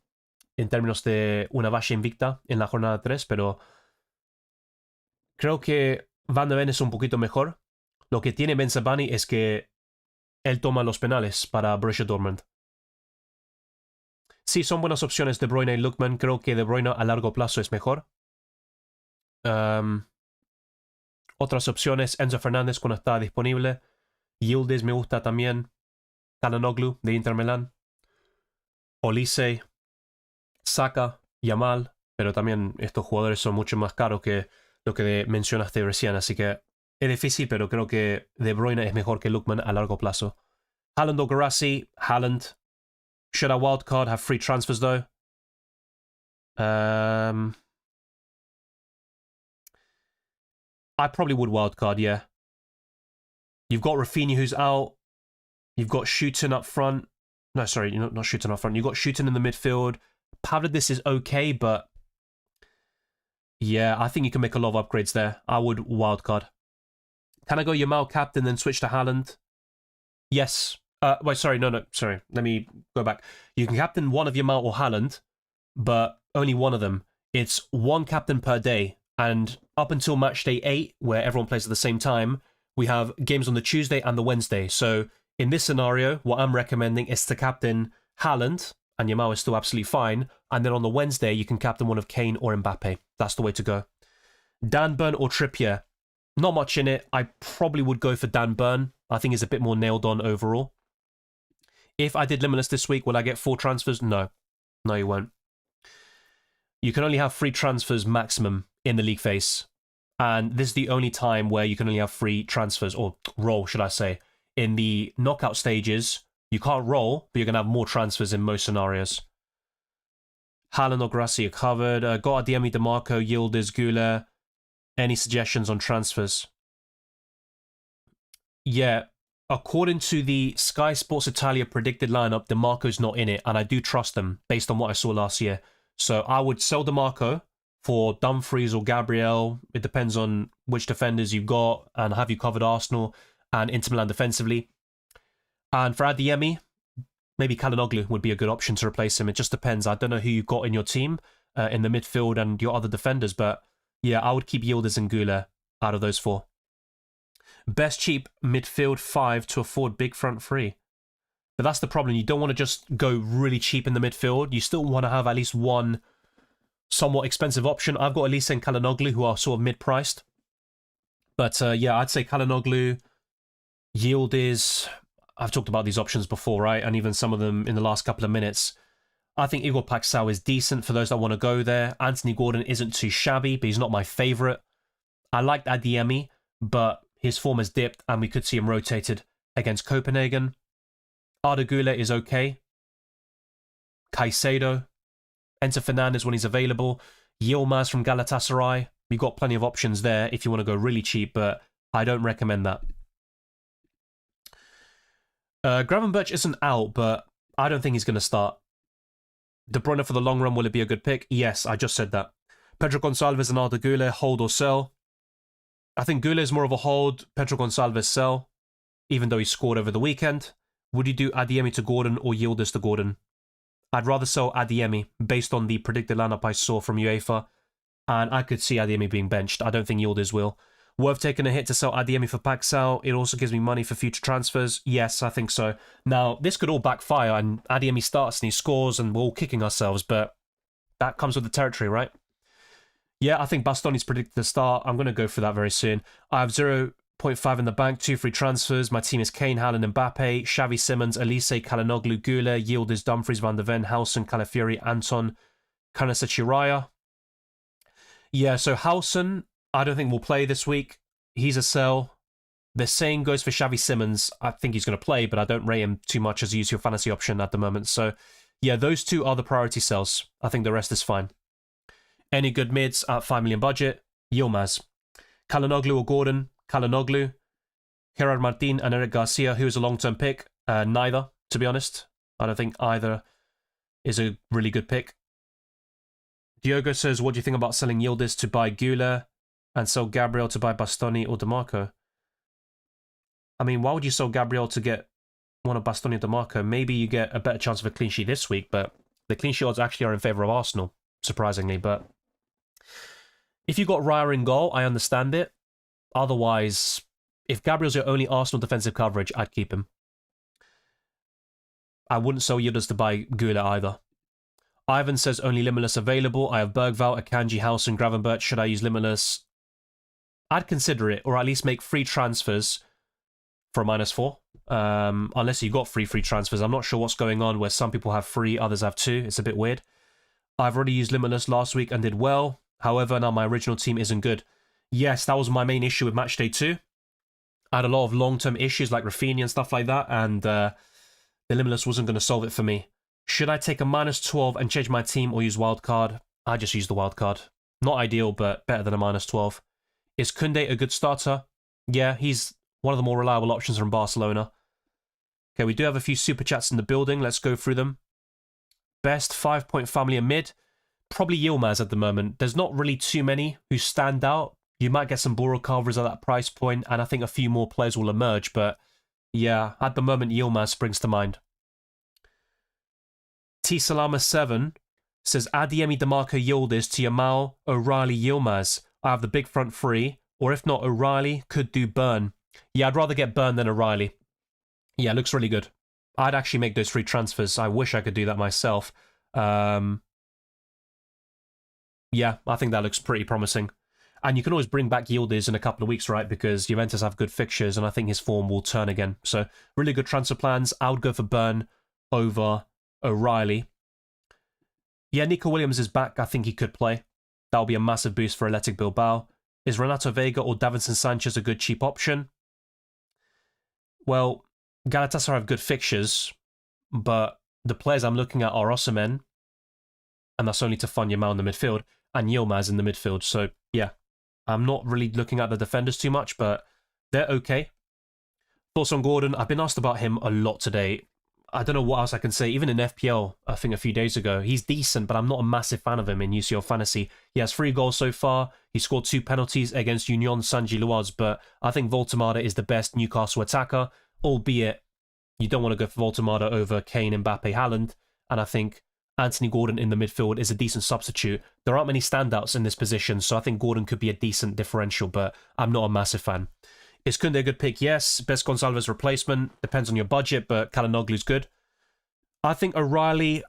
en términos de una valla invicta en la jornada 3, pero creo que Van de Ven es un poquito mejor. Lo que tiene Benzabani es que él toma los penales para Borussia Dortmund. Sí, son buenas opciones De Bruyne y Lookman. Creo que De Bruyne a largo plazo es mejor. Otras opciones, Enzo Fernández cuando está disponible. Yildiz me gusta también. Calhanoglu de Inter Milán. Olise, Saka, Yamal. Pero también estos jugadores son mucho más caros que lo que mencionaste recién. Así que es difícil, pero creo que De Bruyne es mejor que Lookman a largo plazo. Haaland o Guirassy. Haaland. Should I wildcard? Have free transfers though? I probably would wildcard, yeah. You've got Rafinha who's out. You've got Schuiten up front. No, sorry, not Schuiten up front. You've got Schuiten in the midfield. Pavlidis is okay, but yeah, I think you can make a lot of upgrades there. I would wildcard. Can I go Yamal captain then switch to Haaland? Yes. Wait, sorry, sorry. Let me go back. You can captain one of Yamal or Haaland, but only one of them. It's one captain per day. And up until matchday 8, where everyone plays at the same time, we have games on the Tuesday and the Wednesday. So in this scenario, what I'm recommending is to captain Haaland, and Yamal is still absolutely fine. And then on the Wednesday, you can captain one of Kane or Mbappe. That's the way to go. Dan Burn or Trippier? Not much in it. I probably would go for Dan Burn. I think he's a bit more nailed on overall. If I did Limitless this week, will I get 4 transfers? No. No, you won't. You can only have 3 transfers maximum in the league phase. And this is the only time where you can only have 3 transfers, or roll, should I say. In the knockout stages, you can't roll, but you're going to have more transfers in most scenarios. Haaland or Guirassy are covered. Got Adeyemi, DeMarco, Yildiz, Güler. Any suggestions on transfers? Yeah, according to the Sky Sports Italia predicted lineup, DeMarco's not in it, and I do trust them based on what I saw last year. So I would sell DeMarco for Dumfries or Gabriel. It depends on which defenders you've got and have you covered Arsenal and Inter Milan defensively. And for Adeyemi, maybe Calhanoglu would be a good option to replace him. It just depends. I don't know who you've got in your team in the midfield and your other defenders, but yeah, I would keep Yildiz and Güler out of those 4. Best cheap midfield 5 to afford big front 3. But that's the problem. You don't want to just go really cheap in the midfield. You still want to have at least one somewhat expensive option. I've got Elise and Calhanoglu who are sort of mid-priced. But yeah, I'd say Calhanoglu, Yildiz. I've talked about these options before, right? And even some of them in the last couple of minutes. I think Igor Paxao is decent for those that want to go there. Anthony Gordon isn't too shabby, but he's not my favourite. I liked Adeyemi, but his form has dipped and we could see him rotated against Copenhagen. Arda Güler is okay. Caicedo. Enzo Fernandez when he's available. Yilmaz from Galatasaray. You've got plenty of options there if you want to go really cheap, but I don't recommend that. Gravenberch isn't out, but I don't think he's going to start. De Bruyne for the long run, will it be a good pick? Yes, I just said that. Pedro Gonçalves and Arda Güler, hold or sell? I think Güler is more of a hold. Pedro Gonçalves sell, even though he scored over the weekend. Would you do Adeyemi to Gordon or Yildiz to Gordon? I'd rather sell Adeyemi based on the predicted lineup I saw from UEFA, and I could see Adeyemi being benched. I don't think Yildiz will. Worth taking a hit to sell Adeyemi for Paxao. It also gives me money for future transfers. Yes, I think so. Now, this could all backfire, and Adeyemi starts and he scores, and we're all kicking ourselves, but that comes with the territory, right? Yeah, I think Bastoni's predicted to start. I'm going to go for that very soon. I have 0.5 in the bank, 2 free transfers. My team is Kane, Haaland, Mbappe, Xavi Simons, Elise, Calhanoglu, Güler, Yildiz, Dumfries, Van de Ven, Howson, Calafiori, Anton, Carnesecchi, Raya. Yeah, so Howson, I don't think will play this week. He's a sell. The same goes for Xavi Simons. I think he's going to play, but I don't rate him too much as a UCL Fantasy option at the moment. So, yeah, those two are the priority sells. I think the rest is fine. Any good mids at 5 million budget? Yilmaz. Kalanoglu or Gordon? Kalanoglu. Gerard Martin and Eric Garcia, who is a long-term pick? Neither, to be honest. I don't think either is a really good pick. Diogo says, what do you think about selling Yildiz to buy Gula and sell Gabriel to buy Bastoni or DeMarco? I mean, why would you sell Gabriel to get one of Bastoni or DeMarco? Maybe you get a better chance of a clean sheet this week, but the clean sheet odds actually are in favour of Arsenal, surprisingly. But if you got Raya in goal, I understand it. Otherwise, if Gabriel's your only Arsenal defensive coverage, I'd keep him. I wouldn't sell Yildiz to buy Gula either. Ivan says only Limitless available. I have Bergvall, Akanji, House, and Gravenberch. Should I use Limitless? I'd consider it, or at least make free transfers for a -4. Unless you got free transfers. I'm not sure what's going on where some people have free, others have 2. It's a bit weird. I've already used Limitless last week and did well. However, now my original team isn't good. Yes, that was my main issue with Matchday 2. I had a lot of long-term issues like Rafinha and stuff like that, and the Limitless wasn't going to solve it for me. Should I take a -12 and change my team or use wildcard? I just use the wildcard. Not ideal, but better than a -12. Is Koundé a good starter? Yeah, he's one of the more reliable options from Barcelona. Okay, we do have a few super chats in the building. Let's go through them. Best 5-point family and mid? Probably Yilmaz at the moment. There's not really too many who stand out. You might get some ball recoveries at that price point, and I think a few more players will emerge, but yeah, at the moment, Yilmaz springs to mind. T Salama 7 says, Adeyemi, DeMarco, Yildiz to Yamal, O'Reilly, Yilmaz. I have the big front three, or if not O'Reilly, could do Burn. Yeah, I'd rather get Burn than O'Reilly. Yeah, looks really good. I'd actually make those free transfers. I wish I could do that myself. Yeah, I think that looks pretty promising. And you can always bring back Yildiz in a couple of weeks, right? Because Juventus have good fixtures, and I think his form will turn again. So, really good transfer plans. I would go for Burn over O'Reilly. Yeah, Nico Williams is back. I think he could play. That will be a massive boost for Athletic Bilbao. Is Renato Vega or Davinson Sanchez a good cheap option? Well, Galatasaray have good fixtures, but the players I'm looking at are Osimhen, and that's only to fund Yamal in the midfield, and Yilmaz in the midfield. So, yeah, I'm not really looking at the defenders too much, but they're okay. Thoughts on Gordon? I've been asked about him a lot today. I don't know what else I can say. Even in FPL, I think a few days ago, he's decent, but I'm not a massive fan of him in UCL Fantasy. He has 3 goals so far. He scored 2 penalties against Union Saint-Gilloise, but I think Voltemada is the best Newcastle attacker, albeit you don't want to go for Voltemada over Kane, Mbappe, Haaland, and I think Anthony Gordon in the midfield is a decent substitute. There aren't many standouts in this position, so I think Gordon could be a decent differential, but I'm not a massive fan. Is Koundé a good pick? Yes. Best Gonçalves replacement. Depends on your budget, but Kalanoglu's good. I think O'Reilly,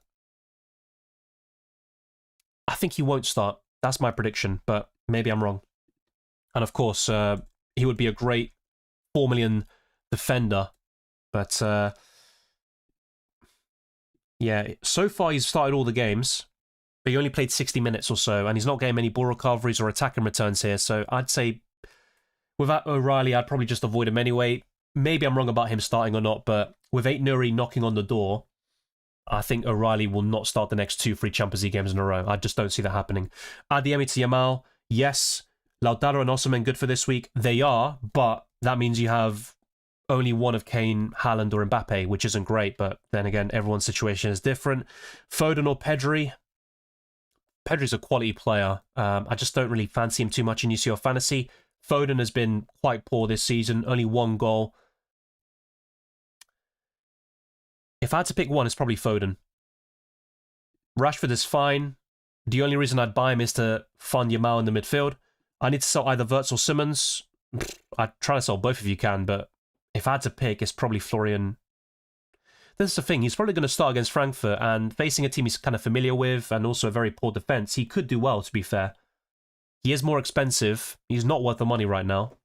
I think he won't start. That's my prediction, but maybe I'm wrong. And of course, he would be a great 4 million defender, but yeah, so far he's started all the games, but he only played 60 minutes or so, and he's not getting many ball recoveries or attacking returns here, so I'd say without O'Reilly, I'd probably just avoid him anyway. Maybe I'm wrong about him starting or not, but with Aït-Nouri knocking on the door, I think O'Reilly will not start the next 2 free Champions League games in a row. I just don't see that happening. Adeyemi to Yamal, yes. Lautaro and Osimhen good for this week. They are, but that means you have only one of Kane, Haaland, or Mbappe, which isn't great, but then again, everyone's situation is different. Foden or Pedri? Pedri's a quality player. I just don't really fancy him too much in UCL Fantasy. Foden has been quite poor this season, only 1 goal. If I had to pick one, it's probably Foden. Rashford is fine. The only reason I'd buy him is to fund Yamal in the midfield. I need to sell either Wirtz or Simmons. I'd try to sell both if you can, but if I had to pick, it's probably Florian. This is the thing, he's probably going to start against Frankfurt, and facing a team he's kind of familiar with, and also a very poor defence, he could do well, to be fair. He is more expensive. He's not worth the money right now.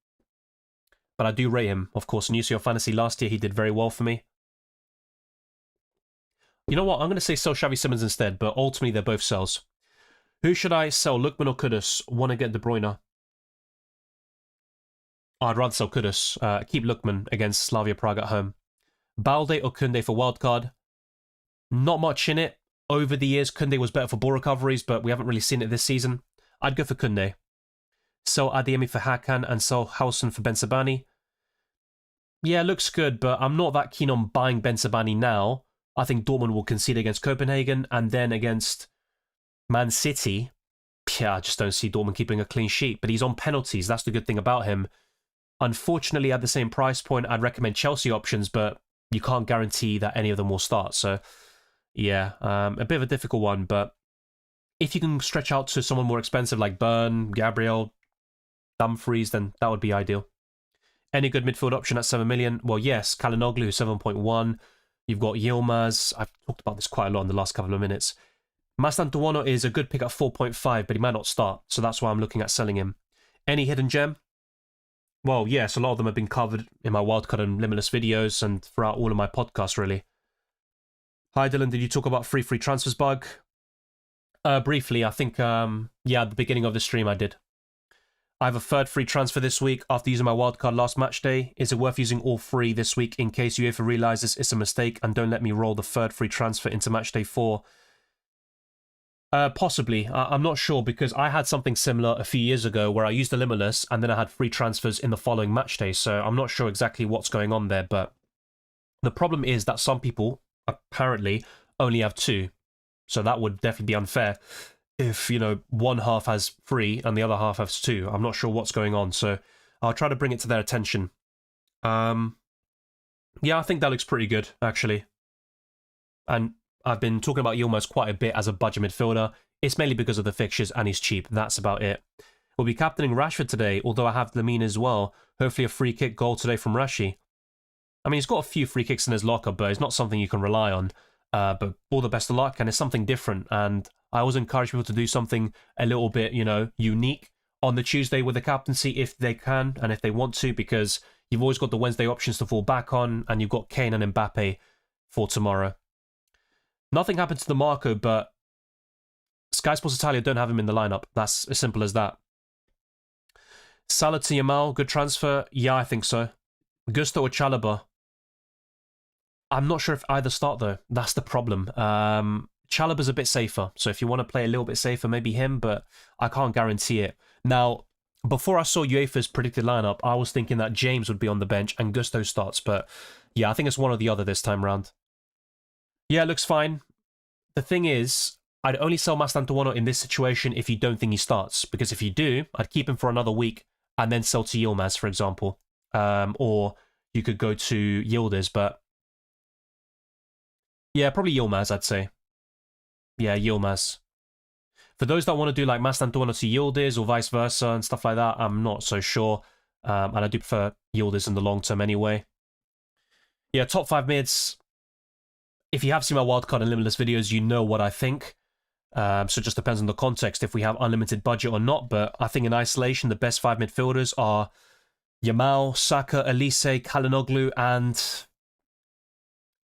But I do rate him. Of course, in UCL Fantasy last year, he did very well for me. You know what? I'm going to say sell Xavi Simons instead, but ultimately they're both sells. Who should I sell, Lookman or Kudus? Want to get De Bruyne. I'd rather sell Kudus. Keep Lookman against Slavia Prague at home. Balde or Koundé for wildcard. Not much in it. Over the years, Koundé was better for ball recoveries, but we haven't really seen it this season. I'd go for Koundé. Sell Adeyemi for Hakan and sell Howson for Bensabani. Yeah, looks good, but I'm not that keen on buying Bensabani now. I think Dortmund will concede against Copenhagen, and then against Man City, I just don't see Dortmund keeping a clean sheet. But he's on penalties. That's the good thing about him. Unfortunately, at the same price point, I'd recommend Chelsea options, but you can't guarantee that any of them will start. So, yeah, a bit of a difficult one. But if you can stretch out to someone more expensive like Byrne, Gabriel, Dumfries, then that would be ideal. Any good midfield option at 7 million? Well, yes, Kalinoglu, 7.1. You've got Yilmaz. I've talked about this quite a lot in the last couple of minutes. Mastantuono is a good pick at 4.5, but he might not start, so that's why I'm looking at selling him. Any hidden gem? Well, yes, a lot of them have been covered in my wildcard and limitless videos and throughout all of my podcasts, really. Hi, Dylan. Did you talk about free transfers bug? Briefly, I think, yeah, at the beginning of the stream I did. I have a third free transfer this week after using my wildcard last match day. Is it worth using all three this week in case UEFA realizes it's a mistake and don't let me roll the third free transfer into match day 4? Possibly. I'm not sure because I had something similar a few years ago where I used the limitless and then I had free transfers in the following match day. So I'm not sure exactly what's going on there. But the problem is that some people apparently only have 2. So that would definitely be unfair if, you know, one half has 3 and the other half has 2. I'm not sure what's going on. So I'll try to bring it to their attention. Yeah, I think that looks pretty good, actually. And I've been talking about Yilmaz quite a bit as a budget midfielder. It's mainly because of the fixtures and he's cheap. That's about it. We'll be captaining Rashford today, although I have Lamine as well. Hopefully a free kick goal today from Rashi. I mean, he's got a few free kicks in his locker, but it's not something you can rely on. But all the best of luck, and it's something different. And I always encourage people to do something a little bit, you know, unique on the Tuesday with the captaincy if they can and if they want to, because you've always got the Wednesday options to fall back on, and you've got Kane and Mbappe for tomorrow. Nothing happened to the Marco, but Sky Sports Italia don't have him in the lineup. That's as simple as that. Salah to Yamal, good transfer? Yeah, I think so. Gusto or Chalobah? I'm not sure if either start, though. That's the problem. Chalobah's a bit safer, so if you want to play a little bit safer, maybe him, but I can't guarantee it. Now, before I saw UEFA's predicted lineup, I was thinking that James would be on the bench and Gusto starts, but yeah, I think it's one or the other this time round. Yeah, it looks fine. The thing is, I'd only sell Mastantuono in this situation if you don't think he starts, because if you do, I'd keep him for another week and then sell to Yilmaz, for example. Or you could go to Yildiz, but yeah, probably Yilmaz, I'd say. Yeah, Yilmaz. For those that want to do like Mastantuono to Yildiz or vice versa and stuff like that, I'm not so sure. And I do prefer Yildiz in the long term anyway. Yeah, top 5 mids. If you have seen my wildcard and limitless videos, you know what I think. So it just depends on the context if we have unlimited budget or not. But I think in isolation, the best 5 midfielders are Yamal, Saka, Elise, Kalinoglu, and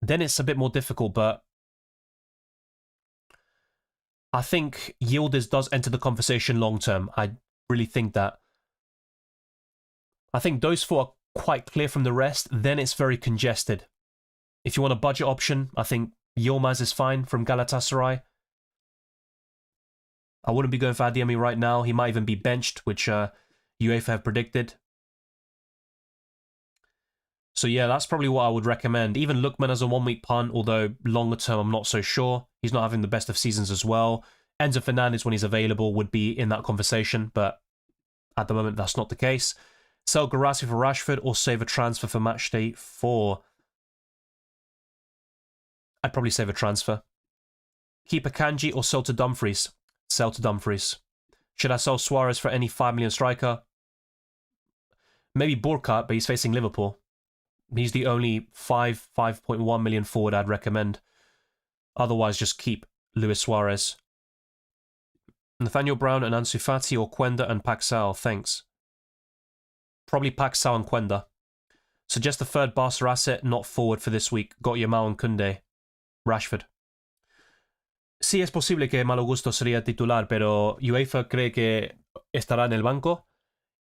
then it's a bit more difficult, but I think Yildiz does enter the conversation long term. I really think that. I think those 4 are quite clear from the rest. Then it's very congested. If you want a budget option, I think Yilmaz is fine from Galatasaray. I wouldn't be going for Adeyemi right now. He might even be benched, which UEFA have predicted. So yeah, that's probably what I would recommend. Even Lookman as a 1-week punt, although longer term I'm not so sure. He's not having the best of seasons as well. Enzo Fernandez, when he's available, would be in that conversation, but at the moment that's not the case. Sell Guirassy for Rashford or save a transfer for Matchday 4. I'd probably save a transfer. Keep Akanji or sell to Dumfries? Sell to Dumfries. Should I sell Suarez for any 5 million striker? Maybe Burkhardt, but he's facing Liverpool. He's the only 5.1 million forward I'd recommend. Otherwise, just keep Luis Suarez. Nathaniel Brown and Ansu Fati or Quenda and Paxal, thanks. Probably Paxal and Quenda. Suggest the third Barca asset, not forward for this week. Got Yamal and Koundé. Rashford. Sí es posible que Malo Gusto sería titular, pero UEFA cree que estará en el banco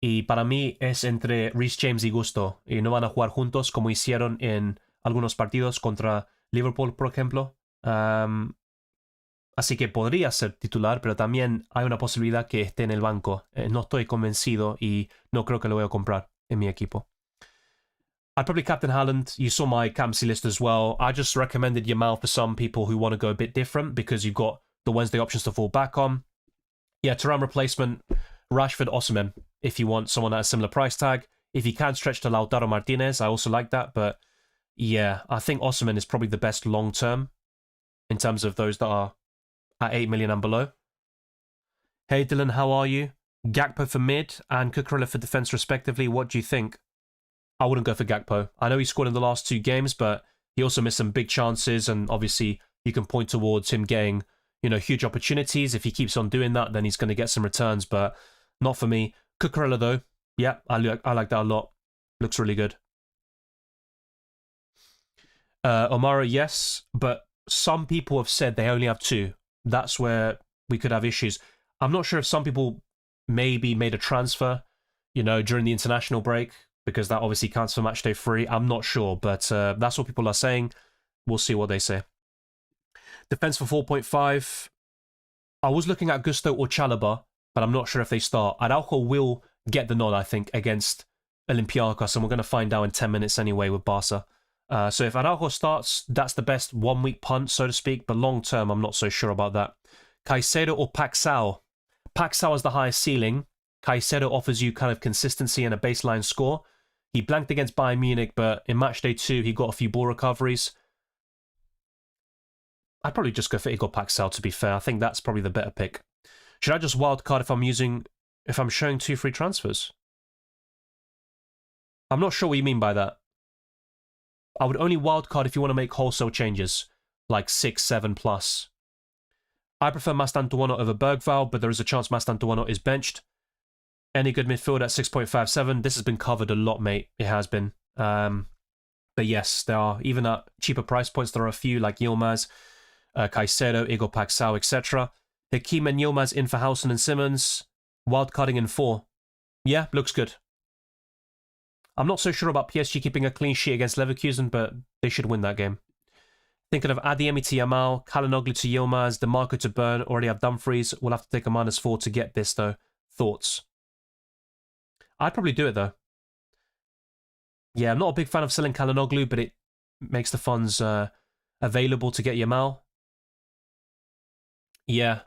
Y para mí es entre Reece James y Gusto. Y no van a jugar juntos como hicieron en algunos partidos contra Liverpool, por ejemplo. Así que podría ser titular, pero también hay una posibilidad que esté en el banco. No estoy convencido y no creo que lo voy a comprar en mi equipo. I'd probably captain Haaland. You saw my captaincy list as well. I just recommended Yamal for some people who want to go a bit different because you've got the Wednesday options to fall back on. Yeah, Thuram replacement, Rashford, Osimhen, if you want someone at a similar price tag. If you can stretch to Lautaro Martinez, I also like that. But yeah, I think Osimhen is probably the best long term in terms of those that are at 8 million and below. Hey Dylan, how are you? Gakpo for mid and Cucurella for defense respectively. What do you think? I wouldn't go for Gakpo. I know he scored in the last 2 games, but he also missed some big chances, and obviously you can point towards him getting, huge opportunities. If he keeps on doing that, then he's going to get some returns, but not for me. Cucurella though, yeah, I like that a lot. Looks really good. Omara, yes, but some people have said they only have 2. That's where we could have issues. I'm not sure if some people maybe made a transfer, during the international break, because that obviously counts for Matchday free. I'm not sure, but that's what people are saying. We'll see what they say. Defense for 4.5. I was looking at Gusto or Chalobah, but I'm not sure if they start. Araujo will get the nod, I think, against Olympiacos, and we're going to find out in 10 minutes anyway with Barca. So if Araujo starts, that's the best 1-week punt, so to speak, but long term, I'm not so sure about that. Caicedo or Paxao? Paxao has the highest ceiling. Caicedo offers you kind of consistency and a baseline score. He blanked against Bayern Munich, but in Matchday 2, he got a few ball recoveries. I'd probably just go for Igor Paxao, to be fair. I think that's probably the better pick. Should I just wildcard if I'm showing 2 free transfers? I'm not sure what you mean by that. I would only wildcard if you want to make wholesale changes, like 6, 7 plus. I prefer Mastantuono over Bergval, but there is a chance Mastantuono is benched. Any good midfield at 6.57? This has been covered a lot, mate. It has been. But yes, there are, even at cheaper price points, there are a few like Yilmaz, Caicedo, Igor Paxao, etc. Hakim and Yilmaz in for Howson and Simmons. Wildcarding in 4. Yeah, looks good. I'm not so sure about PSG keeping a clean sheet against Leverkusen, but they should win that game. Thinking of Adeyemi to Yamal, Kalinoglu to Yilmaz, DeMarco to Burn, already have Dumfries. We'll have to take a -4 to get this, though. Thoughts? I'd probably do it, though. Yeah, I'm not a big fan of selling Kalinoglu, but it makes the funds available to get Yamal. Yeah.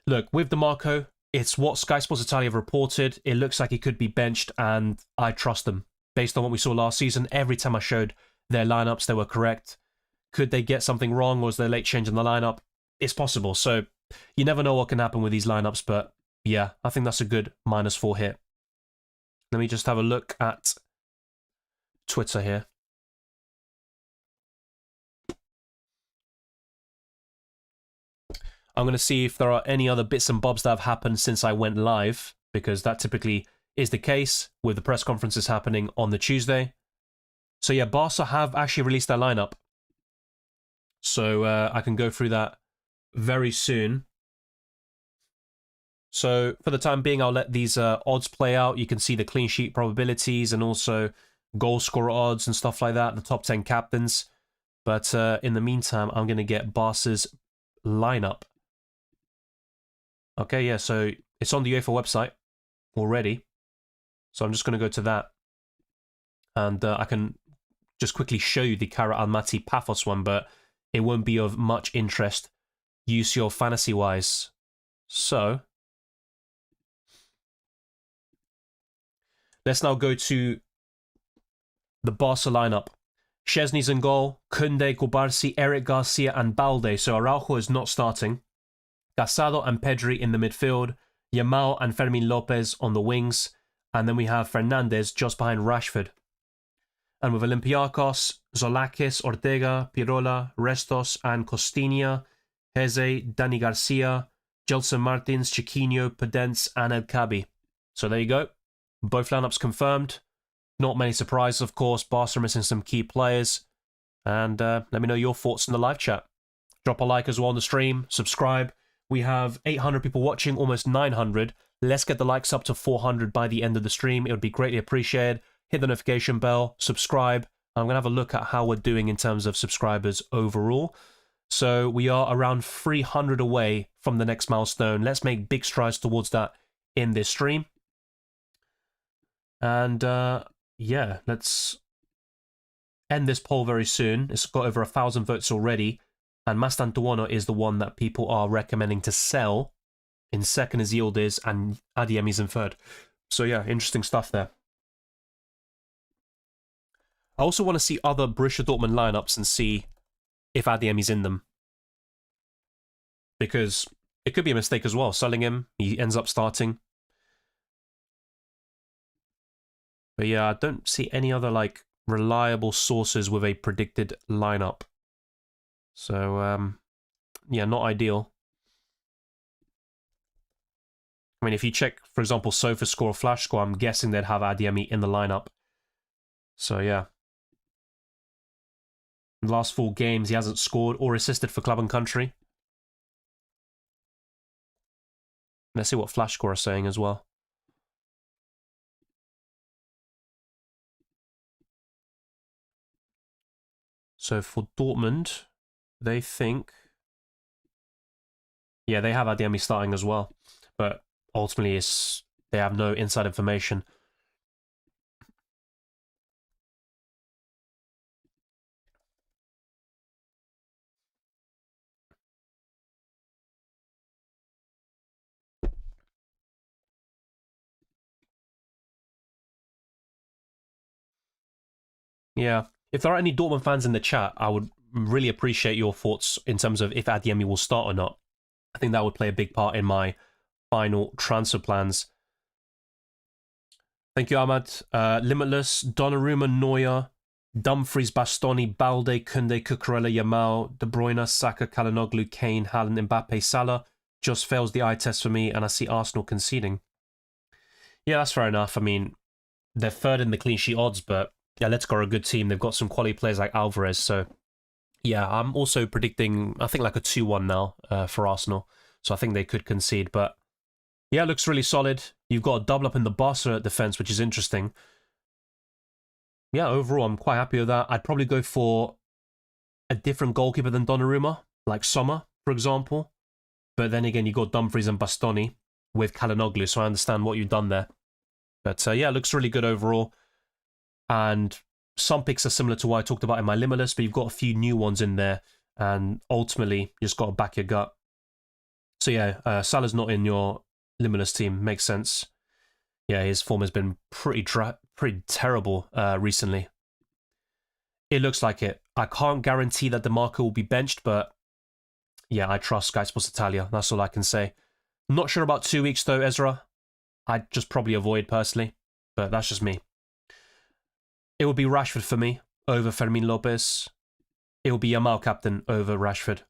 Look, with DeMarco, it's what Sky Sports Italia have reported. It looks like he could be benched, and I trust them. Based on what we saw last season, every time I showed their lineups, they were correct. Could they get something wrong? Or was there a late change in the lineup? It's possible. So you never know what can happen with these lineups, but yeah, I think that's a good -4 hit. Let me just have a look at Twitter here. I'm going to see if there are any other bits and bobs that have happened since I went live, because that typically is the case with the press conferences happening on the Tuesday. So yeah, Barca have actually released their lineup. So I can go through that very soon. So for the time being, I'll let these odds play out. You can see the clean sheet probabilities and also goal scorer odds and stuff like that, the top 10 captains. But in the meantime, I'm going to get Barca's lineup. Okay, yeah, so it's on the UEFA website already. So I'm just going to go to that. And I can just quickly show you the Kara Almaty Paphos one, but it won't be of much interest UCL fantasy-wise. So let's now go to the Barca lineup. Szczesny's in goal, Koundé, Kubarsi, Eric Garcia and Balde. So Araujo is not starting. Casado and Pedri in the midfield. Yamal and Fermin Lopez on the wings. And then we have Fernandez just behind Rashford. And with Olympiacos, Zolakis, Ortega, Pirola, Restos and Costinha, Heze, Dani Garcia, Gelson Martins, Chiquinho, Pedence and El Kabi. So there you go. Both lineups confirmed. Not many surprises, of course. Barca missing some key players. And let me know your thoughts in the live chat. Drop a like as well on the stream. Subscribe. We have 800 people watching, almost 900. Let's get the likes up to 400 by the end of the stream. It would be greatly appreciated. Hit the notification bell, subscribe. I'm going to have a look at how we're doing in terms of subscribers overall. So we are around 300 away from the next milestone. Let's make big strides towards that in this stream. And yeah, let's end this poll very soon. It's got over 1,000 votes already. And Mastantuono is the one that people are recommending to sell. In second is Yildiz, and Adeyemi's in third. So yeah, interesting stuff there. I also want to see other Borussia Dortmund lineups and see if Adeyemi's in them. Because it could be a mistake as well. Selling him, he ends up starting. But yeah, I don't see any other like reliable sources with a predicted lineup. So yeah, not ideal. I mean, if you check, for example, SofaScore or FlashScore, I'm guessing they'd have Adeyemi in the lineup. So yeah. In the last 4 games, he hasn't scored or assisted for club and country. Let's see what FlashScore are saying as well. So for Dortmund, they think... Yeah, they have Adeyemi starting as well. But ultimately, they have no inside information. Yeah, if there are any Dortmund fans in the chat, I would really appreciate your thoughts in terms of if Adeyemi will start or not. I think that would play a big part in my final transfer plans. Thank you, Ahmad. Limitless, Donnarumma, Neuer, Dumfries, Bastoni, Balde, Koundé, Cucurella, Yamal, De Bruyne, Saka, Çalhanoğlu, Kane, Haaland, Mbappe, Salah. Just fails the eye test for me, and I see Arsenal conceding. Yeah, that's fair enough. I mean, they're third in the clean sheet odds, but yeah, Atletico are a good team. They've got some quality players like Alvarez, so yeah, I'm also predicting, I think, like a 2-1 now for Arsenal. So I think they could concede, but yeah, it looks really solid. You've got a double up in the Barca defense, which is interesting. Yeah, overall, I'm quite happy with that. I'd probably go for a different goalkeeper than Donnarumma, like Sommer, for example. But then again, you got Dumfries and Bastoni with Çalhanoğlu, so I understand what you've done there. But yeah, it looks really good overall. And some picks are similar to what I talked about in my Limitless, but you've got a few new ones in there. And ultimately, you just got to back your gut. So yeah, Salah's not in your Limitless team. Makes sense. Yeah, his form has been pretty terrible recently. It looks like it. I can't guarantee that DeMarco will be benched, but yeah, I trust Sky Sports Italia. That's all I can say. Not sure about 2 weeks though, Ezra. I'd just probably avoid personally, but that's just me. It would be Rashford for me over Fermin Lopez. It will be Yamal captain over Rashford.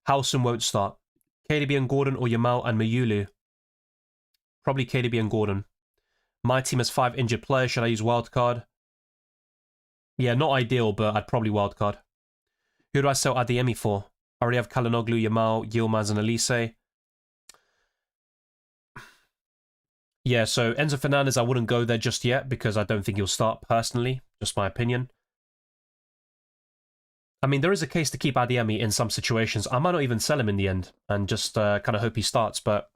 Howson won't start. KDB and Gordon or Yamal and Mayulu. Probably KDB and Gordon. My team has 5 injured players. Should I use wildcard? Yeah, not ideal, but I'd probably wildcard. Who do I sell Adeyemi for? I already have Çalhanoğlu, Yamal, Yilmaz and Elise. Yeah, so Enzo Fernandez, I wouldn't go there just yet because I don't think he'll start personally. Just my opinion. I mean, there is a case to keep Adeyemi in some situations. I might not even sell him in the end and just kind of hope he starts. But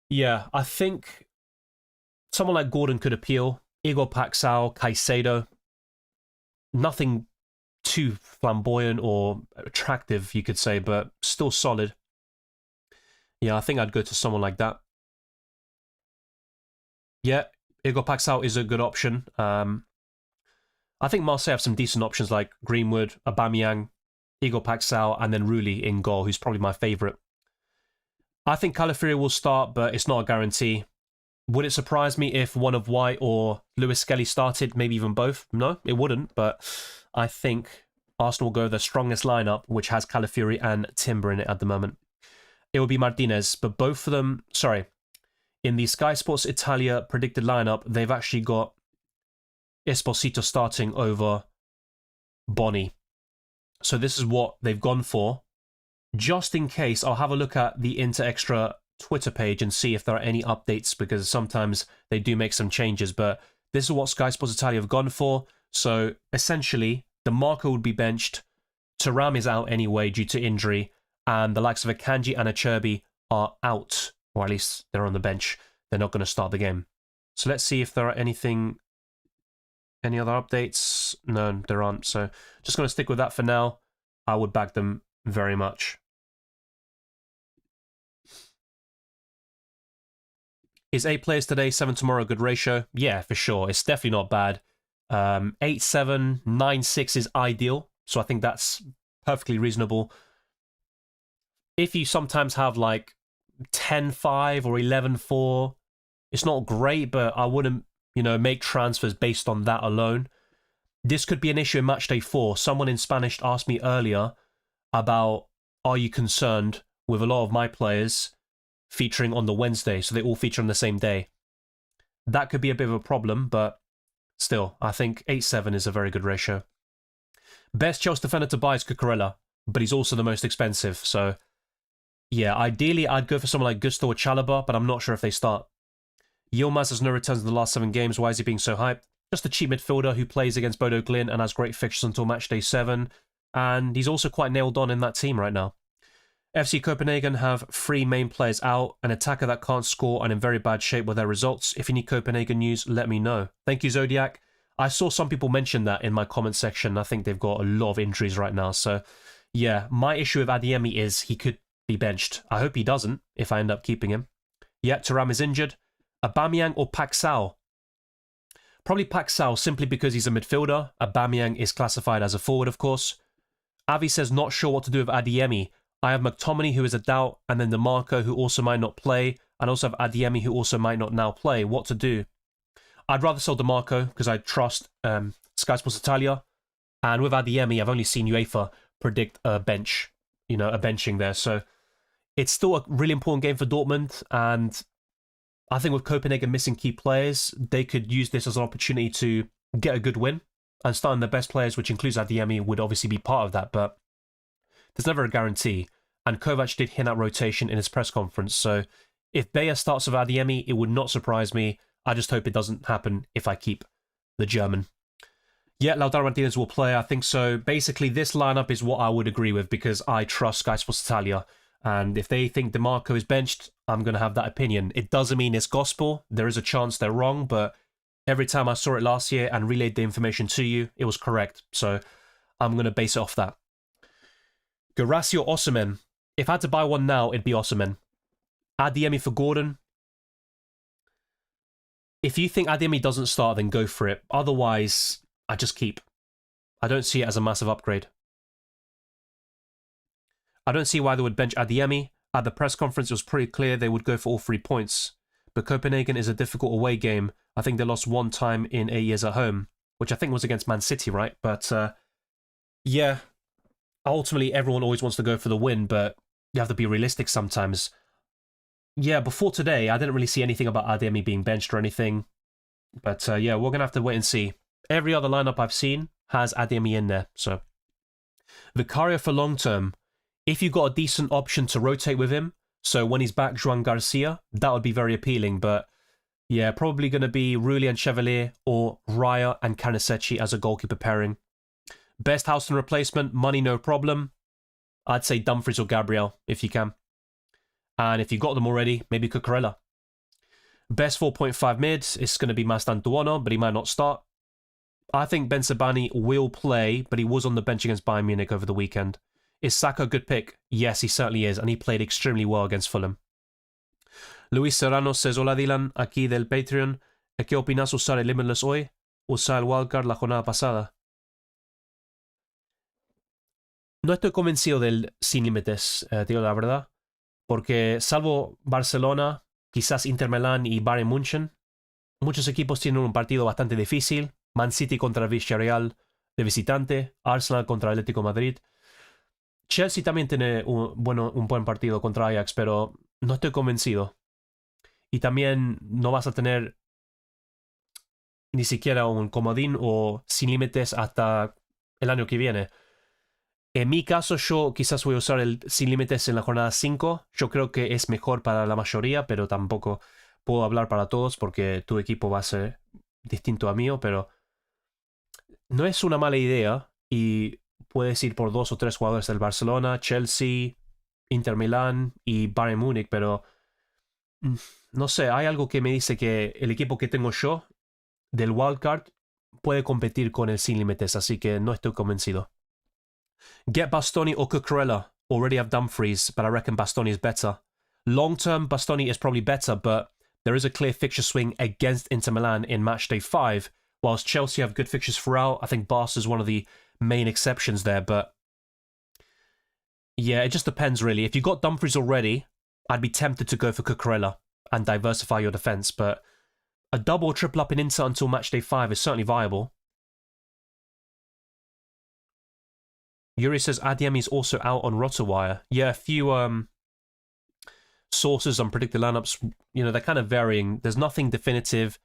yeah, I think someone like Gordon could appeal. Igor Paxao, Caicedo. Nothing too flamboyant or attractive, you could say, but still solid. Yeah, I think I'd go to someone like that. Yeah, Igor Paxao is a good option. I think Marseille have some decent options like Greenwood, Aubameyang, Igor Paxao, and then Rulli in goal, who's probably my favourite. I think Calafiori will start, but it's not a guarantee. Would it surprise me if one of White or Lewis Skelly started, maybe even both? No, it wouldn't, but I think Arsenal will go the strongest lineup, which has Calafiori and Timber in it at the moment. It will be Martinez, but both of them, sorry, in the Sky Sports Italia predicted lineup, they've actually got Esposito starting over Boni. So this is what they've gone for. Just in case, I'll have a look at the Inter Extra Twitter page and see if there are any updates, because sometimes they do make some changes. But this is what Sky Sports Italia have gone for. So essentially, DeMarco would be benched. Thuram is out anyway due to injury, and the likes of Akanji and Acerbi are out, or at least they're on the bench. They're not going to start the game. So let's see if there are any other updates. No, there aren't. So just going to stick with that for now. I would back them very much. Is 8 players today, 7 tomorrow a good ratio? Yeah, for sure. It's definitely not bad. 8-7, 9-6 is ideal. So I think that's perfectly reasonable. If you sometimes have like 10-5 or 11-4, it's not great, but I wouldn't, make transfers based on that alone. This could be an issue in Matchday 4. Someone in Spanish asked me earlier about, are you concerned with a lot of my players featuring on the Wednesday, so they all feature on the same day? That could be a bit of a problem, but still, I think 8-7 is a very good ratio. Best Chelsea defender to buy is Cucurella, but he's also the most expensive, so yeah, ideally I'd go for someone like Gusto or Chalobah, but I'm not sure if they start. Yilmaz has no returns in the last 7 games. Why is he being so hyped? Just a cheap midfielder who plays against Bodo Glimt and has great fixtures until Matchday 7, and he's also quite nailed on in that team right now. FC Copenhagen have 3 main players out, an attacker that can't score and in very bad shape with their results. If you need Copenhagen news, let me know. Thank you, Zodiac. I saw some people mention that in my comment section. I think they've got a lot of injuries right now. So, yeah, my issue with Adeyemi is he could be benched. I hope he doesn't if I end up keeping him. Yeah, Thuram is injured. Aubameyang or Paxao? Probably Paxao, simply because he's a midfielder. Aubameyang is classified as a forward, of course. Avi says, not sure what to do with Adeyemi. I have McTominay, who is a doubt, and then DeMarco, who also might not play, and also have Adeyemi, who also might not now play. What to do? I'd rather sell DeMarco, because I trust Sky Sports Italia, and with Adeyemi, I've only seen UEFA predict a bench, a benching there, so it's still a really important game for Dortmund, and I think with Copenhagen missing key players, they could use this as an opportunity to get a good win, and starting their best players, which includes Adeyemi, would obviously be part of that, but there's never a guarantee, and Kovac did hint at rotation in his press conference, so if Bayer starts with Adeyemi, it would not surprise me. I just hope it doesn't happen if I keep the German. Yeah, Lautaro Martinez will play, I think so. Basically, this lineup is what I would agree with, because I trust Sky Sports Italia, and if they think DeMarco is benched, I'm going to have that opinion. It doesn't mean it's gospel. There is a chance they're wrong, but every time I saw it last year and relayed the information to you, it was correct, so I'm going to base it off that. Guirassy or Osimhen? If I had to buy one now, it'd be Osimhen. Adeyemi for Gordon? If you think Adeyemi doesn't start, then go for it. Otherwise, I just keep. I don't see it as a massive upgrade. I don't see why they would bench Adeyemi. At the press conference, it was pretty clear they would go for all 3 points. But Copenhagen is a difficult away game. I think they lost 1 time in 8 years at home, which I think was against Man City, right? But, yeah, ultimately, everyone always wants to go for the win, but you have to be realistic sometimes. Yeah, before today, I didn't really see anything about Adeyemi being benched or anything. But, yeah, we're going to have to wait and see. Every other lineup I've seen has Adeyemi in there, so. Vicario for long term. If you got a decent option to rotate with him, so when he's back, Joan Garcia, that would be very appealing. But, yeah, probably going to be Rulli and Chevalier or Raya and Carnesecchi as a goalkeeper pairing. Best Houston replacement, money no problem. I'd say Dumfries or Gabriel, if you can. And if you got them already, maybe Cucurella. Best 4.5 mid is going to be Mastantuono, but he might not start. I think Ben Sebaini will play, but he was on the bench against Bayern Munich over the weekend. Is Saka a good pick? Yes, he certainly is, and he played extremely well against Fulham. Luis Serrano says, Hola Dylan, aquí del Patreon. ¿Qué opinas usar el Limitless hoy? Usar el wildcard la jornada pasada. No estoy convencido del sin límites, digo la verdad. Porque salvo Barcelona, quizás Inter Milán y Bayern München, muchos equipos tienen un partido bastante difícil. Man City contra Villarreal de visitante, Arsenal contra Atlético Madrid. Chelsea también tiene un buen partido contra Ajax, pero no estoy convencido. Y también no vas a tener ni siquiera un comodín o sin límites hasta el año que viene. En mi caso, yo quizás voy a usar el sin límites en la jornada 5. Yo creo que es mejor para la mayoría, pero tampoco puedo hablar para todos porque tu equipo va a ser distinto a mío, pero no es una mala idea y puedes ir por 2 o 3 jugadores del Barcelona, Chelsea, Inter Milán y Bayern Múnich, pero mm, no sé, hay algo que me dice que el equipo que tengo yo del wildcard puede competir con el sin límites, así que no estoy convencido. Get Bastoni or Cucurella. Already have Dumfries, but I reckon Bastoni is better. Long term, Bastoni is probably better, but there is a clear fixture swing against Inter Milan in matchday 5. Whilst Chelsea have good fixtures throughout, I think Barca is one of the main exceptions there, but yeah, it just depends really. If you got Dumfries already, I'd be tempted to go for Cucurella and diversify your defence, but a double or triple up in Inter until matchday 5 is certainly viable. Yuri says Adeyemi is also out on RotoWire. Yeah, a few sources on predicted lineups, they're kind of varying. There's nothing definitive.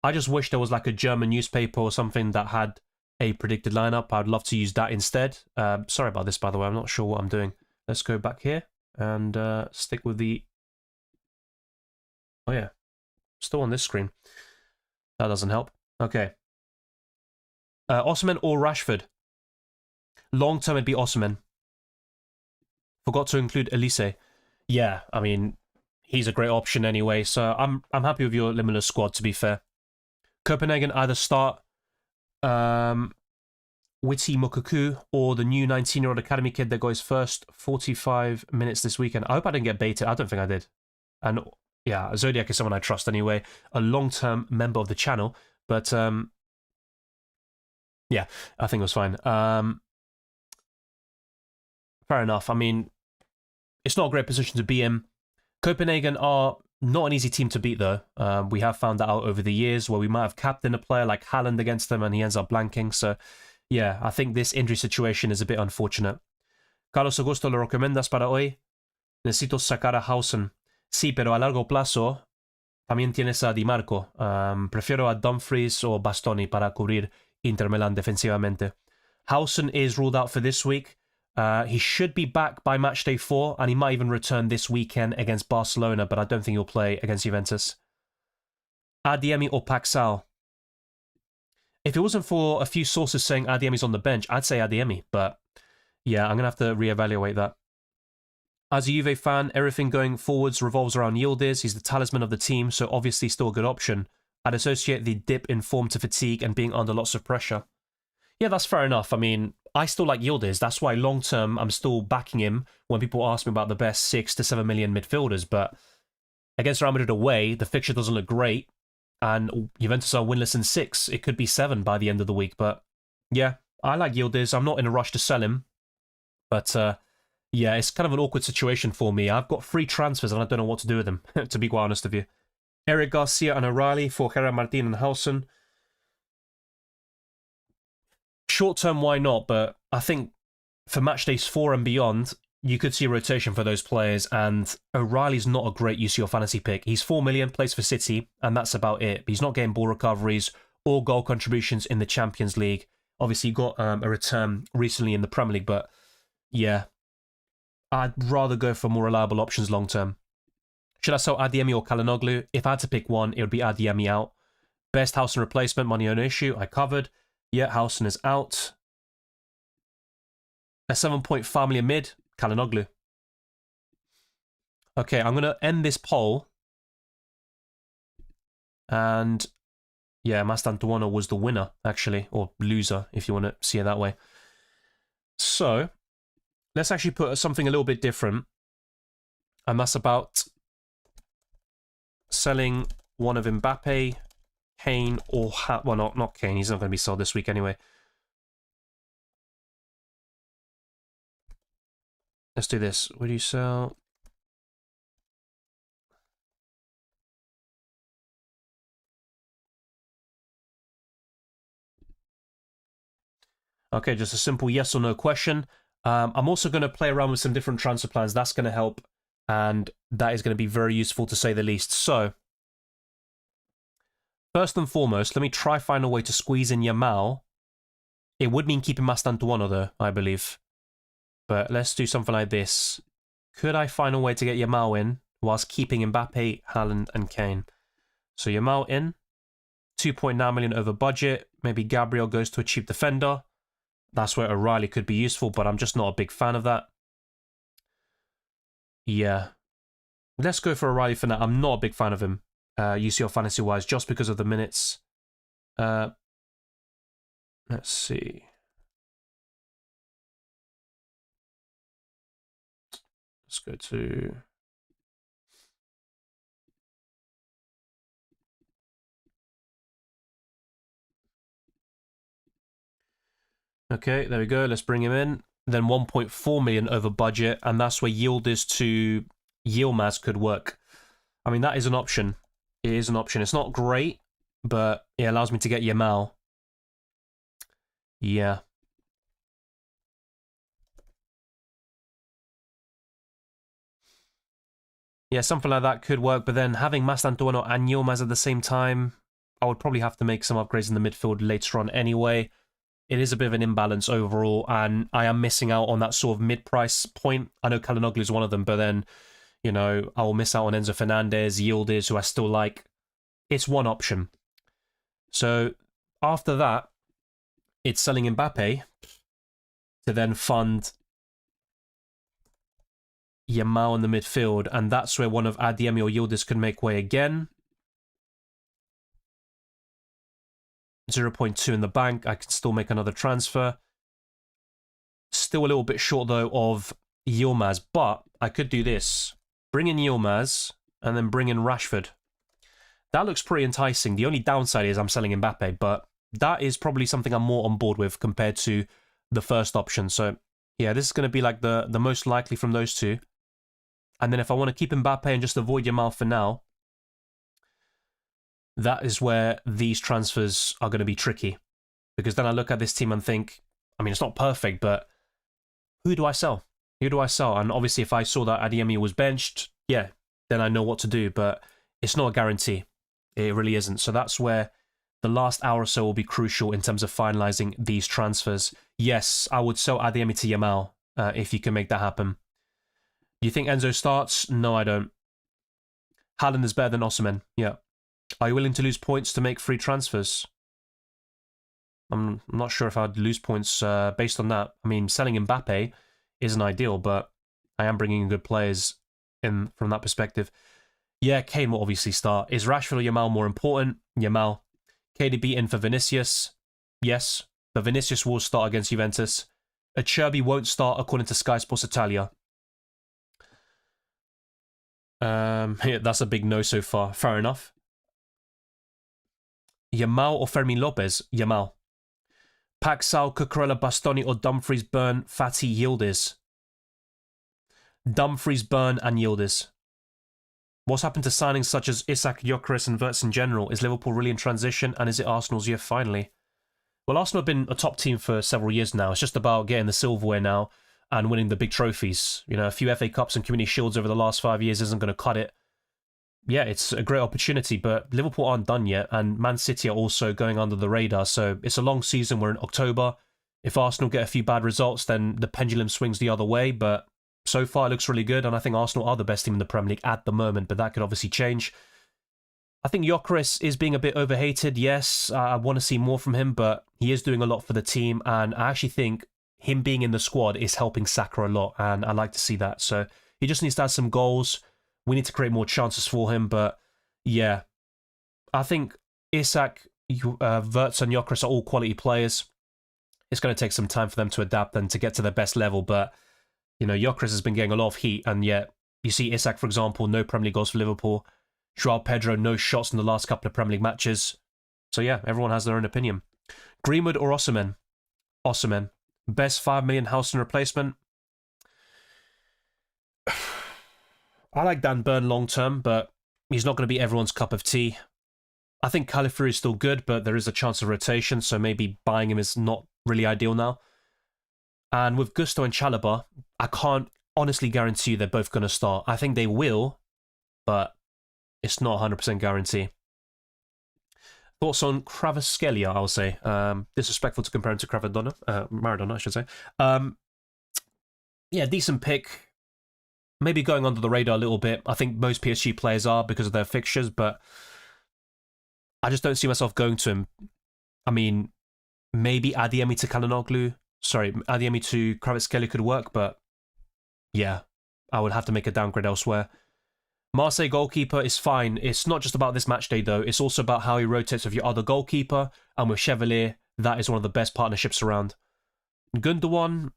I just wish there was like a German newspaper or something that had a predicted lineup. I'd love to use that instead. Sorry about this, by the way. I'm not sure what I'm doing. Let's go back here and stick with the... Oh yeah, still on this screen. That doesn't help. Okay. Osimhen or Rashford? Long term, it'd be Osimhen. Forgot to include Elise. Yeah, I mean, he's a great option anyway, so I'm happy with your limitless squad, to be fair. Copenhagen either start Witty Mokoku or the new 19-year-old academy kid that got his first 45 minutes this weekend. I hope I didn't get baited. I don't think I did. And yeah, Zodiac is someone I trust anyway. A long-term member of the channel. But yeah, I think it was fine. Fair enough. I mean, it's not a great position to be in. Copenhagen are not an easy team to beat, though. We have found that out over the years, where we might have captained a player like Haaland against them and he ends up blanking. So, yeah, I think this injury situation is a bit unfortunate. Carlos Augusto, ¿lo recomiendas para hoy? Necesito sacar a Hausen. Sí, pero a largo plazo también tienes a Di Marco. Prefiero a Dumfries o Bastoni para cubrir Inter Milan defensivamente. Hausen is ruled out for this week. He should be back by matchday 4, and he might even return this weekend against Barcelona, but I don't think he'll play against Juventus. Adeyemi or Paxal? If it wasn't for a few sources saying Adeyemi's on the bench, I'd say Adeyemi, but yeah, I'm going to have to reevaluate that. As a Juve fan, everything going forwards revolves around Yildiz. He's the talisman of the team, so obviously still a good option. I'd associate the dip in form to fatigue and being under lots of pressure. Yeah, that's fair enough. I mean, I still like Yildiz. That's why long term I'm still backing him when people ask me about the best 6 to 7 million midfielders. But against Real Madrid away, the fixture doesn't look great. And Juventus are winless in 6. It could be 7 by the end of the week. But yeah, I like Yildiz. I'm not in a rush to sell him. But yeah, it's kind of an awkward situation for me. I've got 3 transfers and I don't know what to do with them, to be quite honest with you. Eric Garcia and O'Reilly for Gerard Martin and Hausen. Short term, why not? But I think for match days 4 and beyond, you could see a rotation for those players. And O'Reilly's not a great UCL fantasy pick. He's 4 million, plays for City, and that's about it. He's not getting ball recoveries or goal contributions in the Champions League. Obviously, he got a return recently in the Premier League, but yeah, I'd rather go for more reliable options long term. Should I sell Adeyemi or Calhanoglu? If I had to pick one, it would be Adeyemi out. Best Hausen replacement, money on issue, I covered. Yeah, Hausen is out. A 7.5 million mid, Calhanoglu. Okay, I'm going to end this poll. And yeah, Mastantuono was the winner, actually, or loser, if you want to see it that way. So, let's actually put something a little bit different. And that's about selling one of Mbappe, Kane, or... well, not Kane. He's not going to be sold this week anyway. Let's do this. Would you sell... Okay, just a simple yes or no question. I'm also going to play around with some different transfer plans. That's going to help, and that is going to be very useful to say the least. So, first and foremost, let me try find a way to squeeze in Yamal. It would mean keeping Mastantuono, though, I believe. But let's do something like this. Could I find a way to get Yamal in whilst keeping Mbappe, Haaland, and Kane? So Yamal in, 2.9 million over budget. Maybe Gabriel goes to a cheap defender. That's where O'Reilly could be useful, but I'm just not a big fan of that. Yeah. Let's go for O'Reilly for now. I'm not a big fan of him, UCL fantasy-wise, just because of the minutes. Let's see. Let's go to... Okay, there we go. Let's bring him in. Then 1.4 million over budget, and that's where Yildiz to Yilmaz could work. I mean, that is an option. It is an option. It's not great, but it allows me to get Yamal. Yeah. Yeah, something like that could work, but then having Mastantuono and Yilmaz at the same time, I would probably have to make some upgrades in the midfield later on anyway. It is a bit of an imbalance overall, and I am missing out on that sort of mid-price point. I know Kalinoglu is one of them, but then, you know, I will miss out on Enzo Fernandez, Yildiz, who I still like. It's one option. So after that, it's selling Mbappe to then fund Yamal in the midfield, and that's where one of Adeyemi or Yildiz could make way again. 0.2 in the bank. I can still make another transfer. Still a little bit short, though, of Yilmaz, but I could do this. Bring in Yilmaz, and then bring in Rashford. That looks pretty enticing. The only downside is I'm selling Mbappe, but that is probably something I'm more on board with compared to the first option. So, yeah, this is going to be like the most likely from those two. And then if I want to keep Mbappe and just avoid Yamal for now, that is where these transfers are going to be tricky. Because then I look at this team and think, I mean, it's not perfect, but who do I sell? Who do I sell? And obviously, if I saw that Adeyemi was benched, yeah, then I know what to do. But it's not a guarantee. It really isn't. So that's where the last hour or so will be crucial in terms of finalising these transfers. Yes, I would sell Adeyemi to Yamal if you can make that happen. Do you think Enzo starts? No, I don't. Haaland is better than Osimhen. Yeah. Are you willing to lose points to make free transfers? I'm not sure if I'd lose points based on that. I mean, selling Mbappe isn't ideal, but I am bringing in good players in from that perspective. Yeah, Kane will obviously start. Is Rashford or Yamal more important? Yamal. KDB in for Vinicius? Yes, but Vinicius will start against Juventus. Acerbi won't start according to Sky Sports Italia. Yeah, that's a big no so far. Fair enough. Yamal or Fermin Lopez? Yamal. Paxal, Cucurella, Bastoni or Dumfries, Burn, Fati, Yildiz? Dumfries, Burn and Yildiz. What's happened to signings such as Isak, Gyökeres and Wirtz in general? Is Liverpool really in transition, and is it Arsenal's year finally? Well, Arsenal have been a top team for several years now. It's just about getting the silverware now and winning the big trophies. You know, a few FA Cups and Community Shields over the last 5 years isn't going to cut it. Yeah, it's a great opportunity, but Liverpool aren't done yet, and Man City are also going under the radar, so it's a long season. We're in October. If Arsenal get a few bad results, then the pendulum swings the other way, but so far it looks really good, and I think Arsenal are the best team in the Premier League at the moment, but that could obviously change. I think Gyökeres is being a bit overhated. Yes, I want to see more from him, but he is doing a lot for the team, and I actually think him being in the squad is helping Saka a lot, and I like to see that. So he just needs to add some goals. We need to create more chances for him, but yeah, I think Isak, Wirtz and Gyökeres are all quality players. It's going to take some time for them to adapt and to get to their best level, but you know, Gyökeres has been getting a lot of heat, and yet you see Isak, for example, no Premier League goals for Liverpool. João Pedro, no shots in the last couple of Premier League matches. So yeah, everyone has their own opinion. Greenwood or Osimhen? Osimhen. Best 5 million Howson replacement? I like Dan Burn long term, but he's not going to be everyone's cup of tea. I think Calafiori is still good, but there is a chance of rotation, so maybe buying him is not really ideal now. And with Gusto and Chalobah, I can't honestly guarantee you they're both going to start. I think they will, but it's not 100% guarantee. Thoughts on Kvaratskhelia, I'll say. Disrespectful to compare him to Maradona, I should say. yeah, decent pick. Maybe going under the radar a little bit. I think most PSG players are because of their fixtures, but I just don't see myself going to him. I mean, maybe Adeyemi to Calhanoglu. Sorry, Adeyemi to Kvaratskhelia could work, but yeah, I would have to make a downgrade elsewhere. Marseille goalkeeper is fine. It's not just about this match day, though. It's also about how he rotates with your other goalkeeper, and with Chevalier, that is one of the best partnerships around. Gundogan,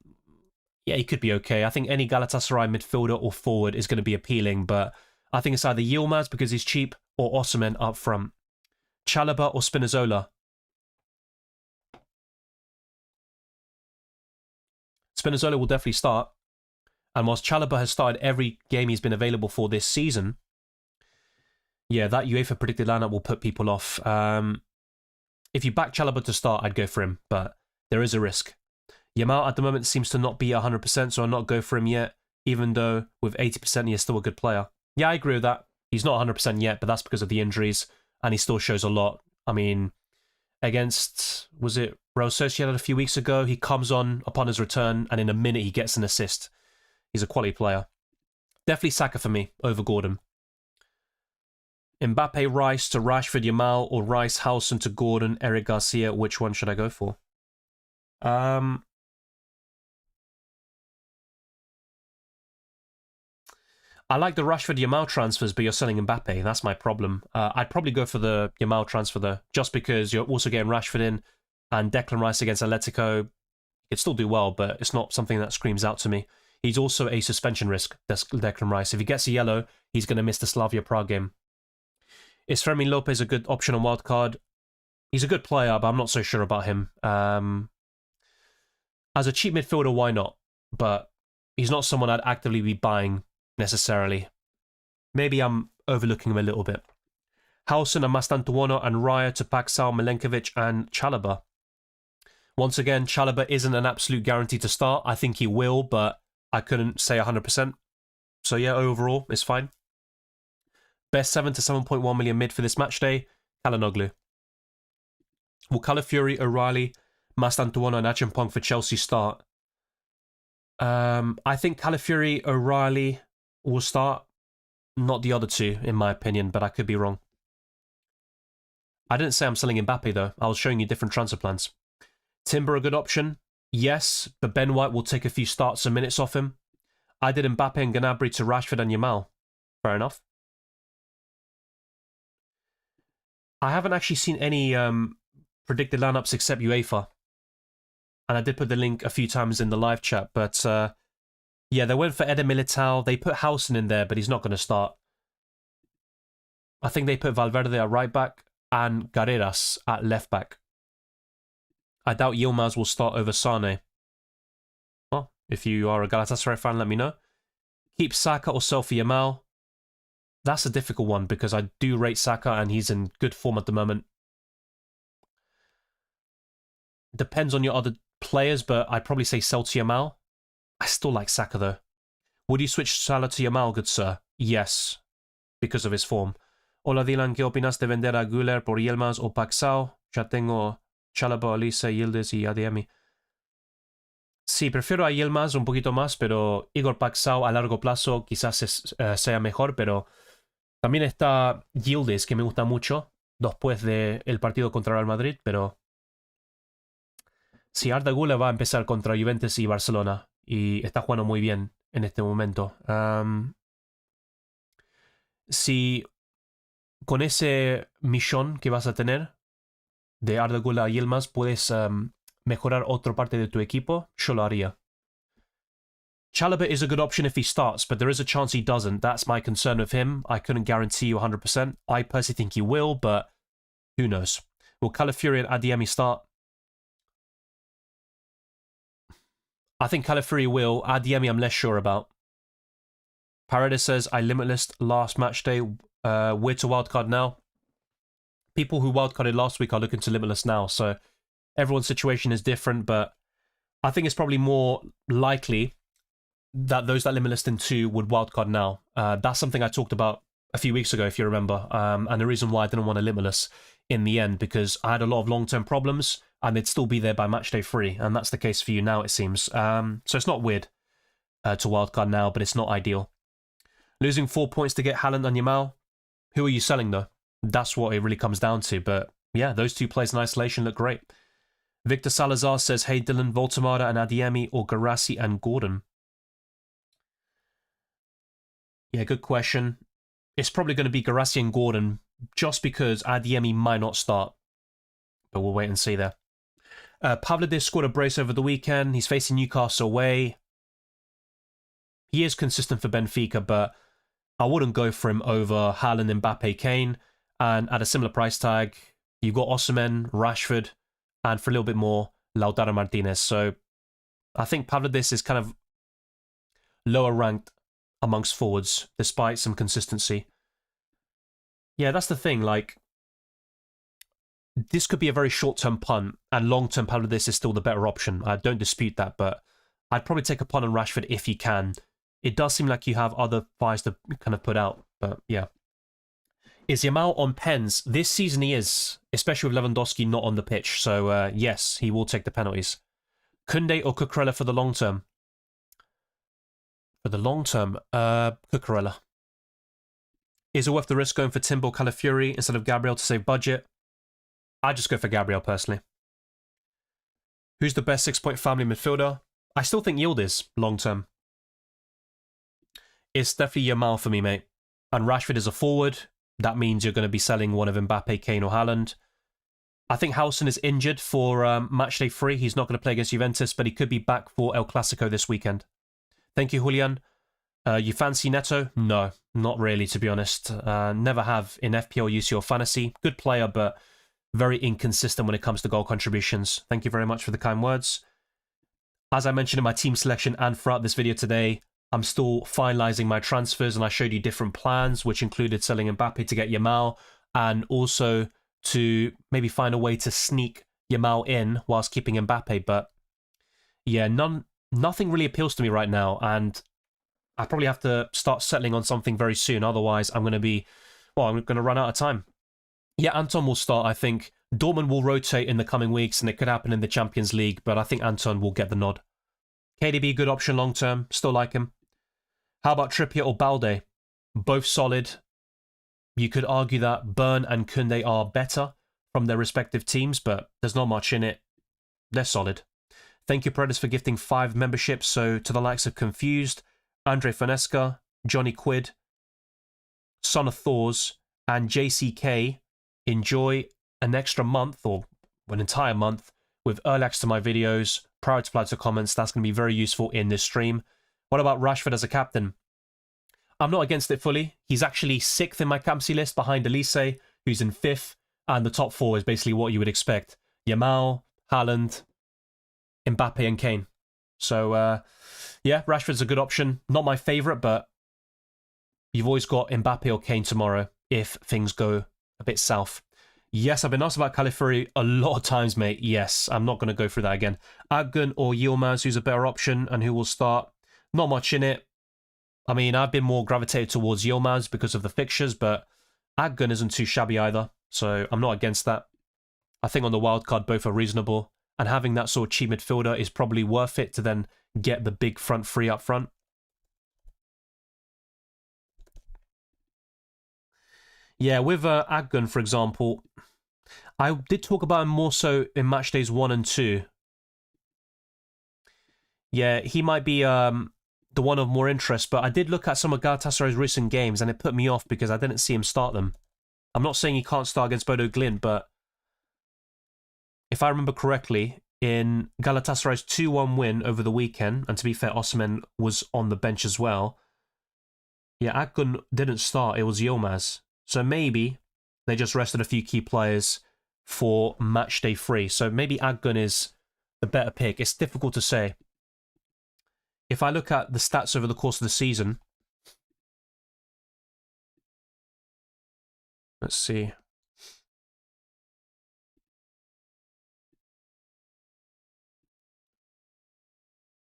yeah, he could be okay. I think any Galatasaray midfielder or forward is going to be appealing, but I think it's either Yilmaz because he's cheap or Osimhen up front. Chalobah or Spinazzola? Spinazzola will definitely start. And whilst Chalobah has started every game he's been available for this season, yeah, that UEFA predicted lineup will put people off. If you back Chalobah to start, I'd go for him, but there is a risk. Yamal at the moment seems to not be 100%, so I'll not go for him yet, even though with 80% he is still a good player. Yeah, I agree with that. He's not 100% yet, but that's because of the injuries, and he still shows a lot. I mean, against, was it Real Sociedad a few weeks ago? He comes on upon his return, and in a minute he gets an assist. He's a quality player. Definitely Saka for me, over Gordon. Mbappe, Rice to Rashford, Yamal, or Rice, Howson to Gordon, Eric Garcia. Which one should I go for? I like the Rashford Yamal transfers, but you're selling Mbappe. That's my problem. I'd probably go for the Yamal transfer, though, just because you're also getting Rashford in, and Declan Rice against Atletico. He'd still do well, but it's not something that screams out to me. He's also a suspension risk, Declan Rice. If he gets a yellow, he's going to miss the Slavia Prague game. Is Fermin Lopez a good option on wildcard? He's a good player, but I'm not so sure about him. As a cheap midfielder, why not? But he's not someone I'd actively be buying necessarily. Maybe I'm overlooking him a little bit. Howson and Mastantuono and Raya to Paxal, Milenkovic and Chalobah. Once again, Chalobah isn't an absolute guarantee to start. I think he will, but I couldn't say 100%. So yeah, overall, it's fine. Best 7 to 7.1 million mid for this match day, Calhanoglu. Will Calafiori, O'Reilly, Mastantuono and Achimpong for Chelsea start? I think Calafiori, O'Reilly will start. Not the other two, in my opinion, but I could be wrong. I didn't say I'm selling Mbappe, though. I was showing you different transfer plans. Timber a good option? Yes, but Ben White will take a few starts and minutes off him. I did Mbappe and Gnabry to Rashford and Yamal. Fair enough. I haven't actually seen any predicted lineups except UEFA. And I did put the link a few times in the live chat, but yeah, they went for Eder Militao. They put Howson in there, but he's not going to start. I think they put Valverde at right back and Carreras at left back. I doubt Yilmaz will start over Sane. Well, if you are a Galatasaray fan, let me know. Keep Saka or sell for Yamal. That's a difficult one because I do rate Saka and he's in good form at the moment. Depends on your other players, but I'd probably say sell to Yamal. I still like Saka though. Would you switch Salah to Yamal, good sir? Yes, because of his form. Hola Dylan, ¿qué opinas de vender a Güler por Yilmaz o Paxao? Ya tengo Chalobah, Olise, Yildiz y Adeyemi. Sí, prefiero a Yilmaz un poquito más, pero Igor Paxao a largo plazo quizás sea mejor, pero también está Yildiz, que me gusta mucho, después del partido contra Real Madrid, pero sí, Arda Güler va a empezar contra Juventus y Barcelona, y está jugando muy bien en este momento. Si con ese millón que vas a tener de Arda Güler a Yilmaz puedes mejorar otra parte de tu equipo, yo lo haría. Chalobah is a good option if he starts, but there is a chance he doesn't. That's my concern with him. I couldn't guarantee you 100%. I personally think he will, but who knows? Will Calafiori and Adeyemi start? I think Calafiori will. Adeyemi I'm less sure about. Paredes says, I limitless last match day. We're to wildcard now. People who wildcarded last week are looking to limitless now, so everyone's situation is different, but I think it's probably more likely that those that limitless in 2 would wildcard now. That's something I talked about a few weeks ago, if you remember, and the reason why I didn't want to limitless in the end, because I had a lot of long-term problems, and they'd still be there by match day 3, and that's the case for you now, it seems. So it's not weird. to wildcard now, but it's not ideal. Losing 4 points to get Haaland and Yamal. Who are you selling, though? That's what it really comes down to. But yeah, those two players in isolation look great. Victor Salazar says, hey, Dylan, Voltemada and Adeyemi or Garassi and Gordon? Yeah, good question. It's probably going to be Garassi and Gordon just because Adeyemi might not start. But we'll wait and see there. Pavlidis scored a brace over the weekend. He's facing Newcastle away. He is consistent for Benfica, but I wouldn't go for him over Haaland, Mbappe, Kane. And at a similar price tag, you've got Osimhen, Rashford, and for a little bit more, Lautaro Martinez. So I think Pavlidis is kind of lower ranked amongst forwards, despite some consistency. Yeah, that's the thing. Like, this could be a very short-term punt, and long-term Pavlidis is still the better option. I don't dispute that, but I'd probably take a punt on Rashford if you can. It does seem like you have other fires to kind of put out, but yeah. Is Yamal on pens? This season he is, especially with Lewandowski not on the pitch. So yes, he will take the penalties. Koundé or Cucurella for the long term? For the long term, Cucurella. Is it worth the risk going for Timber Calafiori instead of Gabriel to save budget? I'd just go for Gabriel personally. Who's the best 6-point family midfielder? I still think Yield is long term. It's definitely Yamal for me, mate. And Rashford is a forward. That means you're going to be selling one of Mbappe, Kane or Haaland. I think Howson is injured for Matchday 3. He's not going to play against Juventus, but he could be back for El Clasico this weekend. Thank you, Julian. You fancy Neto? No, not really, to be honest. Never have in FPL UCL Fantasy. Good player, but very inconsistent when it comes to goal contributions. Thank you very much for the kind words. As I mentioned in my team selection and throughout this video today, I'm still finalizing my transfers, and I showed you different plans, which included selling Mbappe to get Yamal, and also to maybe find a way to sneak Yamal in whilst keeping Mbappe. But yeah, nothing really appeals to me right now, and I probably have to start settling on something very soon. Otherwise, I'm going to run out of time. Yeah, Anton will start, I think. Dortmund will rotate in the coming weeks, and it could happen in the Champions League, but I think Anton will get the nod. KDB, good option long term. Still like him. How about Trippier or Balde? Both solid. You could argue that Byrne and Koundé are better from their respective teams, but there's not much in it. They're solid. Thank you, Predators, for gifting 5 memberships. So to the likes of Confused, Andre Fonesca, Johnny Quid, Son of Thors, and JCK, enjoy an extra month or an entire month with early access to my videos, prior to reply to comments. That's going to be very useful in this stream. What about Rashford as a captain? I'm not against it fully. He's actually 6th in my captaincy list behind Elise, who's in 5th, and the top 4 is basically what you would expect. Yamal, Haaland, Mbappe and Kane. So, yeah, Rashford's a good option. Not my favourite, but you've always got Mbappe or Kane tomorrow if things go a bit south. Yes, I've been asked about Calafiori a lot of times, mate. Yes, I'm not going to go through that again. Agün or Yilmaz, who's a better option and who will start? Not much in it. I mean, I've been more gravitated towards Yilmaz because of the fixtures, but Agün isn't too shabby either, so I'm not against that. I think on the wildcard, both are reasonable, and having that sort of cheap midfielder is probably worth it to then get the big front three up front. Yeah, with Agün, for example, I did talk about him more so in match days 1 and 2. Yeah, he might be the one of more interest, but I did look at some of Galatasaray's recent games and it put me off because I didn't see him start them. I'm not saying he can't start against Bodo Glimt, but if I remember correctly, in Galatasaray's 2-1 win over the weekend, and to be fair, Osimhen was on the bench as well, yeah, Agün didn't start, it was Yilmaz. So maybe they just rested a few key players for match day 3. So maybe Agün is the better pick. It's difficult to say. If I look at the stats over the course of the season, let's see.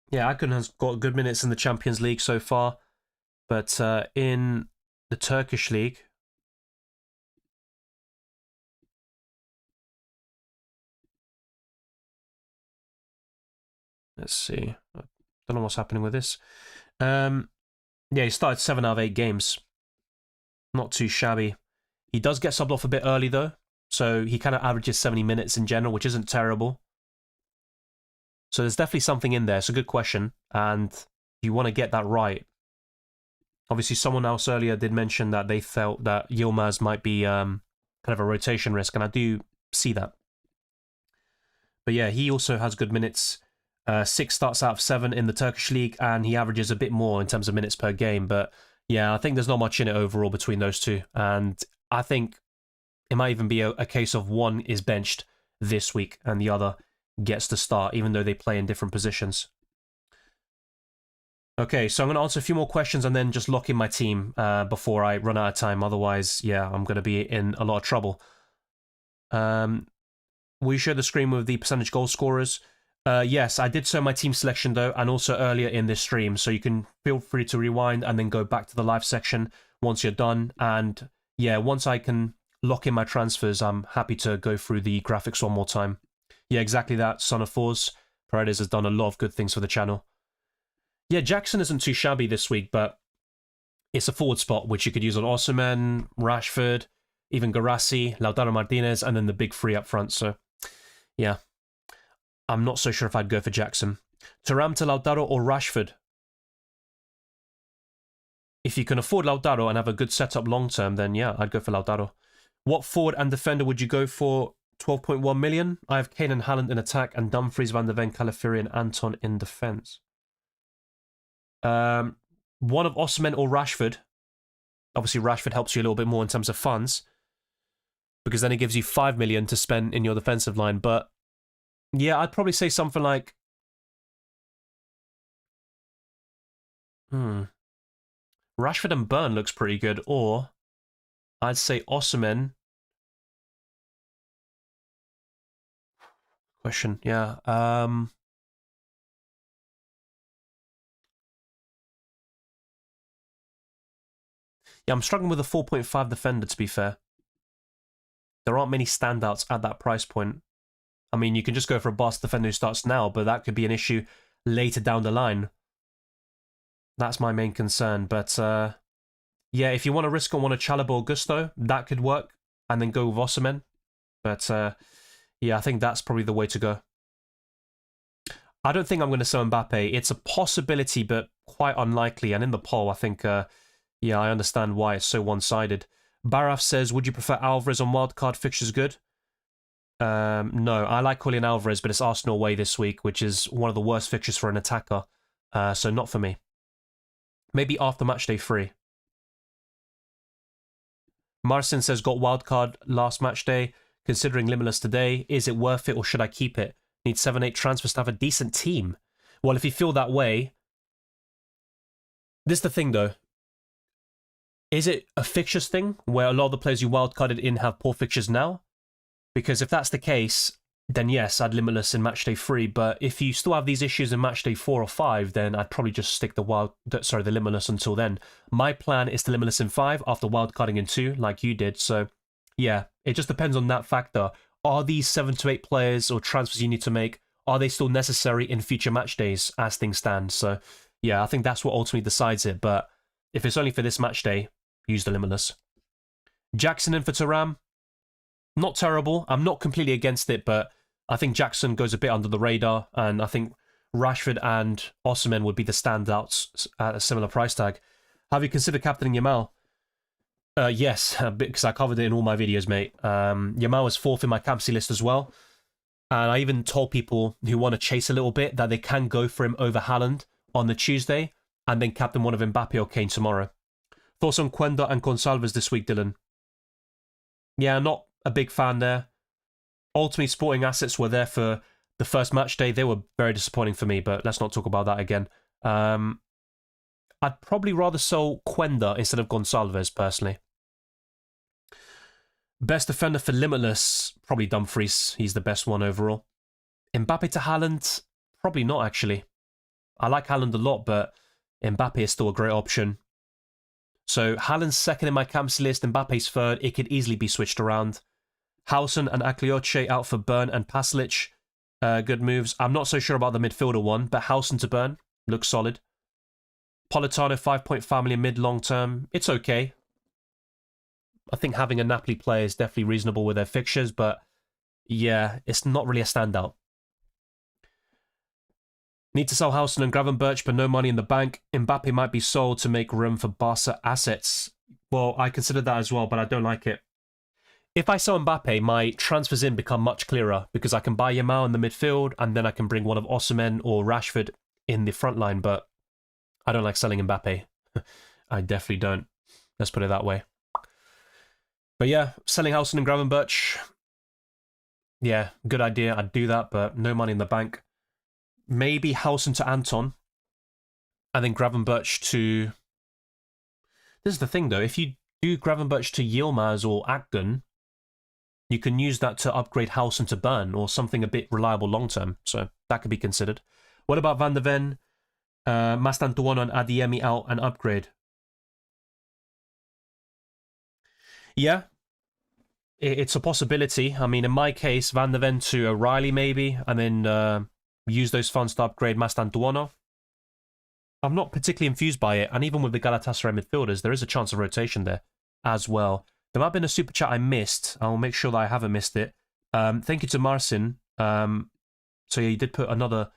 Yeah, Agün has got good minutes in the Champions League so far, but in the Turkish League, let's see. I Don't know what's happening with this. Yeah, he started 7 out of 8 games. Not too shabby. He does get subbed off a bit early, though. So he kind of averages 70 minutes in general, which isn't terrible. So there's definitely something in there. It's a good question. And you want to get that right. Obviously, someone else earlier did mention that they felt that Yilmaz might be kind of a rotation risk. And I do see that. But yeah, he also has good minutes. 6 starts out of 7 in the Turkish league. And he averages a bit more in terms of minutes per game. But yeah, I think there's not much in it overall between those two. And I think it might even be a case of one is benched this week and the other gets to start, even though they play in different positions. Okay, so I'm going to answer a few more questions and then just lock in my team before I run out of time. Otherwise, yeah, I'm going to be in a lot of trouble. Will you share the screen with the percentage goal scorers? Yes, I did show my team selection, though, and also earlier in this stream. So you can feel free to rewind and then go back to the live section once you're done. And yeah, once I can lock in my transfers, I'm happy to go through the graphics one more time. Yeah, exactly that. Son of Fours. Paredes has done a lot of good things for the channel. Yeah, Jackson isn't too shabby this week, but it's a forward spot, which you could use on Osimhen, Rashford, even Garassi, Lautaro Martinez, and then the big three up front. So, yeah. I'm not so sure if I'd go for Jackson. Thuram to Lautaro or Rashford? If you can afford Lautaro and have a good setup long-term, then yeah, I'd go for Lautaro. What forward and defender would you go for? 12.1 million. I have Kane and Haaland in attack and Dumfries, Van der Ven, Calafiori and Anton in defense. One of Osimhen or Rashford. Obviously, Rashford helps you a little bit more in terms of funds because then it gives you 5 million to spend in your defensive line. But yeah, I'd probably say something like... Rashford and Burn looks pretty good. Or I'd say Osimhen... Question, yeah. Yeah, I'm struggling with a 4.5 defender, to be fair. There aren't many standouts at that price point. I mean, you can just go for a boss defender who starts now, but that could be an issue later down the line. That's my main concern. But, yeah, if you want to risk on one of Chalobah or Gusto, that could work. And then go with Osimhen. But, yeah, I think that's probably the way to go. I don't think I'm going to sell Mbappe. It's a possibility, but quite unlikely. And in the poll, I think, yeah, I understand why it's so one-sided. Baraf says, would you prefer Alvarez on wildcard fixtures good? No, I like Julian Alvarez, but it's Arsenal away this week, which is one of the worst fixtures for an attacker. So not for me. Maybe after Matchday 3. Marcin says, got wildcard last Matchday. Considering Limitless today, is it worth it or should I keep it? Need 7-8 transfers to have a decent team. Well, if you feel that way... This is the thing, though. Is it a fixtures thing, where a lot of the players you wildcarded in have poor fixtures now? Because if that's the case, then yes, I'd Limitless in Matchday 3, but if you still have these issues in Matchday 4 or 5, then I'd probably just stick the Limitless until then. My plan is to Limitless in 5 after wildcarding in 2, like you did, so... Yeah, it just depends on that factor. Are these 7 to 8 players or transfers you need to make, are they still necessary in future match days as things stand? So, yeah, I think that's what ultimately decides it. But if it's only for this match day, use the Limitless. Jackson in for Thuram. Not terrible. I'm not completely against it, but I think Jackson goes a bit under the radar. And I think Rashford and Osimhen would be the standouts at a similar price tag. Have you considered captaining Yamal? Yes, because I covered it in all my videos, mate. Yamal is 4th in my captaincy list as well. And I even told people who want to chase a little bit that they can go for him over Haaland on the Tuesday and then captain one of Mbappe or Kane tomorrow. Thoughts on Cuenda and Gonçalves this week, Dylan? Yeah, not a big fan there. Ultimately, Sporting assets were there for the first match day. They were very disappointing for me, but let's not talk about that again. I'd probably rather sell Cuenda instead of Gonçalves, personally. Best defender for Limitless, probably Dumfries. He's the best one overall. Mbappe to Haaland, probably not, actually. I like Haaland a lot, but Mbappe is still a great option. So Haaland's 2nd in my captaincy list, Mbappe's 3rd. It could easily be switched around. Howson and Aklioche out for Burn and Pasalic. Good moves. I'm not so sure about the midfielder one, but Howson to Burn, looks solid. Politano, 5-point family mid long term. It's okay. I think having a Napoli player is definitely reasonable with their fixtures, but yeah, it's not really a standout. Need to sell Howson and Gravenberch, but no money in the bank. Mbappe might be sold to make room for Barca assets. Well, I considered that as well, but I don't like it. If I sell Mbappe, my transfers in become much clearer because I can buy Yamal in the midfield and then I can bring one of Osimhen or Rashford in the front line, but I don't like selling Mbappe. I definitely don't. Let's put it that way. But yeah, selling Howson and Gravenberch, yeah, good idea. I'd do that, but no money in the bank. Maybe Howson to Anton and then Gravenberch to... This is the thing, though. If you do Gravenberch to Yilmaz or Akgun, you can use that to upgrade Howson to Bern or something a bit reliable long-term. So that could be considered. What about Van der Ven, Mastantuono and Adeyemi out and upgrade? Yeah, it's a possibility. I mean, in my case, Van der Ven to O'Reilly maybe, and then use those funds to upgrade Mastantuono. I'm not particularly enthused by it, and even with the Galatasaray midfielders, there is a chance of rotation there as well. There might have been a super chat I missed. I'll make sure that I haven't missed it. Thank you to Marcin. So yeah, you did put another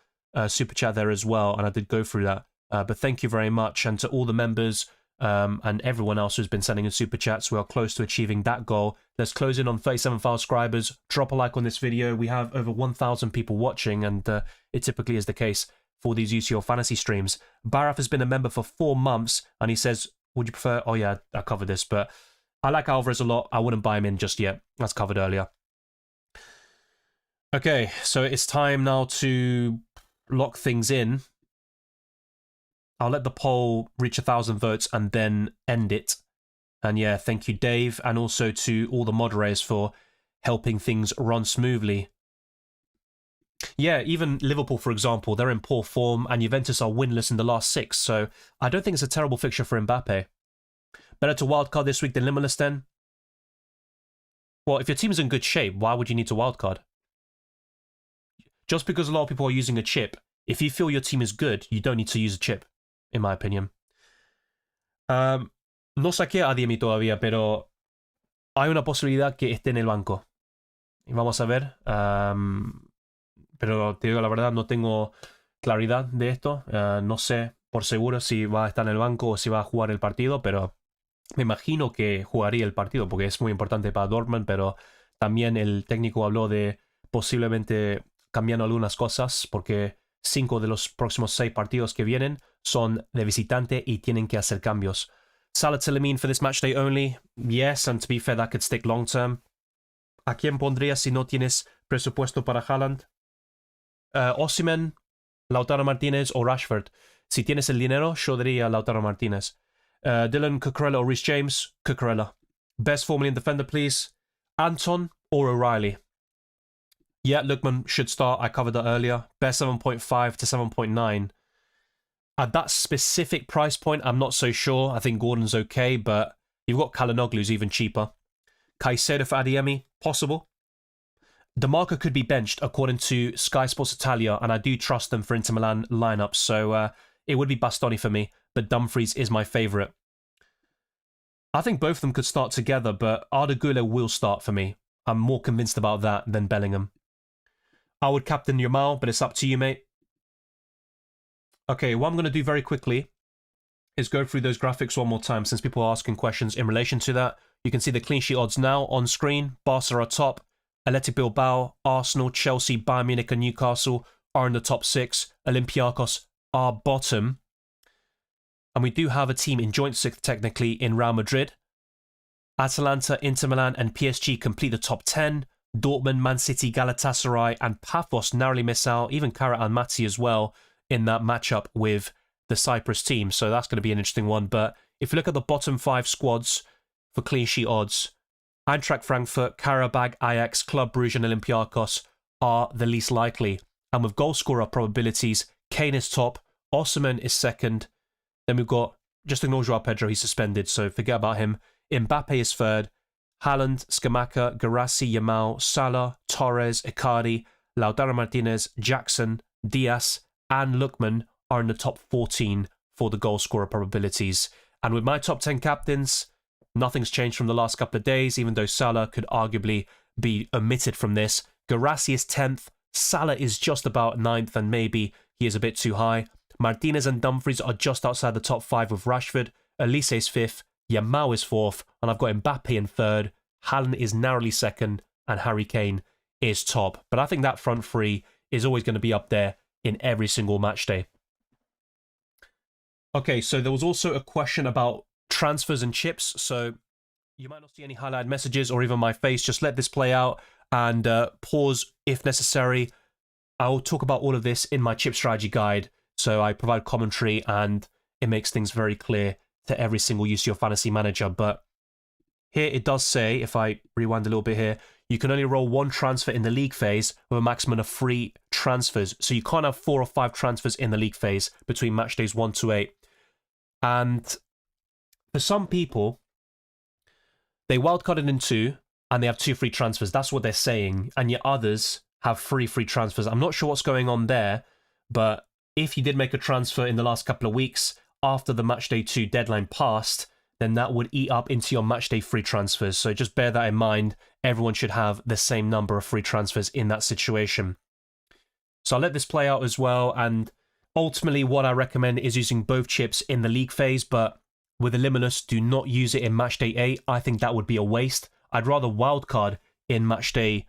super chat there as well, and I did go through that. But thank you very much, and to all the members and everyone else who's been sending in super chats. We are close to achieving that goal. Let's close in on 37,000 subscribers. Drop a like on this video. We have over 1,000 people watching, and it typically is the case for these UCL fantasy streams. Baraf has been a member for 4 months, and he says, would you prefer... Oh yeah, I covered this, but I like Alvarez a lot. I wouldn't buy him in just yet. That's covered earlier. Okay, so it's time now to lock things in. I'll let the poll reach 1,000 votes and then end it. And yeah, thank you, Dave, and also to all the moderators for helping things run smoothly. Yeah, even Liverpool, for example, they're in poor form, and Juventus are winless in the last 6, so I don't think it's a terrible fixture for Mbappe. Better to wildcard this week than Limitless then? Well, if your team's in good shape, why would you need to wildcard? Just because a lot of people are using a chip, if you feel your team is good, you don't need to use a chip, in my opinion. No saqué a Adeyemi todavía, pero hay una posibilidad que esté en el banco. Y vamos a ver. Pero te digo la verdad, no tengo claridad de esto. No sé por seguro si va a estar en el banco o si va a jugar el partido, pero me imagino que jugaría el partido porque es muy importante para Dortmund, pero también el técnico habló de posiblemente cambiando algunas cosas porque 5 de los próximos 6 partidos que vienen son de visitante y tienen que hacer cambios. Salah Tielemans for this match day only. Yes, and to be fair, that could stick long term. ¿A quién pondrías si no tienes presupuesto para Haaland? Osimhen, Lautaro Martínez o Rashford. Si tienes el dinero, yo diría Lautaro Martínez. Dylan, Cucurella or Reece James? Cucurella. Best Formula defender, please. Anton or O'Reilly? Yeah, Lookman should start. I covered that earlier. Best 7.5 to 7.9. At that specific price point, I'm not so sure. I think Gordon's okay, but you've got Kalinoglu, who's even cheaper. Caicedo for Adeyemi? Possible. DeMarco could be benched according to Sky Sports Italia, and I do trust them for Inter Milan lineups, so it would be Bastoni for me, but Dumfries is my favourite. I think both of them could start together, but Arda Güler will start for me. I'm more convinced about that than Bellingham. I would captain Yamal, but it's up to you, mate. Okay, what I'm going to do very quickly is go through those graphics one more time, since people are asking questions in relation to that. You can see the clean sheet odds now on screen. Barca are top. Athletic Bilbao, Arsenal, Chelsea, Bayern Munich and Newcastle are in the top 6. Olympiacos are bottom. And we do have a team in joint 6th technically in Real Madrid. Atalanta, Inter Milan and PSG complete the top 10. Dortmund, Man City, Galatasaray and Paphos narrowly miss out. Even Kara Almaty as well in that matchup with the Cyprus team. So that's going to be an interesting one. But if you look at the bottom 5 squads for clean sheet odds, Eintracht Frankfurt, Karabag, Ajax, Club Brugge and Olympiacos are the least likely. And with goal scorer probabilities, Kane is top, Osimhen is second. Then we've got, just ignore Joao Pedro, he's suspended, so forget about him. Mbappe is third. Haaland, Scamacca, Garassi, Yamal, Salah, Torres, Icardi, Lautaro Martinez, Jackson, Diaz and Lookman are in the top 14 for the goal scorer probabilities. And with my top 10 captains, nothing's changed from the last couple of days, even though Salah could arguably be omitted from this. Guirassy is 10th, Salah is just about 9th, and maybe he is a bit too high. Martinez and Dumfries are just outside the top 5 with Rashford. Elise is 5th, Yamal is 4th, and I've got Mbappe in 3rd. Haaland is narrowly 2nd, and Harry Kane is top. But I think that front three is always going to be up there in every single match day. Okay, so there was also a question about transfers and chips. So you might not see any highlighted messages or even my face. Just let this play out and pause if necessary. I'll talk about all of this in my chip strategy guide. So I provide commentary and it makes things very clear to every single UCL Fantasy manager. But here it does say, if I rewind a little bit here, you can only roll 1 transfer in the league phase with a maximum of 3 transfers. So you can't have 4 or 5 transfers in the league phase between match days 1 to 8. And for some people, they wildcarded in 2 and they have 2 free transfers. That's what they're saying. And yet others have 3 free transfers. I'm not sure what's going on there, but if you did make a transfer in the last couple of weeks after the Matchday 2 deadline passed, then that would eat up into your Matchday free transfers. So just bear that in mind. Everyone should have the same number of free transfers in that situation. So I'll let this play out as well. And ultimately what I recommend is using both chips in the league phase, but with Eliminus, do not use it in Matchday 8. I think that would be a waste. I'd rather wildcard in Matchday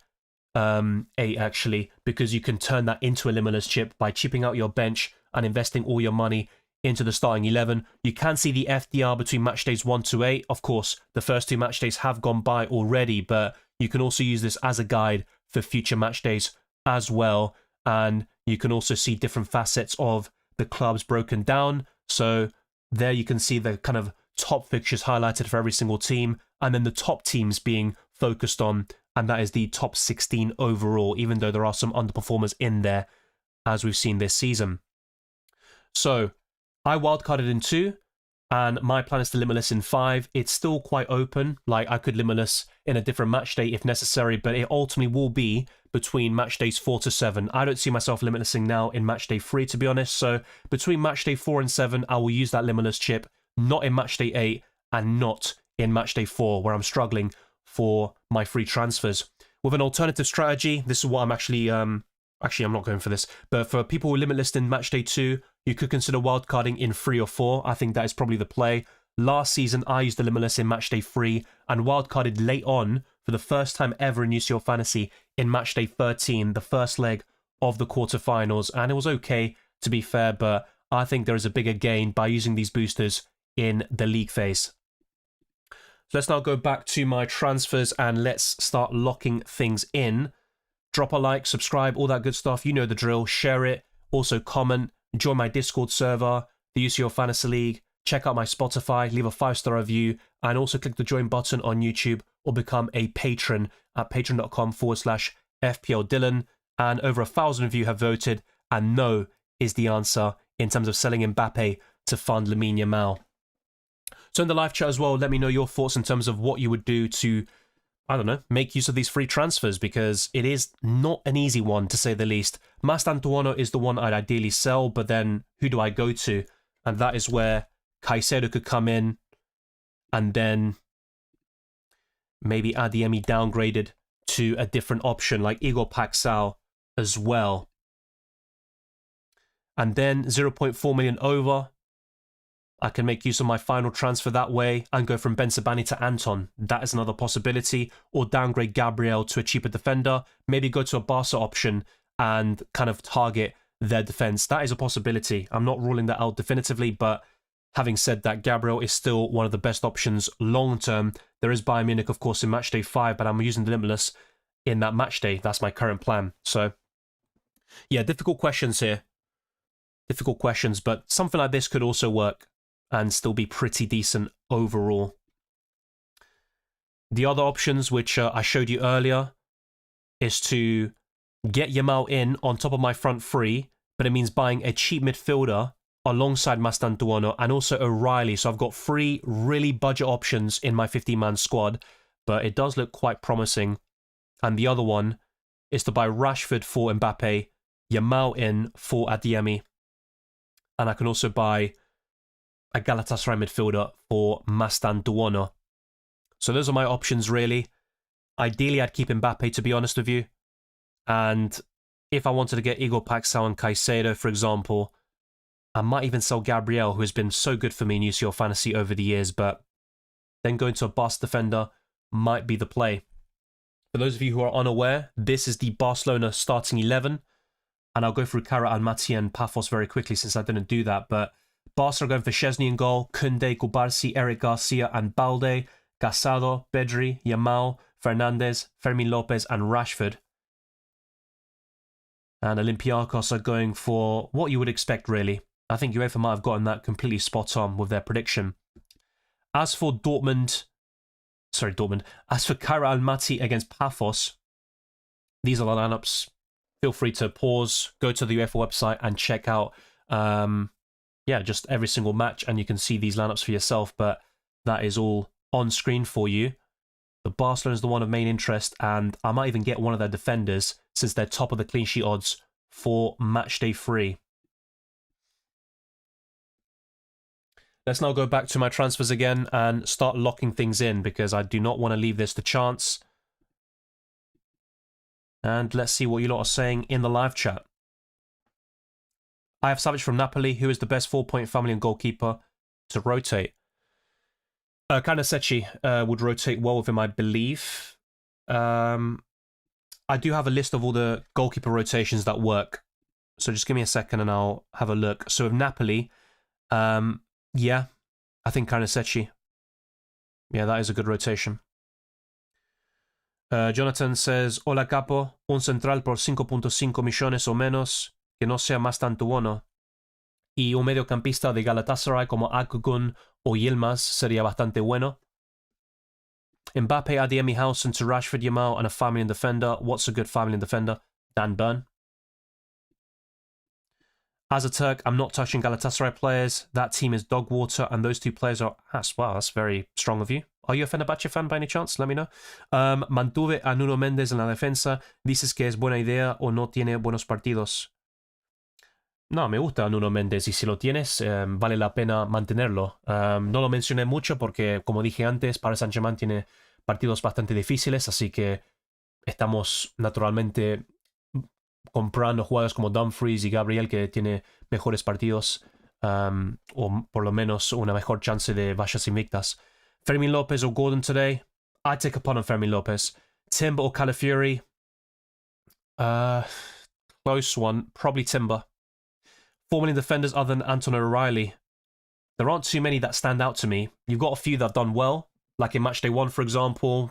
8 actually, because you can turn that into a Eliminus chip by chipping out your bench and investing all your money into the starting 11. You can see the FDR between match days 1 to 8. Of course, the first 2 match days have gone by already, but you can also use this as a guide for future match days as well. And you can also see different facets of the clubs broken down. So there you can see the kind of top fixtures highlighted for every single team, and then the top teams being focused on, and that is the top 16 overall, even though there are some underperformers in there, as we've seen this season. So I wildcarded in 2, and my plan is to limitless in 5. It's still quite open. Like, I could limitless in a different match day if necessary, but it ultimately will be between match days 4 to 7. I don't see myself limitlessing now in match day 3, to be honest. So between match day 4 and 7, I will use that limitless chip, not in match day 8 and not in match day 4, where I'm struggling for my free transfers. With an alternative strategy, this is what I'm actually I'm not going for this, but for people who limitless in match day 2, you could consider wildcarding in 3 or 4. I think that is probably the play. Last season, I used the limitless in match day 3 and wildcarded late on for the first time ever in UCL Fantasy in match day 13, the first leg of the quarterfinals, and it was okay, to be fair, but I think there is a bigger gain by using these boosters in the league phase. So let's now go back to my transfers and let's start locking things in. Drop a like, subscribe, all that good stuff. You know the drill. Share it. Also comment. Join my Discord server, the UCL Fantasy League. Check out my Spotify. Leave a 5-star review. And also click the join button on YouTube or become a patron at patreon.com/FPLDylan. And over 1,000 of you have voted. And no is the answer in terms of selling Mbappe to fund Lamine Yamal. So in the live chat as well, let me know your thoughts in terms of what you would do to, I don't know, make use of these free transfers, because it is not an easy one, to say the least. Mastantuono is the one I'd ideally sell, but then who do I go to? And that is where Caicedo could come in, and then maybe Adeyemi downgraded to a different option, like Igor Paxal as well. And then 0.4 million over. I can make use of my final transfer that way and go from Ben Sabani to Anton. That is another possibility. Or downgrade Gabriel to a cheaper defender. Maybe go to a Barca option and kind of target their defense. That is a possibility. I'm not ruling that out definitively, but having said that, Gabriel is still one of the best options long term. There is Bayern Munich, of course, in matchday 5, but I'm using the Limitless in that matchday. That's my current plan. So, yeah, difficult questions here. Difficult questions, but something like this could also work and still be pretty decent overall. The other options, which I showed you earlier, is to get Yamal in on top of my front 3, but it means buying a cheap midfielder alongside Mastantuono and also O'Reilly. So I've got 3 really budget options in my 15-man squad, but it does look quite promising. And the other one is to buy Rashford for Mbappe, Yamal in for Adeyemi, and I can also buy a Galatasaray midfielder for Mastantuono. So those are my options, really. Ideally, I'd keep Mbappe, to be honest with you. And if I wanted to get Igor Paxao and Caicedo, for example, I might even sell Gabriel, who has been so good for me in UCL Fantasy over the years, but then going to a Barca defender might be the play. For those of you who are unaware, this is the Barcelona starting 11, and I'll go through Kara Almaty and Paphos very quickly since I didn't do that, but Barca are going for Szczesny in goal, Koundé, Kubarsi, Eric Garcia and Balde, Casado, Pedri, Yamal, Fernandez, Fermin Lopez and Rashford. And Olympiacos are going for what you would expect, really. I think UEFA might have gotten that completely spot on with their prediction. As for Dortmund, as for Kara Almaty against Paphos, these are the lineups. Feel free to pause, go to the UEFA website and check out, just every single match, and you can see these lineups for yourself, but that is all on screen for you. The Barcelona is the one of main interest, and I might even get one of their defenders since they're top of the clean sheet odds for Matchday 3. Let's now go back to my transfers again and start locking things in because I do not want to leave this to chance. And let's see what you lot are saying in the live chat. I have Savic from Napoli, who is the best 4-point family and goalkeeper to rotate. Kanasecchi would rotate well with him, I believe. I do have a list of all the goalkeeper rotations that work. So just give me a second and I'll have a look. So with Napoli, yeah, I think Kanasecchi. Yeah, that is a good rotation. Jonathan says, Hola capo, un central por 5.5 millones o menos, que no sea Mastantuono. Y un mediocampista de Galatasaray como Akgun o Yilmaz sería bastante bueno. Mbappe, Adeyemi Howson to Rashford, Yamal, and a family and defender. What's a good family and defender? Dan Burn. As a Turk, I'm not touching Galatasaray players. That team is dog water, and those two players are... Wow, that's very strong of you. Are you a Fenerbahce fan by any chance? Let me know. Mantuve a Nuno Mendes en la defensa. Dices que es buena idea o no tiene buenos partidos. No, me gusta Nuno Mendes y si lo tienes, vale la pena mantenerlo. No lo mencioné mucho porque, como dije antes, Paris Saint-Germain tiene partidos bastante difíciles, así que estamos naturalmente comprando jugadores como Dumfries y Gabriel, que tiene mejores partidos, o por lo menos una mejor chance de vallas invictas. Fermin Lopez or Gordon today? I'd take a punt on Fermin Lopez. Timber or Calafiori? Close one. Probably Timber. 4 million defenders other than Anton O'Reilly. There aren't too many that stand out to me. You've got a few that have done well, like in Matchday 1, for example.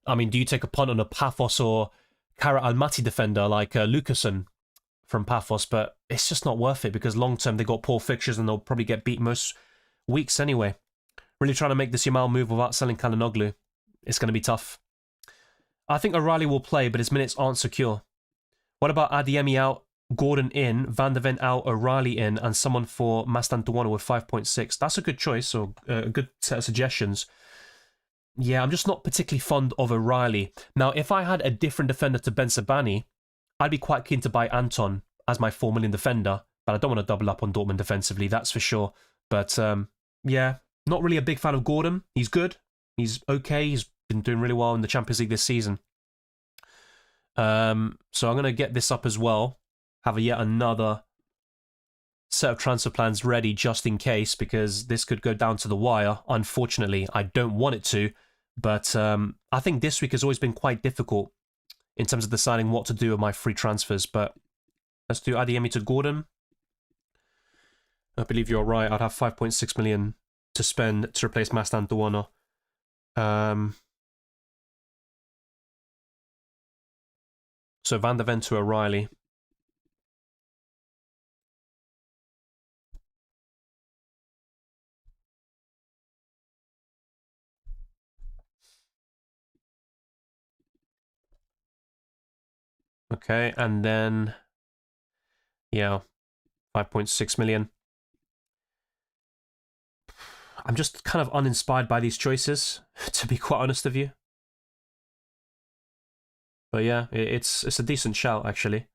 I mean, do you take a punt on a Paphos or Kara Almaty defender like Lucasen from Paphos? But it's just not worth it because long-term they've got poor fixtures and they'll probably get beat most weeks anyway. Really trying to make this Yamal move without selling Kalinoglu. It's going to be tough. I think O'Reilly will play, but his minutes aren't secure. What about Adeyemi out, Gordon in, Van de Ven out, O'Reilly in, and someone for Mastantuono with 5.6? That's a good choice, or a good set of suggestions. Yeah, I'm just not particularly fond of O'Reilly. Now, if I had a different defender to Ben Sabani, I'd be quite keen to buy Anton as my 4 million defender, but I don't want to double up on Dortmund defensively, that's for sure. But, yeah, not really a big fan of Gordon. He's good. He's okay. He's been doing really well in the Champions League this season. So I'm going to get this up as well. Have yet another set of transfer plans ready just in case, because this could go down to the wire. Unfortunately, I don't want it to, but I think this week has always been quite difficult in terms of deciding what to do with my free transfers. But let's do Adeyemi to Gordon. I believe you're right. I'd have 5.6 million to spend to replace Mastantuono. So Van de Ven to O'Reilly. Okay, and then, yeah, 5.6 million. I'm just kind of uninspired by these choices, to be quite honest with you. But yeah, it's a decent shout, actually.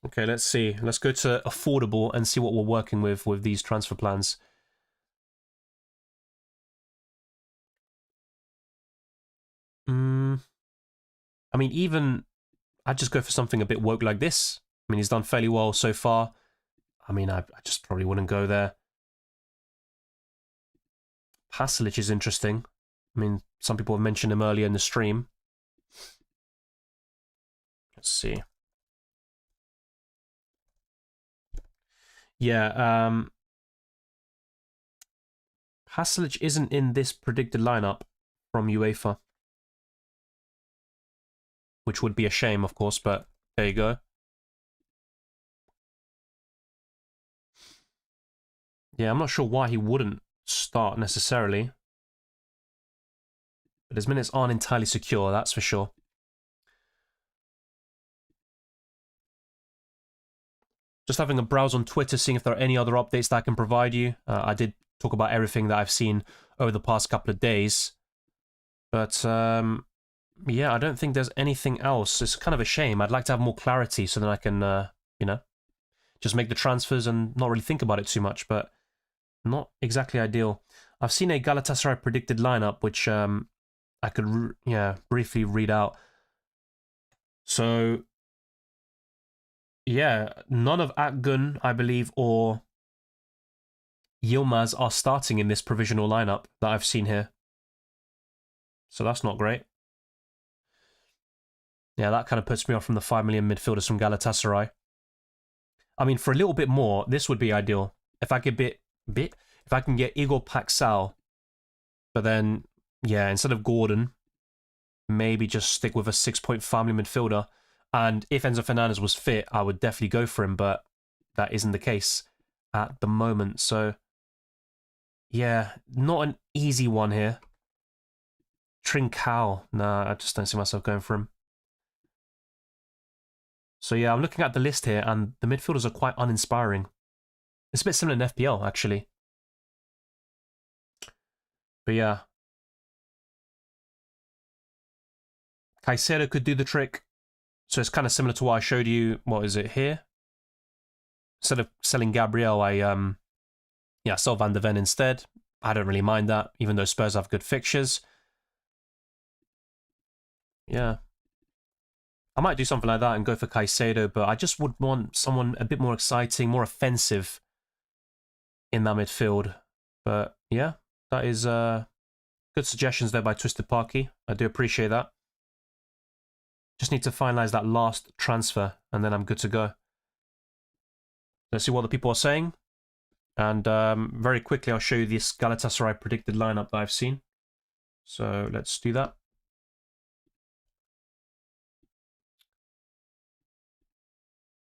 Okay, let's see. Let's go to affordable and see what we're working with these transfer plans. I mean, even I'd just go for something a bit woke like this. I mean, he's done fairly well so far. I mean, I just probably wouldn't go there. Pasalic is interesting. I mean, some people have mentioned him earlier in the stream. Let's see. Yeah, Pasalic isn't in this predicted lineup from UEFA. Which would be a shame, of course, but there you go. Yeah, I'm not sure why he wouldn't start necessarily. But his minutes aren't entirely secure, that's for sure. Just having a browse on Twitter, seeing if there are any other updates that I can provide you. I did talk about everything that I've seen over the past couple of days. But, yeah, I don't think there's anything else. It's kind of a shame. I'd like to have more clarity so then I can, you know, just make the transfers and not really think about it too much. But not exactly ideal. I've seen a Galatasaray predicted lineup, which I could, briefly read out. So, yeah, none of Akgun, I believe, or Yilmaz are starting in this provisional lineup that I've seen here. So that's not great. Yeah, that kind of puts me off from the 5 million midfielders from Galatasaray. I mean, for a little bit more, this would be ideal. If I could if I can get Igor Paxal, but then, yeah, instead of Gordon, maybe just stick with a 6.5 million midfielder. And if Enzo Fernandez was fit, I would definitely go for him, but that isn't the case at the moment. So, yeah, not an easy one here. Trincao. Nah, I just don't see myself going for him. So, yeah, I'm looking at the list here, and the midfielders are quite uninspiring. It's a bit similar in FPL, actually. But, yeah. Caicedo could do the trick. So it's kind of similar to what I showed you. What is it here? Instead of selling Gabriel, I sell Van de Ven instead. I don't really mind that, even though Spurs have good fixtures. Yeah. I might do something like that and go for Caicedo, but I just would want someone a bit more exciting, more offensive in that midfield. But yeah, that is good suggestions there by Twisted Parky. I do appreciate that. Just need to finalize that last transfer, and then I'm good to go. Let's see what the people are saying. And very quickly, I'll show you this Galatasaray predicted lineup that I've seen. So let's do that.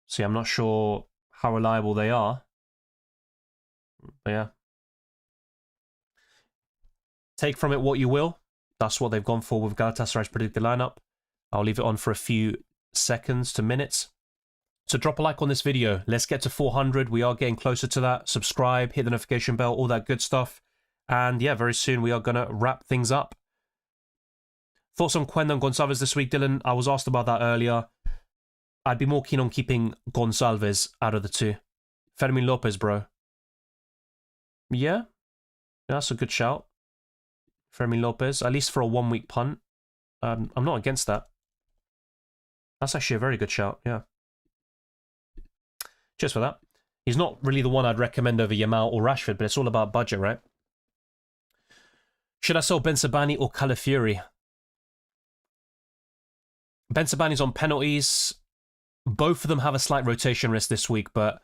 See, I'm not sure how reliable they are. But yeah. Take from it what you will. That's what they've gone for with Galatasaray's predicted lineup. I'll leave it on for a few seconds to minutes. So drop a like on this video. Let's get to 400. We are getting closer to that. Subscribe, hit the notification bell, all that good stuff. And yeah, very soon we are going to wrap things up. Thoughts on Quendon Gonçalves this week, Dylan? I was asked about that earlier. I'd be more keen on keeping Gonçalves out of the two. Fermin Lopez, bro. Yeah, that's a good shout. Fermin Lopez, at least for a 1 week punt. I'm not against that. That's actually a very good shout, yeah. Cheers for that. He's not really the one I'd recommend over Yamal or Rashford, but it's all about budget, right? Should I sell Ben Sabani or Calafiori? Ben Sabani's on penalties. Both of them have a slight rotation risk this week, but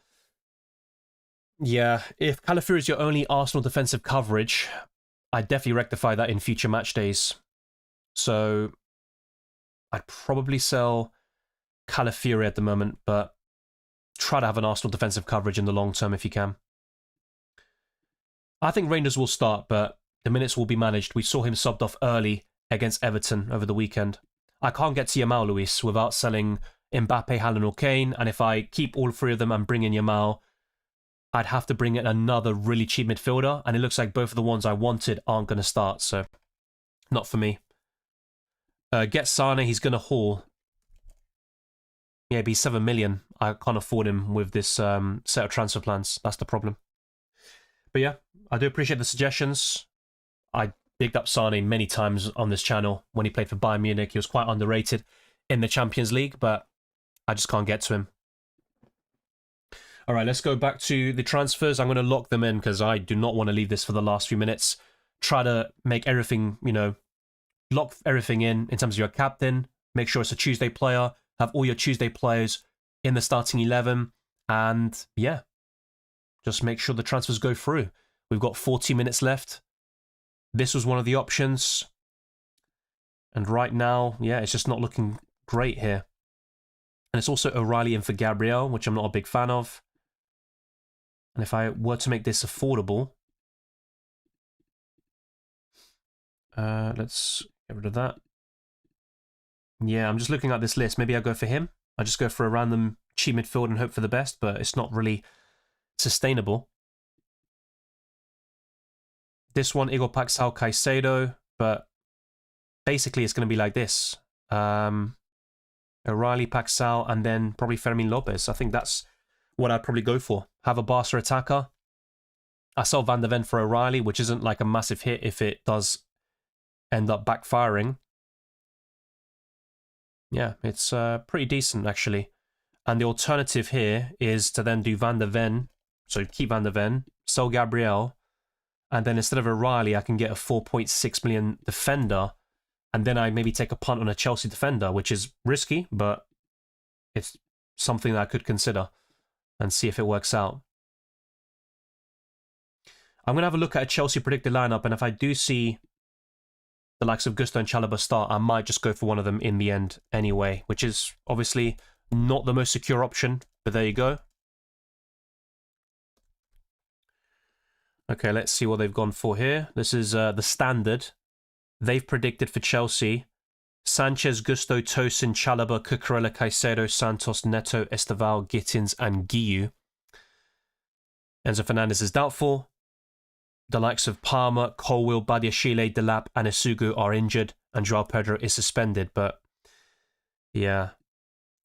yeah, if Calafiori is your only Arsenal defensive coverage, I'd definitely rectify that in future match days. So I'd probably sell Calafiori at the moment, but try to have an Arsenal defensive coverage in the long term if you can. I think Rangers will start, but the minutes will be managed. We saw him subbed off early against Everton over the weekend. I can't get to Yamal, Luis, without selling Mbappe, Haaland or Kane, and if I keep all three of them and bring in Yamal, I'd have to bring in another really cheap midfielder, and it looks like both of the ones I wanted aren't going to start, so not for me. Get Sane, he's going to haul. Yeah, it'd be 7 million. I can't afford him with this set of transfer plans. That's the problem. But yeah, I do appreciate the suggestions. I bigged up Sane many times on this channel when he played for Bayern Munich. He was quite underrated in the Champions League, but I just can't get to him. All right, let's go back to the transfers. I'm going to lock them in because I do not want to leave this for the last few minutes. Try to make everything, lock everything in terms of your captain. Make sure it's a Tuesday player. Have all your Tuesday players in the starting 11. And yeah, just make sure the transfers go through. We've got 40 minutes left. This was one of the options. And right now, yeah, it's just not looking great here. And it's also O'Reilly in for Gabriel, which I'm not a big fan of. And if I were to make this affordable, let's get rid of that. Yeah, I'm just looking at this list. Maybe I go for him. I just go for a random cheap midfield and hope for the best, but it's not really sustainable. This one, Igor Paxal, Caicedo, but basically it's going to be like this. O'Reilly, Paxal, and then probably Fermin Lopez. I think that's what I'd probably go for. Have a Barca attacker. I sell Van der Ven for O'Reilly, which isn't like a massive hit if it does end up backfiring. Yeah, it's pretty decent, actually. And the alternative here is to then do Van der Ven. So keep Van der Ven, sell Gabriel, and then instead of O'Reilly, I can get a 4.6 million defender, and then I maybe take a punt on a Chelsea defender, which is risky, but it's something that I could consider and see if it works out. I'm going to have a look at a Chelsea predicted lineup, and if I do see the likes of Gusto and Chalobah start, I might just go for one of them in the end anyway, which is obviously not the most secure option, but there you go. Okay, let's see what they've gone for here. This is the standard. They've predicted for Chelsea Sanchez, Gusto, Tosin, Chalobah, Cucurella, Caicedo, Santos, Neto, Esteval, Gittins, and Guiu. Enzo Fernandez is doubtful. The likes of Palmer, Colwill, Badiashile, Delap, and Isugu are injured, and Joao Pedro is suspended. But yeah,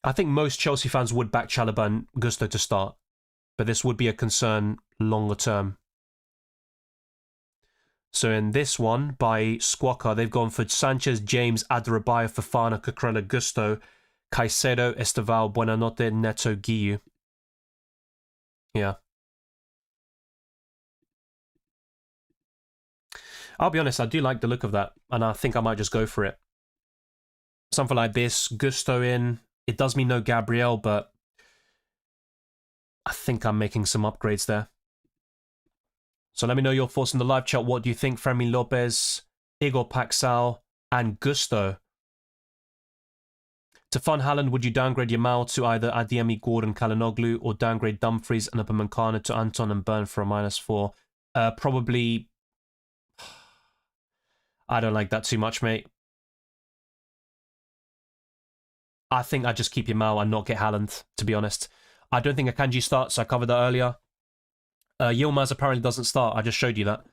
I think most Chelsea fans would back Chalobah and Gusto to start, but this would be a concern longer term. So in this one, by Squawka, they've gone for Sanchez, James, Adarabioyo, Fofana, Cucurella, Gusto, Caicedo, Esteval, Buenanote, Neto, Guiu. Yeah. I'll be honest, I do like the look of that, and I think I might just go for it. Something like this, Gusto in. It does mean no Gabriel, but I think I'm making some upgrades there. So let me know your thoughts in the live chat. What do you think? Fermin Lopez, Igor Paxal, and Gusto. To fund Haaland, would you downgrade Yamal to either Adeyemi, Gordon, Kalinoglu, or downgrade Dumfries and Upamecano to Anton and Burn for a -4? Probably. I don't like that too much, mate. I think I'd just keep Yamal and not get Haaland, to be honest. I don't think Akanji starts. I covered that earlier. Yilmaz apparently doesn't start. I just showed you that.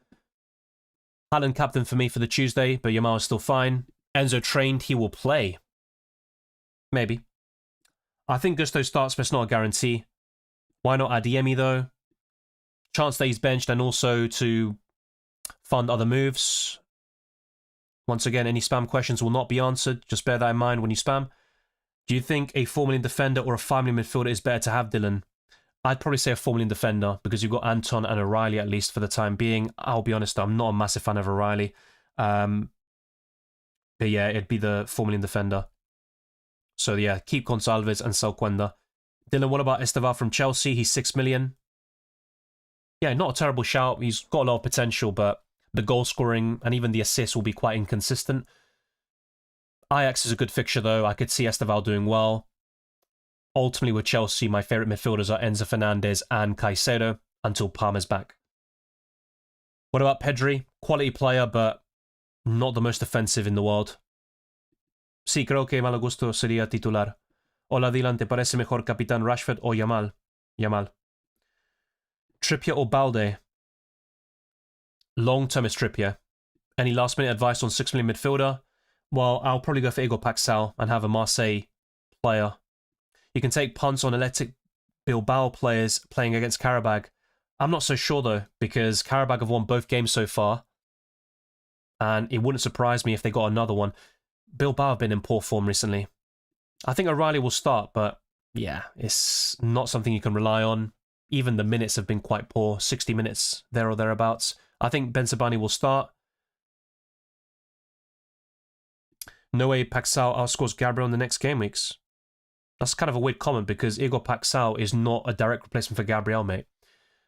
Haaland captain for me for the Tuesday, but Yamal is still fine. Enzo trained. He will play. Maybe. I think Gusto starts, but it's not a guarantee. Why not Adeyemi, though? Chance that he's benched, and also to fund other moves. Once again, any spam questions will not be answered. Just bear that in mind when you spam. Do you think a 4 million defender or a 5 million midfielder is better to have, Dylan? I'd probably say a 4 million defender because you've got Anton and O'Reilly at least for the time being. I'll be honest, I'm not a massive fan of O'Reilly. But yeah, it'd be the 4 million defender. So yeah, keep Gonçalves and sell Quenda. Dylan, what about Esteval from Chelsea? He's 6 million. Yeah, not a terrible shout. He's got a lot of potential, but the goal scoring and even the assists will be quite inconsistent. Ajax is a good fixture though. I could see Esteval doing well. Ultimately with Chelsea, my favourite midfielders are Enzo Fernandez and Caicedo until Palmer's back. What about Pedri? Quality player, but not the most offensive in the world. Sí, creo que Malo Gusto sería titular. Hola Dylan, ¿te parece mejor Capitán Rashford o Yamal? Yamal. Trippier or Balde? Long-term is Trippier. Any last-minute advice on 6 million midfielder? Well, I'll probably go for Igor Paxal and have a Marseille player. You can take punts on Athletic Bilbao players playing against Karabag. I'm not so sure though, because Karabag have won both games so far, and it wouldn't surprise me if they got another one. Bilbao have been in poor form recently. I think O'Reilly will start, but yeah, it's not something you can rely on. Even the minutes have been quite poor, 60 minutes there or thereabouts. I think Bensabani will start. No way Paxal outscores Gabriel in the next game weeks. That's kind of a weird comment because Igor Paxal is not a direct replacement for Gabriel, mate.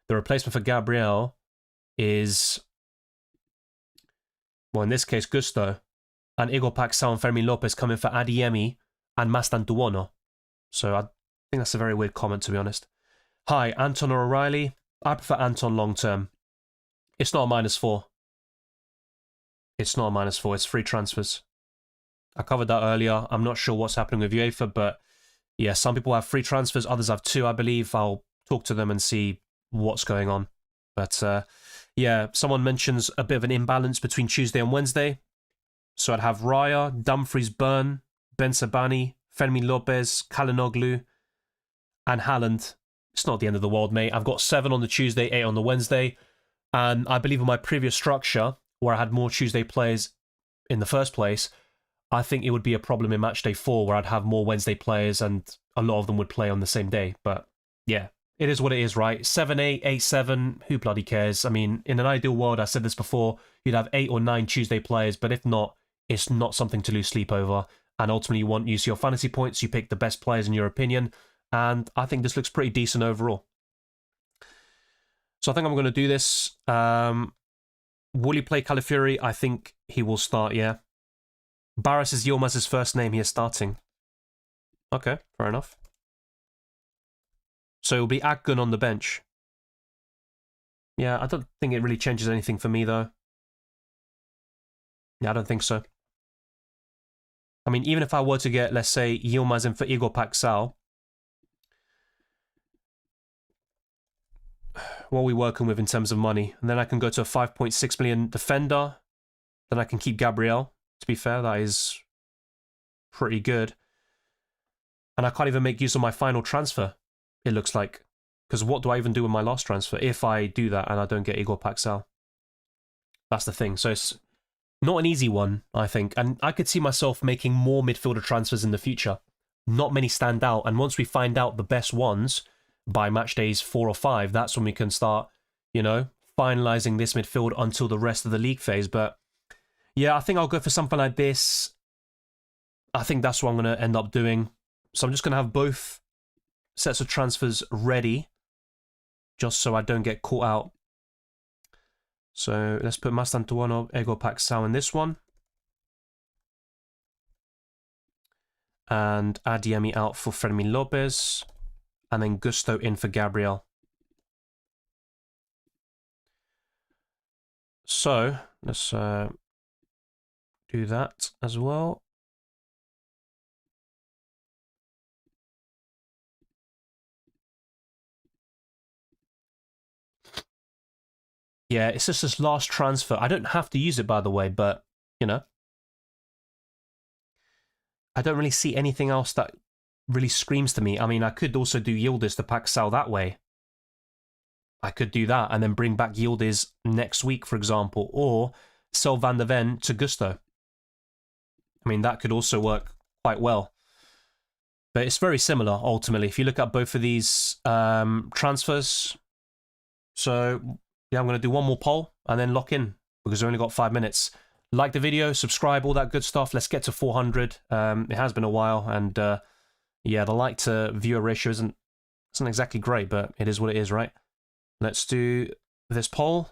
The replacement for Gabriel is, well, in this case, Gusto. And Igor Paxal and Fermin Lopez come in for Adiemi and Mastantuono. So I think that's a very weird comment, to be honest. Hi, Anton or O'Reilly? I prefer Anton long term. It's not a -4. It's not a -4. It's free transfers. I covered that earlier. I'm not sure what's happening with UEFA, but yeah, some people have free transfers, others have 2, I believe. I'll talk to them and see what's going on. But yeah, someone mentions a bit of an imbalance between Tuesday and Wednesday. So I'd have Raya, Dumfries, Byrne, Bensabani, Fermin Lopez, Kalinoglu, and Haaland. It's not the end of the world, mate. I've got 7 on the Tuesday, 8 on the Wednesday. And I believe in my previous structure, where I had more Tuesday players in the first place, I think it would be a problem in Matchday 4 where I'd have more Wednesday players and a lot of them would play on the same day. But yeah, it is what it is, right? 7-8, 8-7, who bloody cares? I mean, in an ideal world, I said this before, you'd have 8 or 9 Tuesday players, but if not, it's not something to lose sleep over. And ultimately, you want UCL fantasy points, you pick the best players in your opinion, and I think this looks pretty decent overall. So I think I'm going to do this. Will he play Calafiori? I think he will start, yeah. Barras is Yilmaz's first name. He is starting. Okay, fair enough. So it'll be Akgun on the bench. Yeah, I don't think it really changes anything for me, though. Yeah, I don't think so. I mean, even if I were to get, let's say, Yilmaz in for Igor Paxal, what are we working with in terms of money? And then I can go to a 5.6 million defender. Then I can keep Gabriel. To be fair, that is pretty good. And I can't even make use of my final transfer, it looks like. Because what do I even do with my last transfer if I do that and I don't get Igor Paxal? That's the thing. So it's not an easy one, I think. And I could see myself making more midfielder transfers in the future. Not many stand out. And once we find out the best ones by match days 4 or 5, that's when we can start, you know, finalising this midfield until the rest of the league phase. But yeah, I think I'll go for something like this. I think that's what I'm going to end up doing. So I'm just going to have both sets of transfers ready, just so I don't get caught out. So let's put Mastantuono, Ego Paxal in this one. And Adiemi out for Fermin Lopez. And then Gusto in for Gabriel. So let's do that as well. Yeah, it's just this last transfer. I don't have to use it, by the way, but, you know. I don't really see anything else that really screams to me. I mean, I could also do Yildiz to Paxal that way. I could do that and then bring back Yildiz next week, for example, or sell Van der Ven to Gusto. I mean, that could also work quite well. But it's very similar, ultimately, if you look at both of these transfers. So yeah, I'm going to do one more poll and then lock in because we've only got 5 minutes. Like the video, subscribe, all that good stuff. Let's get to 400. It has been a while, and yeah, the like to viewer ratio isn't exactly great, but it is what it is, right? Let's do this poll.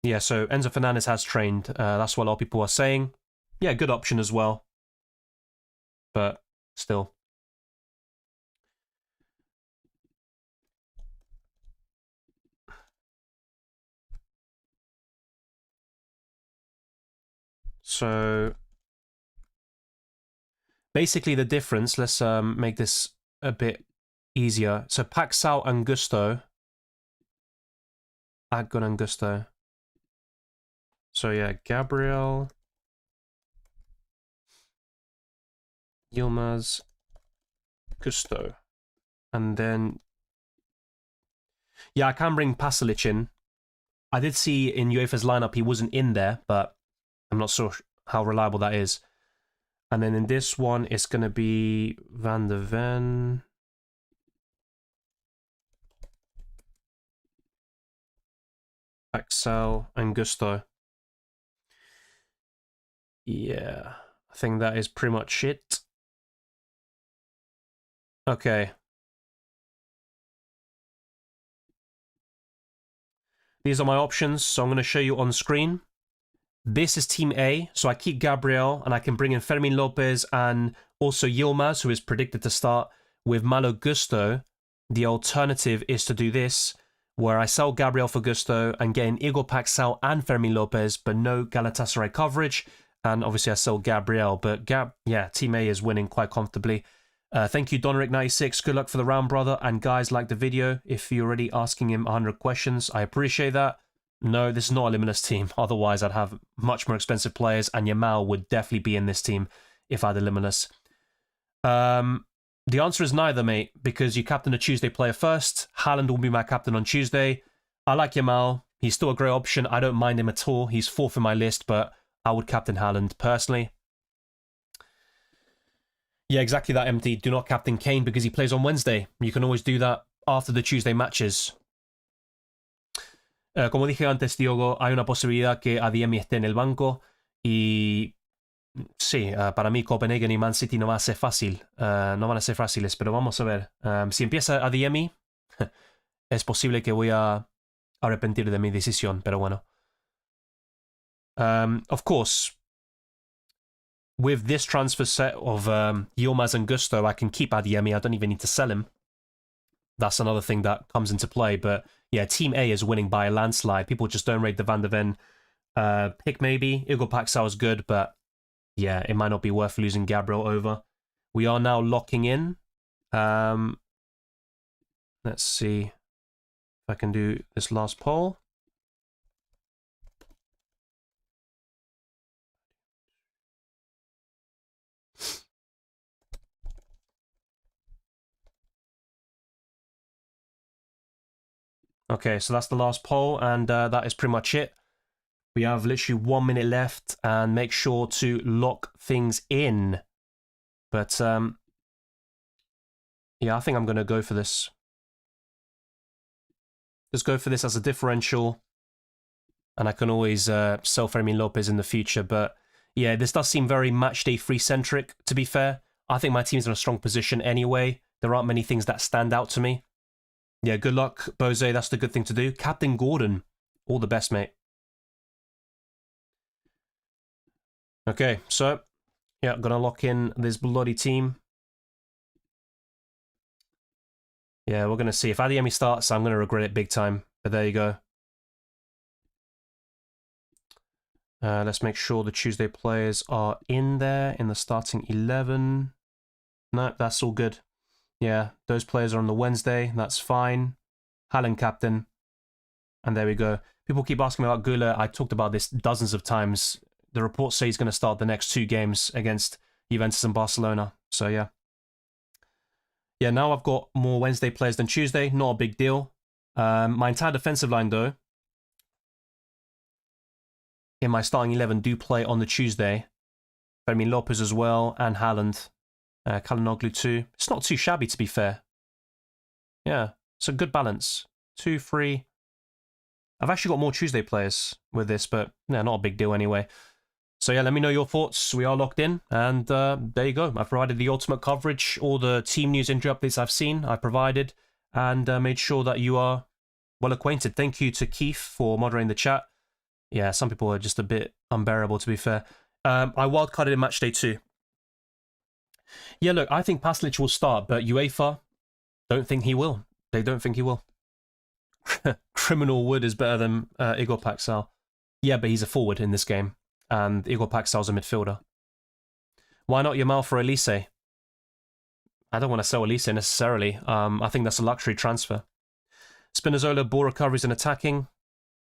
Yeah, so Enzo Fernandez has trained. That's what a lot of people are saying. Yeah, good option as well. But still. So basically the difference, let's make this a bit easier. So Paxal and Gusto. Akgun and Gusto. So yeah, Gabriel. Yilmaz, Gusto. And then... Yeah, I can bring Pasalic in. I did see in UEFA's lineup he wasn't in there, but I'm not sure how reliable that is. And then in this one, it's going to be Van de Ven... Axel and Gusto. Yeah, I think that is pretty much it. Okay. These are my options, so I'm going to show you on screen. This is Team A, so I keep Gabriel, and I can bring in Fermin Lopez and also Yilmaz, who is predicted to start with Malo Gusto. The alternative is to do this, where I sell Gabriel for Gusto and get in Igor Paxal and Fermin Lopez, but no Galatasaray coverage. And obviously I sell Gabriel, but Team A is winning quite comfortably. Thank you, Donric96. Good luck for the round, brother. And guys, like the video. If you're already asking him 100 questions, I appreciate that. No, this is not a limitless team. Otherwise, I'd have much more expensive players, and Yamal would definitely be in this team if I had a limitless. The answer is neither, mate, because you captain a Tuesday player first. Haaland will be my captain on Tuesday. I like Yamal. He's still a great option. I don't mind him at all. He's fourth in my list, but I would captain Haaland personally. Yeah, exactly that, MD. Do not captain Kane because he plays on Wednesday. You can always do that after the Tuesday matches. Como dije antes, Diogo, hay una posibilidad que Adeyemi esté en el banco y sí, para mí Copenhagen y Man City no va a ser fácil. No van a ser fáciles, pero vamos a ver. Si empieza Adeyemi, es posible que voy a arrepentir de mi decisión, pero bueno. Of course, with this transfer set of Yilmaz and Gusto, I can keep Adeyemi. I don't even need to sell him. That's another thing that comes into play. But yeah, Team A is winning by a landslide. People just don't rate the Van de Ven pick, maybe. Igor Paxal is good, but yeah, it might not be worth losing Gabriel over. We are now locking in. Let's see if I can do this last poll. Okay, so that's the last poll, and that is pretty much it. We have literally 1 minute left, and make sure to lock things in. But, yeah, I think I'm going to go for this. Just go for this as a differential, and I can always sell Fermin Lopez in the future. But, yeah, this does seem very matchday free-centric, to be fair. I think my team's in a strong position anyway. There aren't many things that stand out to me. Yeah, good luck, Bose. That's the good thing to do. Captain Gordon. All the best, mate. Okay, so, yeah, I'm going to lock in this bloody team. Yeah, we're going to see. If Adeyemi starts, I'm going to regret it big time. But there you go. Let's make sure the Tuesday players are in there in the starting 11. No, that's all good. Yeah, those players are on the Wednesday. That's fine. Haaland captain. And there we go. People keep asking me about Gula. I talked about this dozens of times. The reports say he's going to start the next 2 games against Juventus and Barcelona. So, yeah. Yeah, now I've got more Wednesday players than Tuesday. Not a big deal. My entire defensive line, though, in my starting 11 do play on the Tuesday. Fermin Lopez as well, and Haaland. Kalinoglu too. It's not too shabby, to be fair. Yeah, it's a good balance. 2, 3. I've actually got more Tuesday players with this, but yeah, not a big deal anyway. So yeah, let me know your thoughts. We are locked in, and there you go. I've provided the ultimate coverage. All the team news injury updates I've seen, I provided, and made sure that you are well acquainted. Thank you to Keith for moderating the chat. Yeah, some people are just a bit unbearable, to be fair. I wildcarded in Matchday 2. Yeah, look, I think Pasalic will start, but UEFA don't think he will. They don't think he will. Criminal Wood is better than Igor Paxal. Yeah, but he's a forward in this game, and Igor Paxal's a midfielder. Why not Yamal for Elise? I don't want to sell Elise necessarily. I think that's a luxury transfer. Spinazzola, ball recoveries and attacking.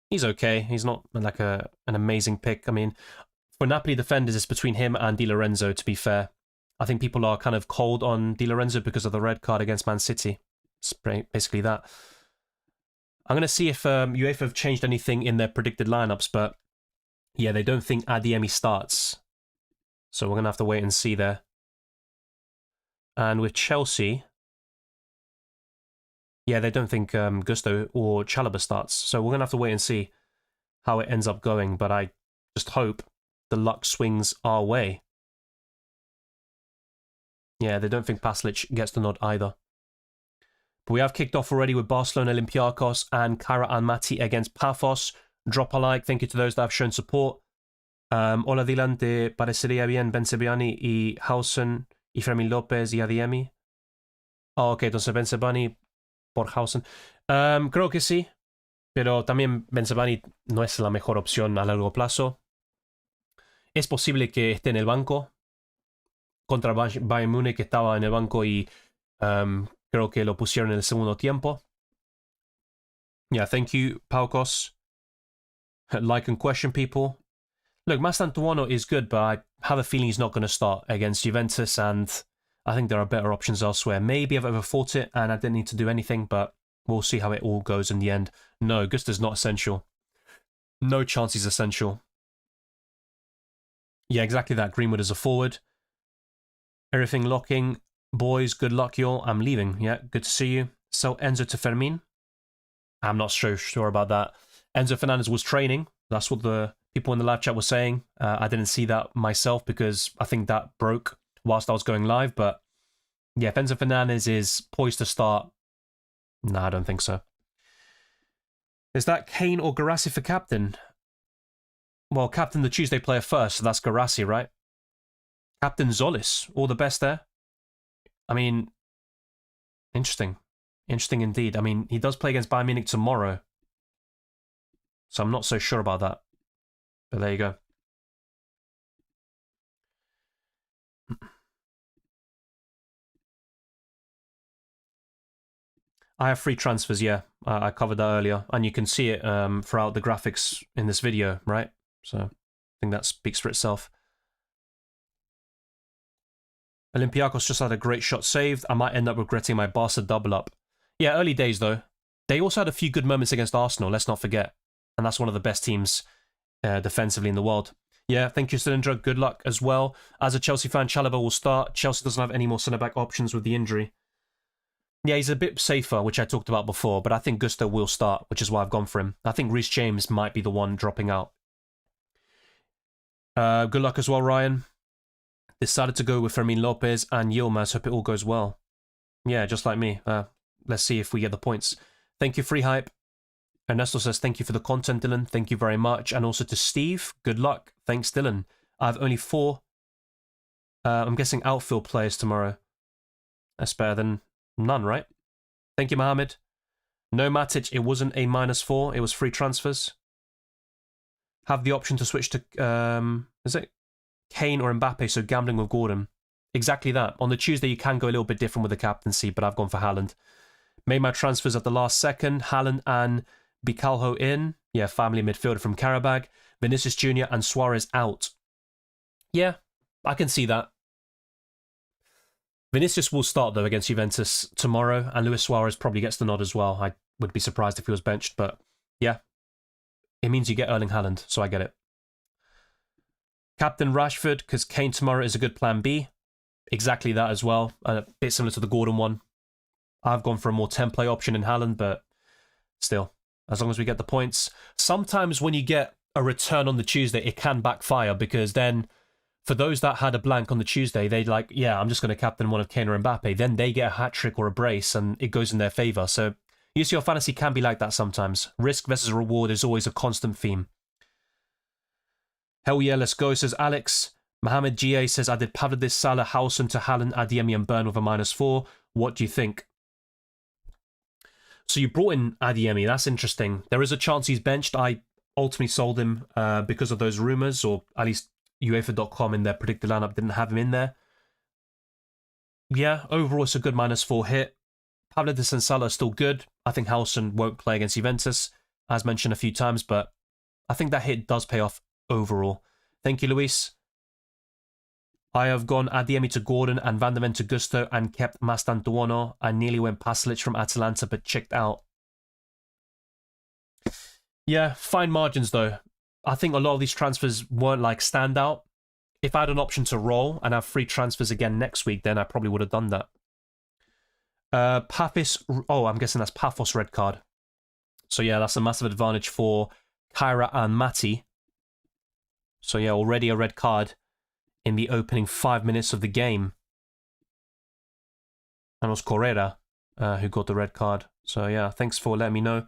He's okay. He's not like an amazing pick. I mean, for Napoli defenders, it's between him and Di Lorenzo, to be fair. I think people are kind of cold on Di Lorenzo because of the red card against Man City. It's basically that. I'm going to see if UEFA have changed anything in their predicted lineups, but yeah, they don't think Adeyemi starts. So we're going to have to wait and see there. And with Chelsea, yeah, they don't think Gusto or Chalobah starts. So we're going to have to wait and see how it ends up going. But I just hope the luck swings our way. Yeah, they don't think Paslic gets the nod either. But we have kicked off already with Barcelona, Olympiacos, and Kara Almaty against Paphos. Drop a like. Thank you to those that have shown support. Hola Dylan, ¿te parecería bien Bensebaini y Hausen y Fermín López y Adeyemi? Oh, ok, entonces Bensebaini por Hausen. Creo que sí, pero también Bensebaini no es la mejor opción a largo plazo. Es posible que esté en el banco contra Bayern Múnich, que estaba en el banco y creo que lo pusieron en el segundo tiempo. Yeah, thank you, Paukos. Like and question people. Look, Mastantuono is good, but I have a feeling he's not going to start against Juventus, and I think there are better options elsewhere. Maybe I've overthought it and I didn't need to do anything, but we'll see how it all goes in the end. No, Gusta's not essential. No chance he's essential. Yeah, exactly that. Greenwood is a forward. Everything locking. Boys, good luck, y'all. I'm leaving. Yeah, good to see you. So, Enzo to Fermin. I'm not so sure about that. Enzo Fernandez was training. That's what the people in the live chat were saying. I didn't see that myself because I think that broke whilst I was going live. But yeah, if Enzo Fernandez is poised to start, no, I don't think so. Is that Kane or Garassi for captain? Well, captain the Tuesday player first, so that's Garassi, right? Captain Zolis, all the best there. I mean, interesting. Interesting indeed. I mean, he does play against Bayern Munich tomorrow. So I'm not so sure about that. But there you go. I have free transfers, yeah. I covered that earlier. And you can see it throughout the graphics in this video, right? So I think that speaks for itself. Olympiacos just had a great shot saved. I might end up regretting my Barca double up. Yeah, early days though. They also had a few good moments against Arsenal, let's not forget. And that's one of the best teams defensively in the world. Yeah, thank you, Cylindra. Good luck as well. As a Chelsea fan, Chalobah will start. Chelsea doesn't have any more centre-back options with the injury. Yeah, he's a bit safer, which I talked about before, but I think Gusto will start, which is why I've gone for him. I think Reece James might be the one dropping out. Good luck as well, Ryan. Decided to go with Fermín López and Yilmaz. Hope it all goes well. Yeah, just like me. Let's see if we get the points. Thank you, Free Hype. Ernesto says, thank you for the content, Dylan. Thank you very much. And also to Steve, good luck. Thanks, Dylan. I have only 4, I'm guessing, outfield players tomorrow. That's better than none, right? Thank you, Mohammed. No Matic, it wasn't a -4. It was free transfers. Have the option to switch to, is it Kane or Mbappe, so gambling with Gordon. Exactly that. On the Tuesday, you can go a little bit different with the captaincy, but I've gone for Haaland. Made my transfers at the last second. Haaland and Bicalho in. Yeah, family midfielder from Karabag. Vinicius Jr. and Suarez out. Yeah, I can see that. Vinicius will start, though, against Juventus tomorrow, and Luis Suarez probably gets the nod as well. I would be surprised if he was benched, but yeah. It means you get Erling Haaland, so I get it. Captain Rashford, because Kane tomorrow is a good plan B. Exactly that as well. A bit similar to the Gordon one. I've gone for a more template option in Haaland, but still, as long as we get the points. Sometimes when you get a return on the Tuesday, it can backfire, because then for those that had a blank on the Tuesday, they'd like, yeah, I'm just going to captain one of Kane or Mbappe. Then they get a hat-trick or a brace, and it goes in their favour. So UCL Fantasy can be like that sometimes. Risk versus reward is always a constant theme. Hell yeah, let's go, says Alex. Mohamed GA says, I did Pavlidis, Salah, Howson to Haaland, Adeyemi and Burn with a -4. What do you think? So you brought in Adeyemi. That's interesting. There is a chance he's benched. I ultimately sold him because of those rumours, or at least UEFA.com in their predicted lineup didn't have him in there. Yeah, overall it's a good -4 hit. Pavlidis and Salah are still good. I think Howson won't play against Juventus, as mentioned a few times, but I think that hit does pay off overall. Thank you, Luis. I have gone Adeyemi to Gordon and Van de Ven to Gusto and kept Mastantuono. I nearly went Pasalic from Atalanta but checked out. Yeah, fine margins though. I think a lot of these transfers weren't like standout. If I had an option to roll and have free transfers again next week, then I probably would have done that. Paphos, oh, I'm guessing that's Paphos red card. So yeah, that's a massive advantage for Kyra and Matty. So yeah, already a red card in the opening 5 minutes of the game. And it was Correa who got the red card. So yeah, thanks for letting me know.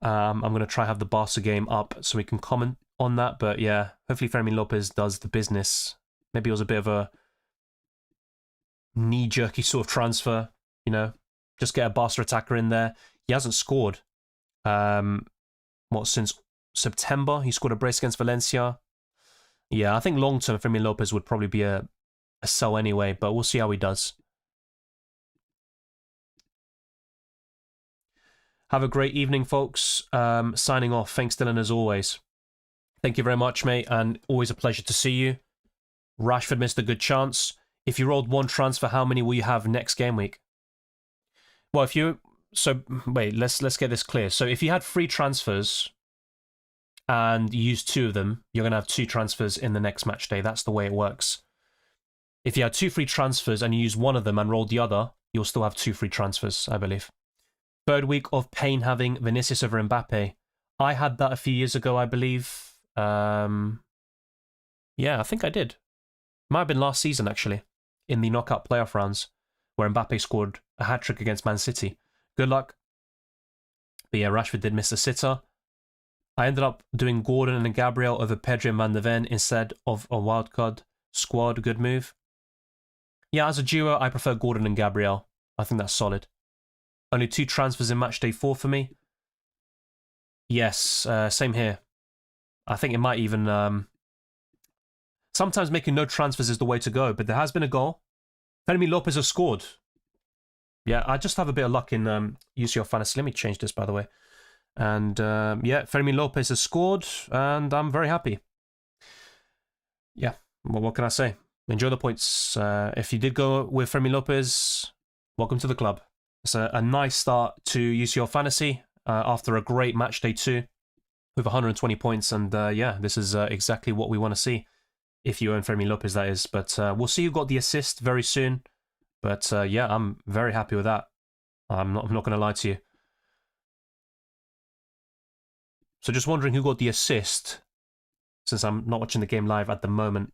I'm going to try have the Barca game up so we can comment on that. But yeah, hopefully Fermin Lopez does the business. Maybe it was a bit of a knee-jerky sort of transfer, you know. Just get a Barca attacker in there. He hasn't scored, since September? He scored a brace against Valencia. Yeah, I think long-term Fermin Lopez would probably be a sell anyway, but we'll see how he does. Have a great evening, folks. Signing off. Thanks, Dylan, as always. Thank you very much, mate, and always a pleasure to see you. Rashford missed a good chance. If you rolled one transfer, how many will you have next game week? Well, if you... So, wait, let's get this clear. So, if you had 3 transfers and you used 2 of them, you're going to have 2 transfers in the next match day. That's the way it works. If you had 2 free transfers and you use 1 of them and rolled the other, you'll still have 2 free transfers, I believe. 3rd week of pain having Vinicius over Mbappe. I had that a few years ago, I believe. Yeah, I think I did. Might have been last season, actually, in the knockout playoff rounds, where Mbappe scored a hat-trick against Man City. Good luck. But yeah, Rashford did miss a sitter. I ended up doing Gordon and Gabriel over Pedri and Van de Ven instead of a wildcard squad. Good move. Yeah, as a duo, I prefer Gordon and Gabriel. I think that's solid. Only 2 transfers in match day 4 for me. Yes, same here. I think it might even... Sometimes making no transfers is the way to go, but there has been a goal. Fermin Lopez has scored. Yeah, I just have a bit of luck in UCL Fantasy. Let me change this, by the way. And yeah, Fermin Lopez has scored, and I'm very happy. Yeah, well, what can I say? Enjoy the points. If you did go with Fermin Lopez, welcome to the club. It's a nice start to UCL Fantasy after a great match day 2 with 120 points. And yeah, this is exactly what we want to see if you own Fermin Lopez, that is. But we'll see who got the assist very soon. But yeah, I'm very happy with that. I'm not going to lie to you. So just wondering who got the assist, since I'm not watching the game live at the moment.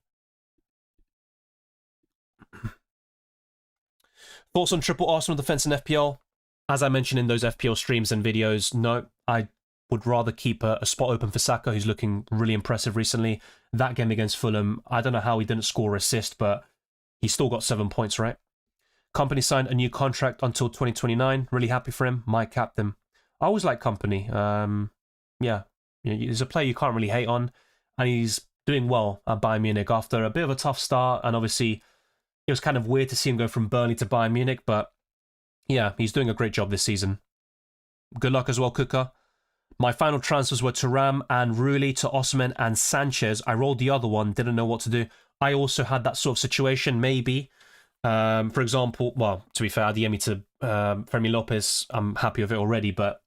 Thoughts on triple Arsenal defense in FPL? As I mentioned in those FPL streams and videos, no, I would rather keep a spot open for Saka, who's looking really impressive recently. That game against Fulham, I don't know how he didn't score or assist, but he still got 7 points, right? Company signed a new contract until 2029. Really happy for him. My captain. I always like Company. Yeah, he's a player you can't really hate on, and he's doing well at Bayern Munich after a bit of a tough start, and obviously it was kind of weird to see him go from Burnley to Bayern Munich, but yeah, he's doing a great job this season. Good luck as well, Kuka. My final transfers were Thuram and Rulli to Osimhen and Sanchez. I rolled the other one, didn't know what to do. I also had that sort of situation, maybe. For example, well, to be fair, Adeyemi to Fermin Lopez, I'm happy with it already, but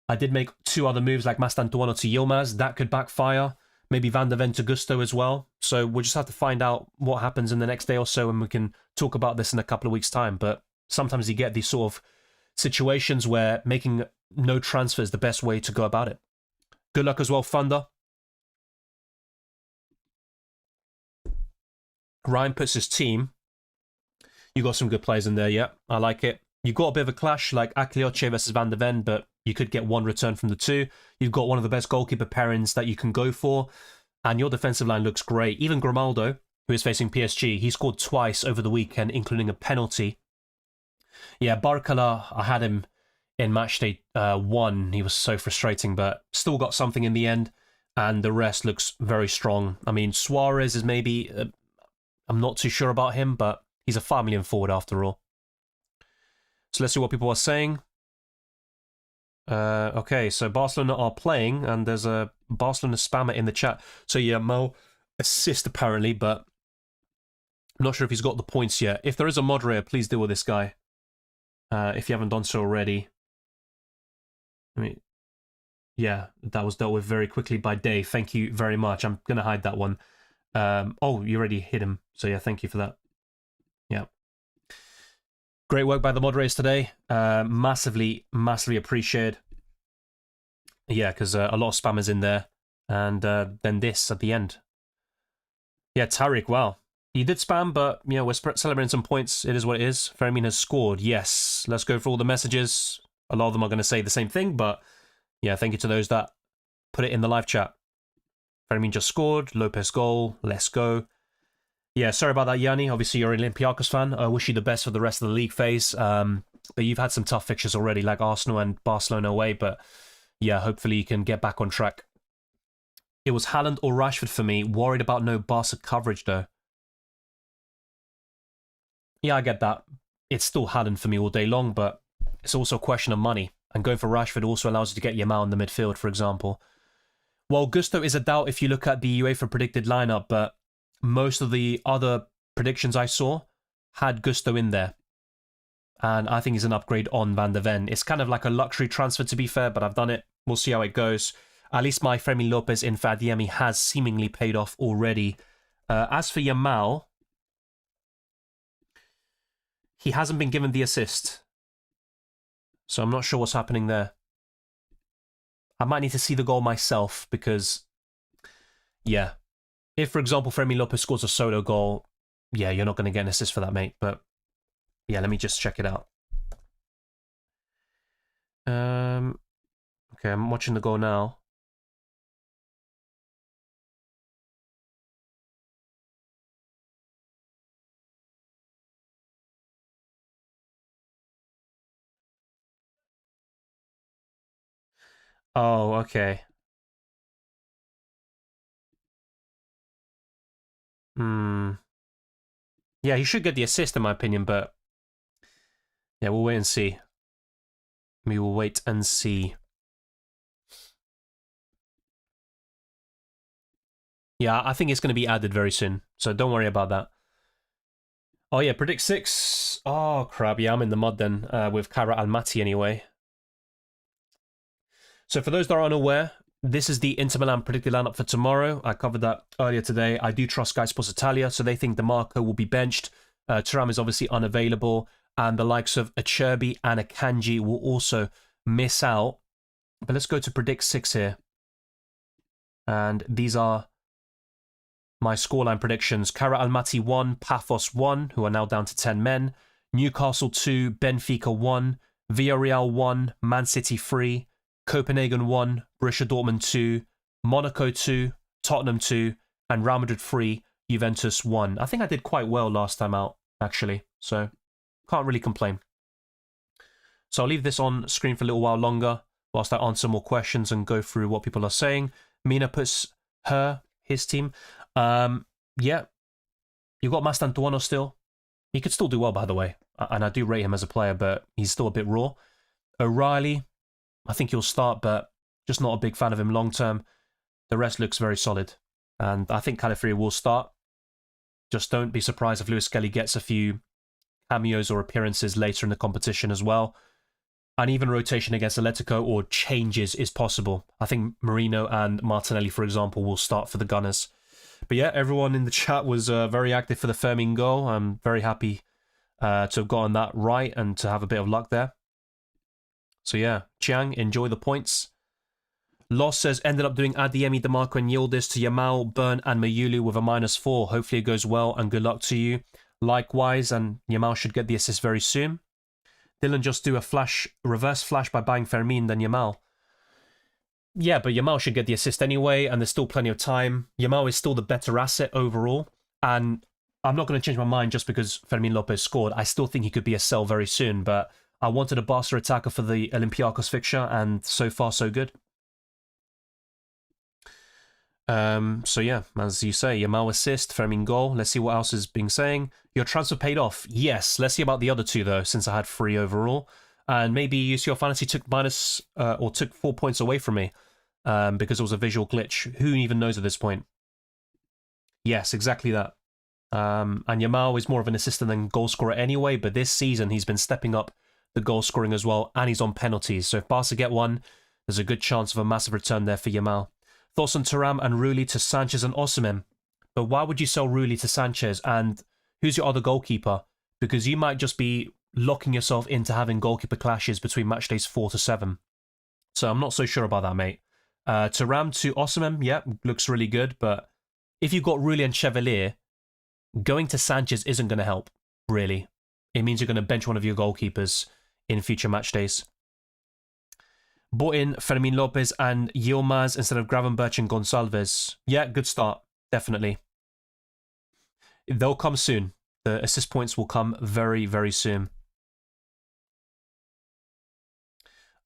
I did make 2 other moves like Mastantuono to Yilmaz. That could backfire. Maybe Van de Ven to Gusto as well. So we'll just have to find out what happens in the next day or so, and we can talk about this in a couple of weeks' time. But sometimes you get these sort of situations where making no transfer is the best way to go about it. Good luck as well, Thunder. Ryan puts his team. You got some good players in there, yeah. I like it. You've got a bit of a clash like Aklioche versus Van de Ven, but you could get 1 return from the 2. You've got one of the best goalkeeper pairings that you can go for, and your defensive line looks great. Even Grimaldo, who is facing PSG, he scored twice over the weekend, including a penalty. Yeah, Barkala, I had him in matchday 1. He was so frustrating, but still got something in the end, and the rest looks very strong. I mean, Suarez is maybe... I'm not too sure about him, but he's a 5 million forward after all. So let's see what people are saying. Okay, so Barcelona are playing, and there's a Barcelona spammer in the chat. So yeah, Mo assist apparently, but I'm not sure if he's got the points yet. If there is a moderator, please deal with this guy. If you haven't done so already. I mean, yeah, that was dealt with very quickly by Dave. Thank you very much. I'm going to hide that one. Oh, you already hit him. So yeah, thank you for that. Yeah. Great work by the moderators today. Massively appreciated. Yeah, because a lot of spammers in there. And then this at the end. Yeah, Tariq, wow. He did spam, but, you know, we're celebrating some points. It is what it is. Fermin has scored. Yes. Let's go for all the messages. A lot of them are going to say the same thing, but, yeah, thank you to those that put it in the live chat. Fermin just scored. Lopez goal. Let's go. Yeah, sorry about that, Yanni. Obviously, you're an Olympiacos fan. I wish you the best for the rest of the league phase. But you've had some tough fixtures already, like Arsenal and Barcelona away. But, yeah, hopefully you can get back on track. It was Haaland or Rashford for me. Worried about no Barca coverage, though. Yeah, I get that. It's still Haaland for me all day long, but it's also a question of money. And going for Rashford also allows you to get Yamal in the midfield, for example. Well, Gusto is a doubt if you look at the UEFA predicted lineup, but most of the other predictions I saw had Gusto in there. And I think he's an upgrade on Van der Ven. It's kind of like a luxury transfer, to be fair, but I've done it. We'll see how it goes. At least my Fermin Lopez in Fadiemi has seemingly paid off already. As for Yamal, he hasn't been given the assist. So I'm not sure what's happening there. I might need to see the goal myself because, yeah. If, for example, Fermin Lopez scores a solo goal, yeah, you're not going to get an assist for that, mate. But, yeah, let me just check it out. Okay, I'm watching the goal now. Oh, okay. Yeah, he should get the assist in my opinion, but yeah, we'll wait and see. We will wait and see. Yeah, I think it's going to be added very soon, so don't worry about that. Oh yeah, predict 6. Oh crap, yeah, I'm in the mud then with Kara Almaty anyway. So for those that are unaware, this is the Inter Milan predicted lineup for tomorrow. I covered that earlier today. I do trust Sky Sports Italia, so they think DeMarco will be benched. Thuram is obviously unavailable, and the likes of Acerbi and Akanji will also miss out. But let's go to predict 6 here. And these are my scoreline predictions. Kara Almaty 1, Paphos 1, who are now down to 10 men. Newcastle 2, Benfica 1, Villarreal 1, Man City 3, Copenhagen 1, Borussia Dortmund 2, Monaco 2, Tottenham 2, and Real Madrid 3, Juventus 1. I think I did quite well last time out, actually, so can't really complain. So I'll leave this on screen for a little while longer whilst I answer more questions and go through what people are saying. Mina puts his team. Yeah, you've got Mastantuono still. He could still do well, by the way, and I do rate him as a player, but he's still a bit raw. O'Reilly, I think he'll start, but just not a big fan of him long term. The rest looks very solid, and I think Calafrio will start. Just don't be surprised if Lewis Skelly gets a few cameos or appearances later in the competition as well. And even rotation against Atletico or changes is possible. I think Marino and Martinelli, for example, will start for the Gunners. But yeah, everyone in the chat was very active for the Fermin goal. I'm very happy to have gotten that right and to have a bit of luck there. So yeah, Chiang, enjoy the points. Loss says, ended up doing Adeyemi, DeMarco and Yildiz to Yamal, Burn and Mayulu with a -4. Hopefully it goes well and good luck to you. Likewise, and Yamal should get the assist very soon. Dylan just do a reverse flash by buying Fermin than Yamal. Yeah, but Yamal should get the assist anyway, and there's still plenty of time. Yamal is still the better asset overall, and I'm not going to change my mind just because Fermin Lopez scored. I still think he could be a sell very soon, but I wanted a Barca attacker for the Olympiacos fixture, and so far so good. So yeah, as you say, Yamal assist, Fermin goal. Let's see what else is being saying. Your transfer paid off. Yes, let's see about the other two though, since I had 3 overall. And maybe UCL Fantasy took took 4 points away from me because it was a visual glitch. Who even knows at this point? Yes, exactly that. And Yamal is more of an assistant than goal scorer anyway, but this season he's been stepping up the goal scoring as well, and he's on penalties. So if Barca get one, there's a good chance of a massive return there for Yamal. Thoughts on Thuram and Rulli to Sanchez and Osimhen? But why would you sell Rulli to Sanchez? And who's your other goalkeeper? Because you might just be locking yourself into having goalkeeper clashes between matchdays 4 to 7. So I'm not so sure about that, mate. Thuram to Osimhen, yeah, looks really good. But if you've got Rulli and Chevalier, going to Sanchez isn't going to help, really. It means you're going to bench one of your goalkeepers in future match days. Bought in Fermin Lopez and Yilmaz instead of Gravenberch and Gonçalves. Yeah, good start, definitely. They'll come soon. The assist points will come very, very soon.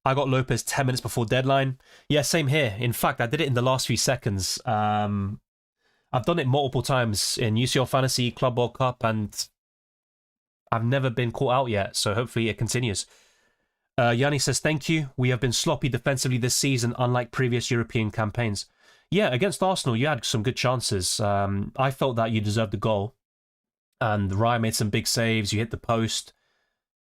I got Lopez 10 minutes before deadline. Yeah, same here. In fact, I did it in the last few seconds. I've done it multiple times in UCL Fantasy, Club World Cup, and I've never been caught out yet, so hopefully it continues. Yanni says, thank you. We have been sloppy defensively this season, unlike previous European campaigns. Yeah, against Arsenal, you had some good chances. I felt that you deserved the goal. And Raya made some big saves. You hit the post.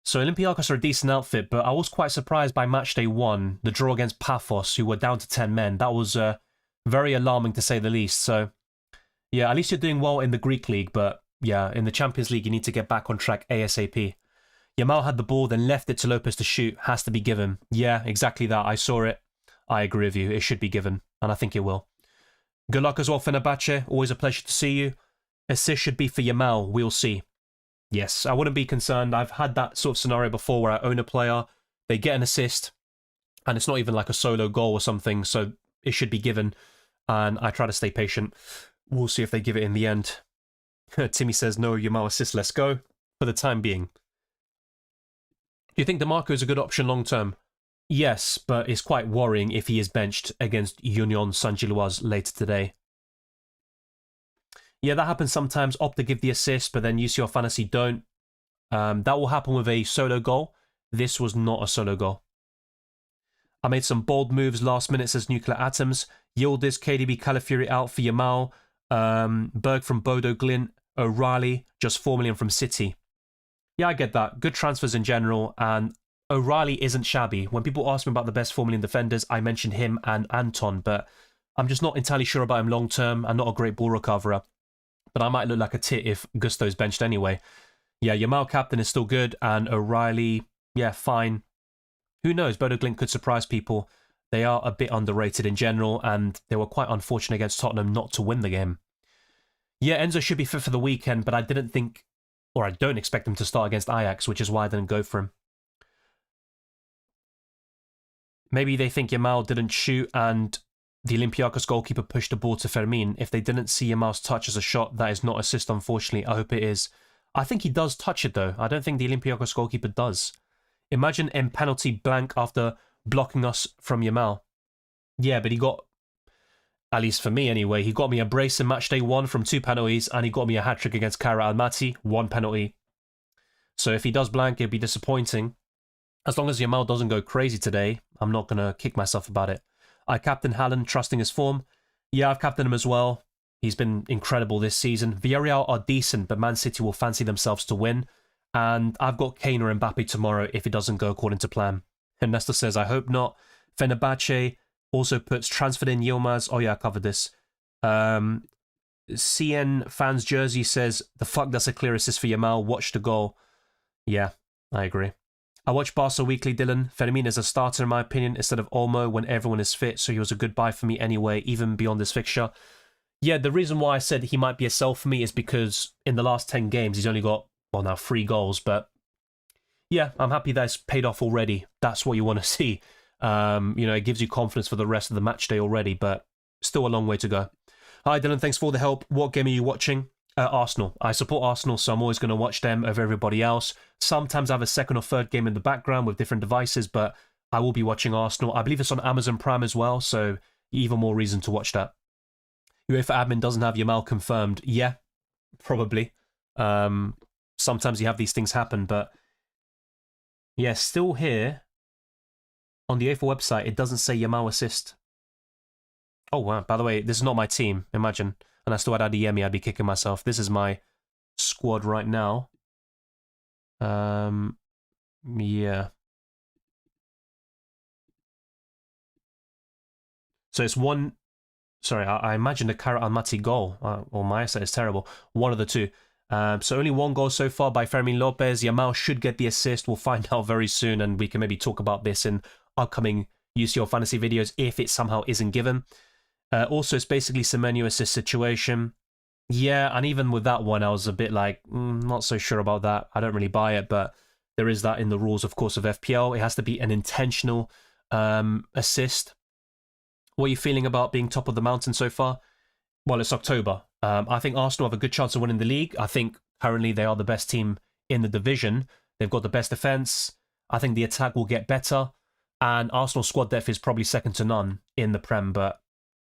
So Olympiacos are a decent outfit, but I was quite surprised by matchday 1, the draw against Paphos, who were down to 10 men. That was very alarming, to say the least. So, yeah, at least you're doing well in the Greek league, but yeah, in the Champions League, you need to get back on track ASAP. Yamal had the ball, then left it to Lopez to shoot. Has to be given. Yeah, exactly that. I saw it. I agree with you. It should be given, and I think it will. Good luck as well, Fenerbahce. Always a pleasure to see you. Assist should be for Yamal. We'll see. Yes, I wouldn't be concerned. I've had that sort of scenario before where I own a player, they get an assist, and it's not even like a solo goal or something, so it should be given, and I try to stay patient. We'll see if they give it in the end. Timmy says, no, Yamal assist, let's go, for the time being. Do you think DeMarco is a good option long term? Yes, but it's quite worrying if he is benched against Union Saint-Gilloise later today. Yeah, that happens sometimes. Opta give the assist, but then UCL Fantasy don't. That will happen with a solo goal. This was not a solo goal. I made some bold moves last minute, says Nuclear Atoms. Yildiz, KDB, Calafiori out for Yamal. Berg from Bodo Glint. O'Reilly, just 4 million from City. Yeah, I get that. Good transfers in general, and O'Reilly isn't shabby. When people ask me about the best 4 million defenders, I mentioned him and Anton, but I'm just not entirely sure about him long term. I'm not a great ball recoverer. But I might look like a tit if Gusto's benched anyway. Yeah, Yamal captain is still good, and O'Reilly, yeah, fine. Who knows? Bodo Glint could surprise people. They are a bit underrated in general, and they were quite unfortunate against Tottenham not to win the game. Yeah, Enzo should be fit for the weekend, but I didn't think, or I don't expect him to start against Ajax, which is why I didn't go for him. Maybe they think Yamal didn't shoot, and the Olympiacos goalkeeper pushed the ball to Fermin. If they didn't see Yamal's touch as a shot, that is not assist, unfortunately. I hope it is. I think he does touch it, though. I don't think the Olympiacos goalkeeper does. Imagine M penalty blank after blocking us from Yamal. Yeah, but he got, at least for me anyway, he got me a brace in matchday 1 from 2 penalties, and he got me a hat-trick against Kara Almaty, 1 penalty. So if he does blank, it'd be disappointing. As long as Yamal doesn't go crazy today, I'm not going to kick myself about it. I captain Haaland, trusting his form. Yeah, I've captained him as well. He's been incredible this season. Villarreal are decent, but Man City will fancy themselves to win. And I've got Kane or Mbappe tomorrow if it doesn't go according to plan. And Nestor says, I hope not. Fenerbahce also puts transferred in Yilmaz. Oh yeah, I covered this. CN Fans Jersey says, the fuck, that's a clear assist for Yamal. Watch the goal. Yeah, I agree. I watch Barca weekly, Dylan. Fermin is a starter, in my opinion, instead of Olmo when everyone is fit, so he was a good buy for me anyway, even beyond this fixture. Yeah, the reason why I said he might be a sell for me is because in the last 10 games, he's only got, well, now 3 goals, but yeah, I'm happy that it's paid off already. That's what you want to see. You know, it gives you confidence for the rest of the match day already, but still a long way to go. Hi, Dylan. Thanks for all the help. What game are you watching? Arsenal. I support Arsenal, so I'm always going to watch them over everybody else. Sometimes I have a second or third game in the background with different devices, but I will be watching Arsenal. I believe it's on Amazon Prime as well, so even more reason to watch that. UEFA admin doesn't have Yamal confirmed. Yeah, probably. Sometimes you have these things happen, but yeah, still here on the UEFA website, it doesn't say Yamal assist. Oh, wow. By the way, this is not my team, imagine. And I still had Adeyemi, I'd be kicking myself. This is my squad right now. Yeah. So it's one. Sorry, I imagine the Kara Almaty goal, or my eyesight is terrible. One of the two. So only one goal so far by Fermin Lopez. Yamal should get the assist. We'll find out very soon, and we can maybe talk about this in upcoming UCL Fantasy videos if it somehow isn't given. Also, it's basically Semenyo assist situation. Yeah, and even with that one, I was a bit like, not so sure about that. I don't really buy it, but there is that in the rules, of course, of FPL. It has to be an intentional assist. What are you feeling about being top of the mountain so far? Well, it's October. I think Arsenal have a good chance of winning the league. I think currently they are the best team in the division. They've got the best defence. I think the attack will get better. And Arsenal's squad depth is probably second to none in the Prem. But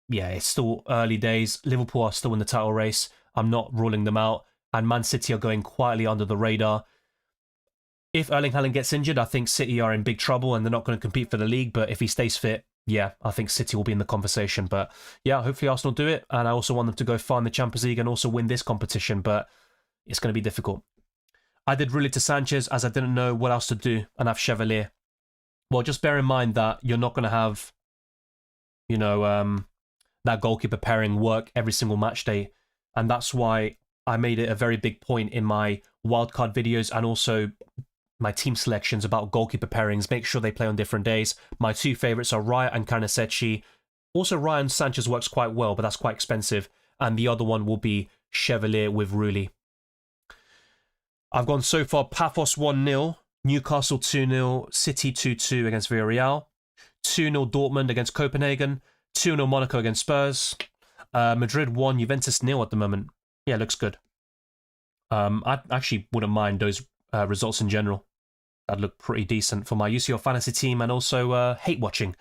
yeah, it's still early days. Liverpool are still in the title race. I'm not ruling them out. And Man City are going quietly under the radar. If Erling Haaland gets injured, I think City are in big trouble and they're not going to compete for the league. But if he stays fit, yeah, I think City will be in the conversation. But yeah, hopefully Arsenal do it. And I also want them to go far in the Champions League and also win this competition. But it's going to be difficult. I did Rulli to Sanchez as I didn't know what else to do. And I've Chevalier. Well, just bear in mind that you're not going to have, you know, that goalkeeper pairing work every single match day. And that's why I made it a very big point in my wildcard videos and also my team selections about goalkeeper pairings. Make sure they play on different days. My two favourites are Raya and Karnasechi. Also, Raya and Sanchez works quite well, but that's quite expensive. And the other one will be Chevalier with Rulli. I've gone so far Paphos 1-0, Newcastle 2-0, City 2-2 against Villarreal, 2-0 Dortmund against Copenhagen, 2-0 Monaco against Spurs, Madrid 1, Juventus 0 at the moment. Yeah, looks good. I actually wouldn't mind those results in general. That'd look pretty decent for my UCL fantasy team and also hate watching.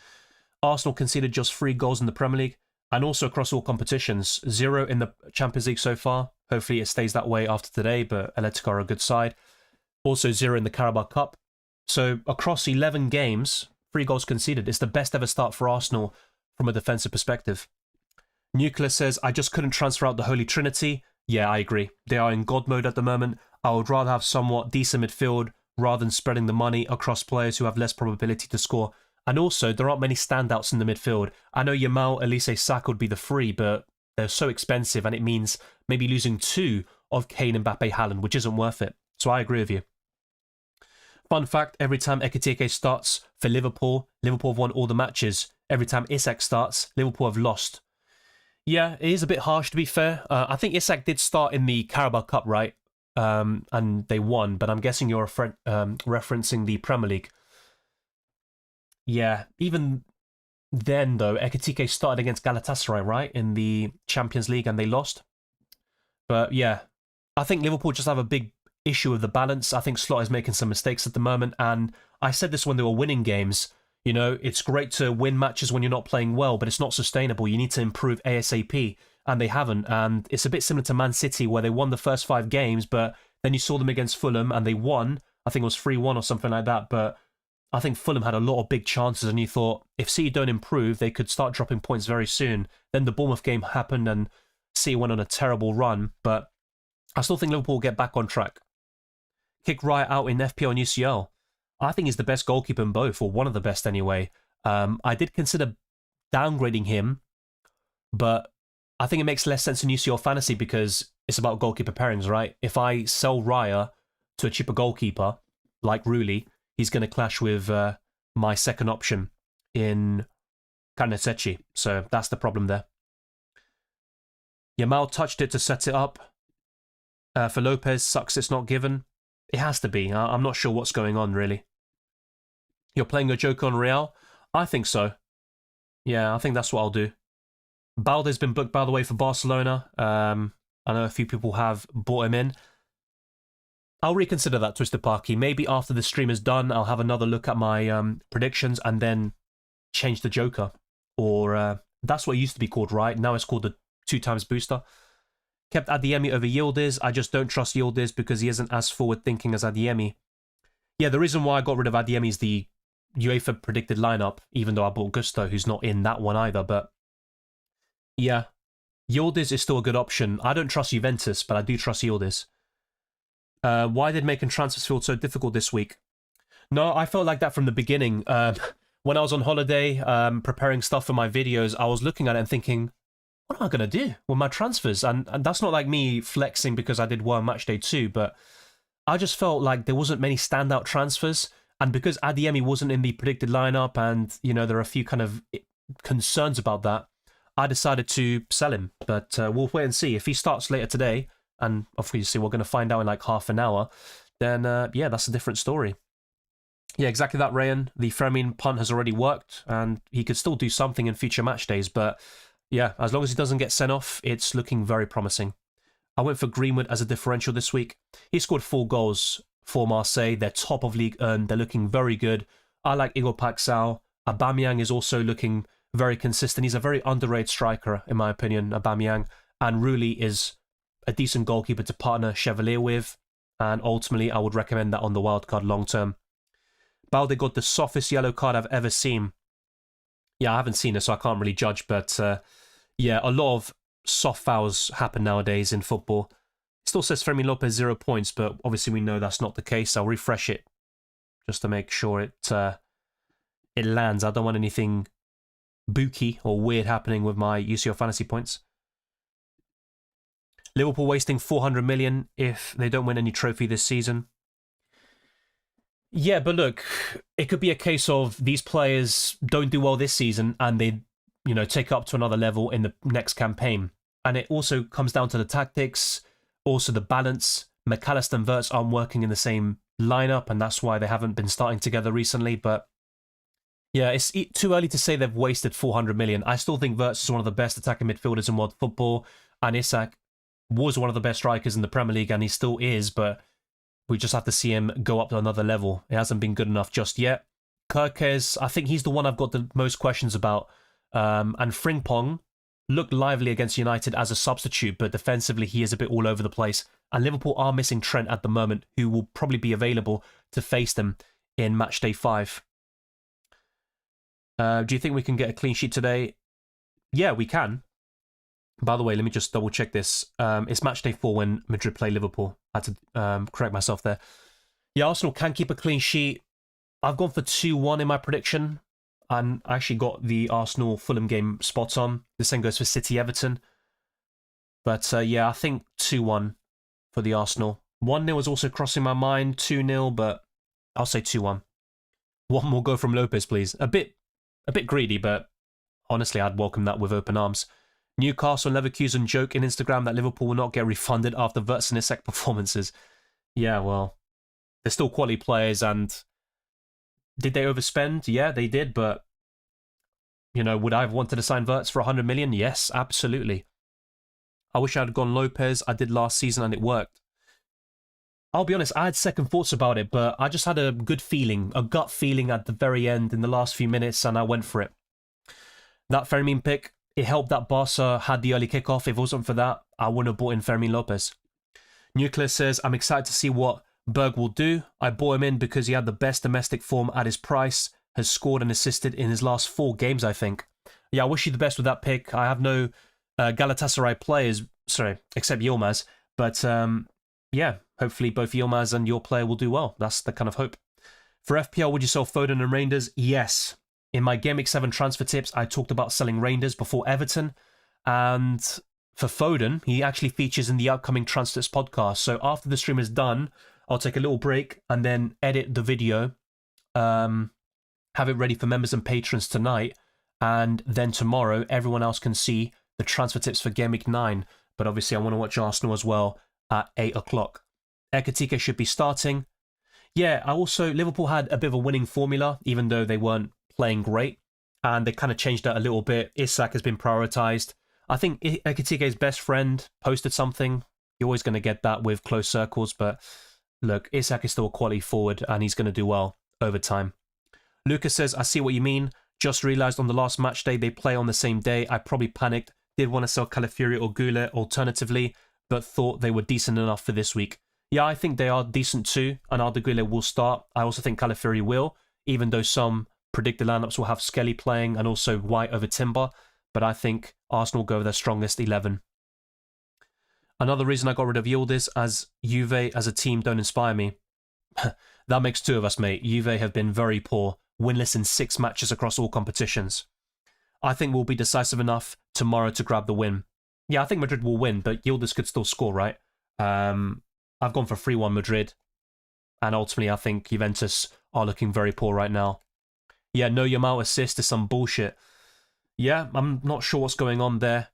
Arsenal conceded just 3 goals in the Premier League and also across all competitions. 0 in the Champions League so far. Hopefully it stays that way after today, but Atletico are a good side. Also 0 in the Carabao Cup. So across 11 games, 3 goals conceded. It's the best ever start for Arsenal from a defensive perspective. Nuclear says, I just couldn't transfer out the Holy Trinity. Yeah, I agree. They are in God mode at the moment. I would rather have somewhat decent midfield rather than spreading the money across players who have less probability to score. And also, there aren't many standouts in the midfield. I know Yamal, Elise, Saka would be the 3, but they're so expensive and it means maybe losing 2 of Kane, Mbappe, Haaland, which isn't worth it. So I agree with you. Fun fact, every time Ekitike starts for Liverpool, Liverpool have won all the matches. Every time Isak starts, Liverpool have lost. Yeah, it is a bit harsh to be fair. I think Isak did start in the Carabao Cup, right? And they won, but I'm guessing you're referencing the Premier League. Yeah, even then though, Ekitike started against Galatasaray, right? In the Champions League and they lost. But yeah, I think Liverpool just have a big issue with the balance. I think Slot is making some mistakes at the moment, and I said this when they were winning games. You know, it's great to win matches when you're not playing well, but it's not sustainable. You need to improve ASAP, and they haven't. And it's a bit similar to Man City, where they won the first 5 games, but then you saw them against Fulham, and they won. I think it was 3-1 or something like that, but I think Fulham had a lot of big chances, and you thought, if City don't improve, they could start dropping points very soon. Then the Bournemouth game happened, and City went on a terrible run, but I still think Liverpool will get back on track. Kick Raya out in FPL and UCL. I think he's the best goalkeeper in both, or one of the best anyway. I did consider downgrading him, but I think it makes less sense in UCL Fantasy because it's about goalkeeper pairings, right? If I sell Raya to a cheaper goalkeeper, like Rulli, he's going to clash with my second option in Karnasechi. So that's the problem there. Yamal touched it to set it up. For Lopez, sucks it's not given. It has to be. I'm not sure what's going on, really. You're playing a joker on Real? I think so. Yeah, I think that's what I'll do. Balde's been booked, by the way, for Barcelona. I know a few people have bought him in. I'll reconsider that, Twisted Parky. Maybe after the stream is done, I'll have another look at my predictions and then change the joker. Or that's what it used to be called, right? Now it's called the 2x booster. Kept Adeyemi over Yildiz. I just don't trust Yildiz because he isn't as forward-thinking as Adeyemi. Yeah, the reason why I got rid of Adeyemi is the UEFA predicted lineup, even though I bought Gusto, who's not in that one either. But yeah, Yildiz is still a good option. I don't trust Juventus, but I do trust Yildiz. Why did making transfers feel so difficult this week? No, I felt like that from the beginning. When I was on holiday, preparing stuff for my videos, I was looking at it and thinking, what am I going to do with my transfers? And that's not like me flexing because I did well on Matchday 2, but I just felt like there wasn't many standout transfers. And because Adeyemi wasn't in the predicted lineup and, you know, there are a few kind of concerns about that, I decided to sell him. But we'll wait and see. If he starts later today, and obviously we're going to find out in like half an hour, then yeah, that's a different story. Yeah, exactly that, Rayan. The Fermin punt has already worked, and he could still do something in future match days. But yeah, as long as he doesn't get sent off, it's looking very promising. I went for Greenwood as a differential this week. He scored 4 goals for Marseille. They're top of league earned. They're looking very good. I like Igor Paxao. Aubameyang is also looking very consistent. He's a very underrated striker, in my opinion, Aubameyang. And Rulli is a decent goalkeeper to partner Chevalier with. And ultimately, I would recommend that on the wildcard long term. Balde got the softest yellow card I've ever seen. Yeah, I haven't seen it, so I can't really judge. But yeah, a lot of soft fouls happen nowadays in football. It still says Fermin Lopez 0 points, but obviously we know that's not the case. I'll refresh it just to make sure it lands. I don't want anything booky or weird happening with my UCL Fantasy points. Liverpool wasting 400 million if they don't win any trophy this season. Yeah, but look, it could be a case of these players don't do well this season and they, you know, take up to another level in the next campaign. And it also comes down to the tactics, also the balance. McAllister and Wirtz aren't working in the same lineup, and that's why they haven't been starting together recently. But yeah, it's too early to say they've wasted 400 million. I still think Wirtz is one of the best attacking midfielders in world football, and Isak was one of the best strikers in the Premier League, and he still is, but we just have to see him go up to another level. It hasn't been good enough just yet. Kirkes, I think he's the one I've got the most questions about. And Frimpong looked lively against United as a substitute, but defensively he is a bit all over the place. And Liverpool are missing Trent at the moment, who will probably be available to face them in Matchday 5. Do you think we can get a clean sheet today? Yeah, we can. By the way, let me just double check this. It's Matchday 4 when Madrid play Liverpool. I had to correct myself there. Yeah, Arsenal can keep a clean sheet. I've gone for 2-1 in my prediction. And I actually got the Arsenal-Fulham game spot on. The same goes for City-Everton. But yeah, I think 2-1 for the Arsenal. 1-0 was also crossing my mind. 2-0, but I'll say 2-1. One more go from Lopez, please. A bit greedy, but honestly, I'd welcome that with open arms. Newcastle and Leverkusen joke in Instagram that Liverpool will not get refunded after Wirtz and Isak performances. Yeah, well, they're still quality players, and did they overspend? Yeah, they did, but you know, would I have wanted to sign Wirtz for 100 million? Yes, absolutely. I wish I had gone Lopez. I did last season and it worked. I'll be honest, I had second thoughts about it, but I just had a good feeling, a gut feeling at the very end in the last few minutes, and I went for it. That Fermin pick, it helped that Barca had the early kickoff. If it wasn't for that, I wouldn't have bought in Fermin Lopez. Nuclear says, I'm excited to see what Berg will do. I bought him in because he had the best domestic form at his price, has scored and assisted in his last 4 games, I think. Yeah, I wish you the best with that pick. I have no Galatasaray players, sorry, except Yilmaz. But yeah, hopefully both Yilmaz and your player will do well. That's the kind of hope. For FPL, would you sell Foden and Reinders? Yes. In my Game Week 7 transfer tips, I talked about selling Reinders before Everton. And for Foden, he actually features in the upcoming Transfers podcast. So after the stream is done, I'll take a little break and then edit the video, have it ready for members and patrons tonight, and then tomorrow everyone else can see the transfer tips for Game Week 9. But obviously I want to watch Arsenal as well at 8 o'clock. Ekitike should be starting. Yeah, Liverpool had a bit of a winning formula, even though they weren't playing great, and they kind of changed that a little bit. Isak has been prioritised. I think Ekitike's best friend posted something. You're always going to get that with close circles, but look, Isak is still a quality forward, and he's going to do well over time. Lucas says, I see what you mean. Just realised on the last match day they play on the same day. I probably panicked. Did want to sell Calafiori or Goulet alternatively, but thought they were decent enough for this week. Yeah, I think they are decent too, and Arda Goulet will start. I also think Calafiori will, even though some predicted lineups will have Skelly playing and also White over Timber, but I think Arsenal go with their strongest 11. Another reason I got rid of Yildiz, as Juve as a team don't inspire me. That makes two of us, mate. Juve have been very poor, winless in 6 matches across all competitions. I think we'll be decisive enough tomorrow to grab the win. Yeah, I think Madrid will win, but Yildiz could still score, right? I've gone for 3-1 Madrid, and ultimately I think Juventus are looking very poor right now. Yeah, no Yamal assist is some bullshit. Yeah, I'm not sure what's going on there.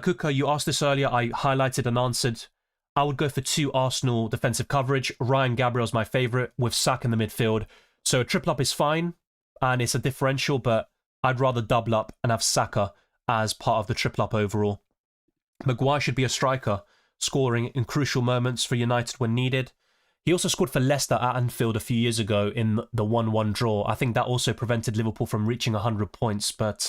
Kuka, you asked this earlier. I highlighted and answered. I would go for 2 Arsenal defensive coverage. Ryan Gabriel's my favourite, with Saka in the midfield. So a triple up is fine, and it's a differential, but I'd rather double up and have Saka as part of the triple up overall. Maguire should be a striker, scoring in crucial moments for United when needed. He also scored for Leicester at Anfield a few years ago in the 1-1 draw. I think that also prevented Liverpool from reaching 100 points, but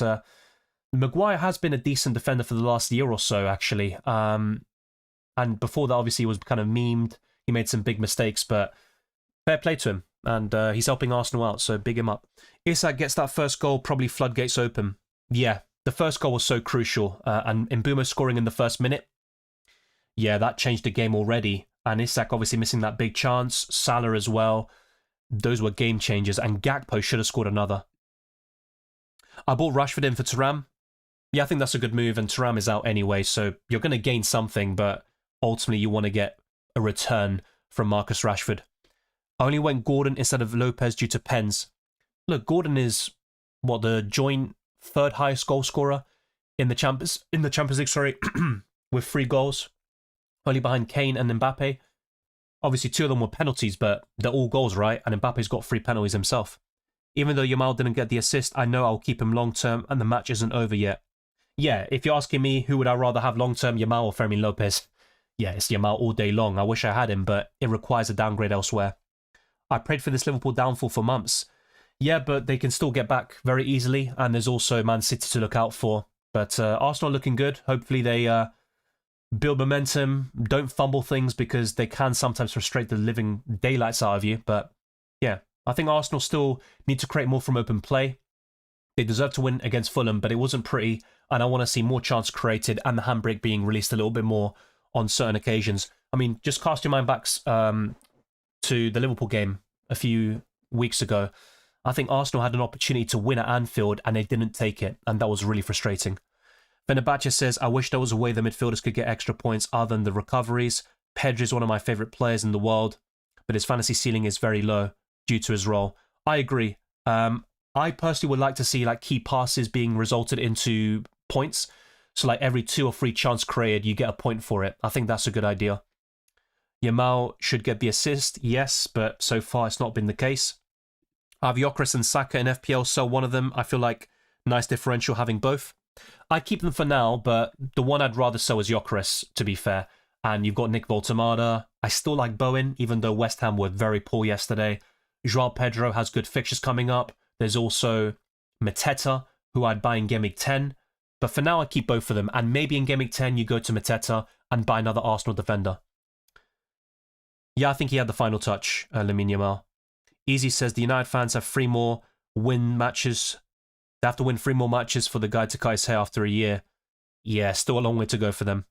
Maguire has been a decent defender for the last year or so, actually. And before that, obviously, he was kind of memed. He made some big mistakes, but fair play to him. And he's helping Arsenal out, so big him up. Isak gets that first goal, probably floodgates open. Yeah, the first goal was so crucial. And Mbeumo scoring in the first minute, yeah, that changed the game already. And Isak obviously missing that big chance. Salah as well. Those were game changers. And Gakpo should have scored another. I bought Rashford in for Thuram. Yeah, I think that's a good move. And Thuram is out anyway, so you're going to gain something, but ultimately you want to get a return from Marcus Rashford. I only went Gordon instead of Lopez due to pens. Look, Gordon is, the joint 3rd highest goal scorer in the Champions League, sorry, with 3 goals. Only behind Kane and Mbappe. Obviously, 2 of them were penalties, but they're all goals, right? And Mbappe's got 3 penalties himself. Even though Yamal didn't get the assist, I know I'll keep him long-term, and the match isn't over yet. Yeah, if you're asking me who would I rather have long-term, Yamal or Fermin Lopez? Yeah, it's Yamal all day long. I wish I had him, but it requires a downgrade elsewhere. I prayed for this Liverpool downfall for months. Yeah, but they can still get back very easily, and there's also Man City to look out for. But Arsenal looking good. Hopefully they build momentum, don't fumble things, because they can sometimes frustrate the living daylights out of you. But yeah, I think Arsenal still need to create more from open play. They deserve to win against Fulham, but it wasn't pretty, and I want to see more chance created and the handbrake being released a little bit more on certain occasions. I mean, just cast your mind back to the Liverpool game a few weeks ago. I think Arsenal had an opportunity to win at Anfield and they didn't take it, and that was really frustrating. Fenerbahce says, I wish there was a way the midfielders could get extra points other than the recoveries. Pedri is one of my favourite players in the world, but his fantasy ceiling is very low due to his role. I agree. I personally would like to see key passes being resulted into points. So every 2 or 3 chance created, you get a point for it. I think that's a good idea. Yamal should get the assist, yes, but so far it's not been the case. I have Gyökeres and Saka in FPL, sell one of them. I feel like nice differential having both. I keep them for now, but the one I'd rather sell is Gyökeres, to be fair. And you've got Nick Voltemada. I still like Bowen, even though West Ham were very poor yesterday. João Pedro has good fixtures coming up. There's also Mateta, who I'd buy in Game Week 10. But for now, I keep both of them. And maybe in Game Week 10, you go to Mateta and buy another Arsenal defender. Yeah, I think he had the final touch, Lamine Yamal. Easy says the United fans have 3 more win matches. They have to win 3 more matches for the guy to cut his hair after a year. Yeah, still a long way to go for them.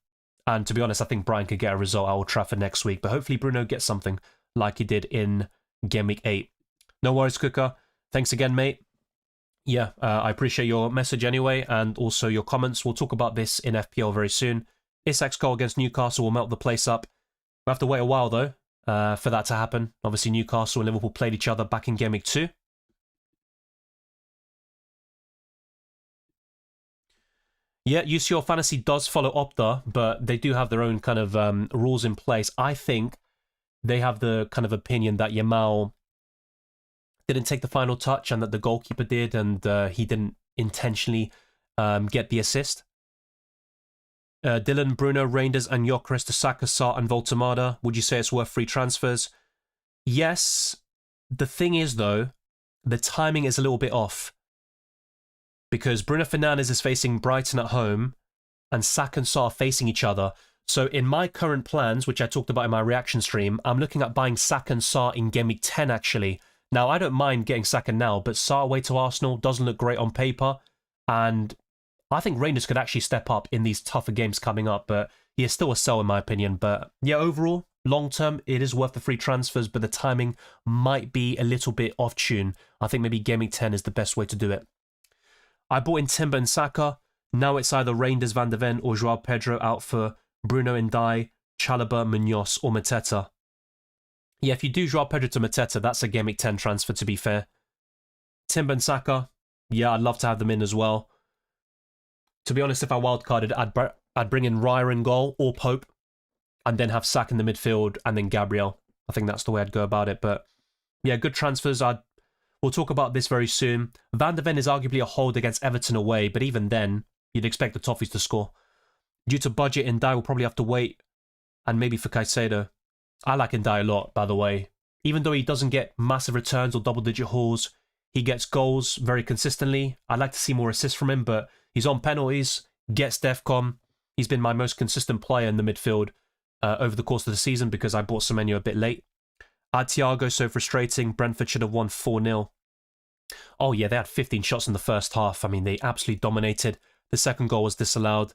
And to be honest, I think Brian could get a result at Old Trafford next week. But hopefully Bruno gets something like he did in Game Week 8. No worries, Cooker. Thanks again, mate. Yeah, I appreciate your message anyway, and also your comments. We'll talk about this in FPL very soon. Isak's goal against Newcastle will melt the place up. We'll have to wait a while, though, for that to happen. Obviously, Newcastle and Liverpool played each other back in Game Week 2. Yeah, UCL Fantasy does follow Opta, but they do have their own kind of rules in place. I think they have the kind of opinion that Yamal didn't take the final touch and that the goalkeeper did, and he didn't intentionally get the assist. Dylan, Bruno, Reinders and Gyökeres to Saka, Sarr and Voltemada. Would you say it's worth free transfers? Yes. The thing is, though, the timing is a little bit off. Because Bruno Fernandes is facing Brighton at home and Saka and Sarr are facing each other. So in my current plans, which I talked about in my reaction stream, I'm looking at buying Saka and Sarr in Game Week 10, actually. Now, I don't mind getting Saka now, but Sarr away to Arsenal doesn't look great on paper. And I think Rangers could actually step up in these tougher games coming up, but he is still a sell in my opinion. But yeah, overall, long term, it is worth the free transfers, but the timing might be a little bit off tune. I think maybe Gaming 10 is the best way to do it. I bought in Timber and Saka. Now it's either Reinders, Van de Ven, or Joao Pedro out for Bruno Ndai, Chalobah, Munoz, or Mateta. Yeah, if you do Joao Pedro to Mateta, that's a Gaming 10 transfer, to be fair. Timber and Saka, yeah, I'd love to have them in as well. To be honest, if I wildcarded, I'd bring in Raya in goal or Pope, and then have Saka in the midfield, and then Gabriel. I think that's the way I'd go about it. But yeah, good transfers. We'll talk about this very soon. Van de Ven is arguably a hold against Everton away, but even then, you'd expect the Toffees to score. Due to budget, Ndai will probably have to wait, and maybe for Caicedo. I like Ndai a lot, by the way. Even though he doesn't get massive returns or double-digit hauls, he gets goals very consistently. I'd like to see more assists from him, but he's on penalties, gets DEFCON. He's been my most consistent player in the midfield over the course of the season because I bought Semenyo a bit late. Thiago, so frustrating. Brentford should have won 4-0. Oh yeah, they had 15 shots in the first half. I mean, they absolutely dominated. The second goal was disallowed.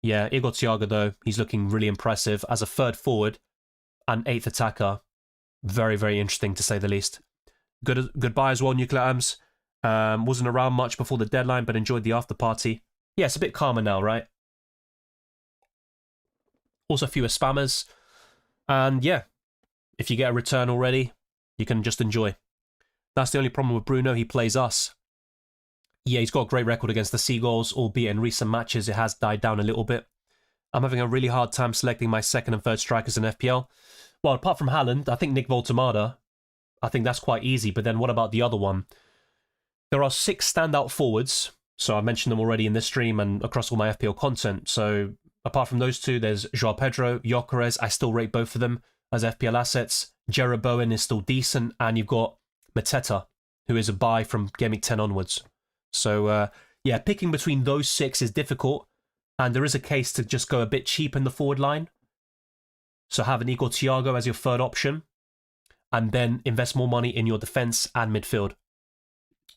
Yeah, Igor Thiago, though, he's looking really impressive as a third forward and eighth attacker. Very, very interesting, to say the least. Goodbye as well, Nuclear Ams. Wasn't around much before the deadline, but enjoyed the after party. Yeah, it's a bit calmer now, right? Also, fewer spammers. And yeah, if you get a return already, you can just enjoy. That's the only problem with Bruno. He plays us. Yeah, he's got a great record against the Seagulls, albeit in recent matches it has died down a little bit. I'm having a really hard time selecting my second and third strikers in FPL. Well, apart from Haaland, I think Nick Voltemada, I think that's quite easy. But then what about the other one? There are 6 standout forwards. So I mentioned them already in this stream and across all my FPL content. So apart from those two, there's Joao Pedro, Gyökeres. I still rate both of them as FPL assets. Jarrod Bowen is still decent. And you've got Mateta, who is a buy from Gaming 10 onwards. So yeah, picking between those 6 is difficult. And there is a case to just go a bit cheap in the forward line. So have an Igor Thiago as your third option. And then invest more money in your defence and midfield.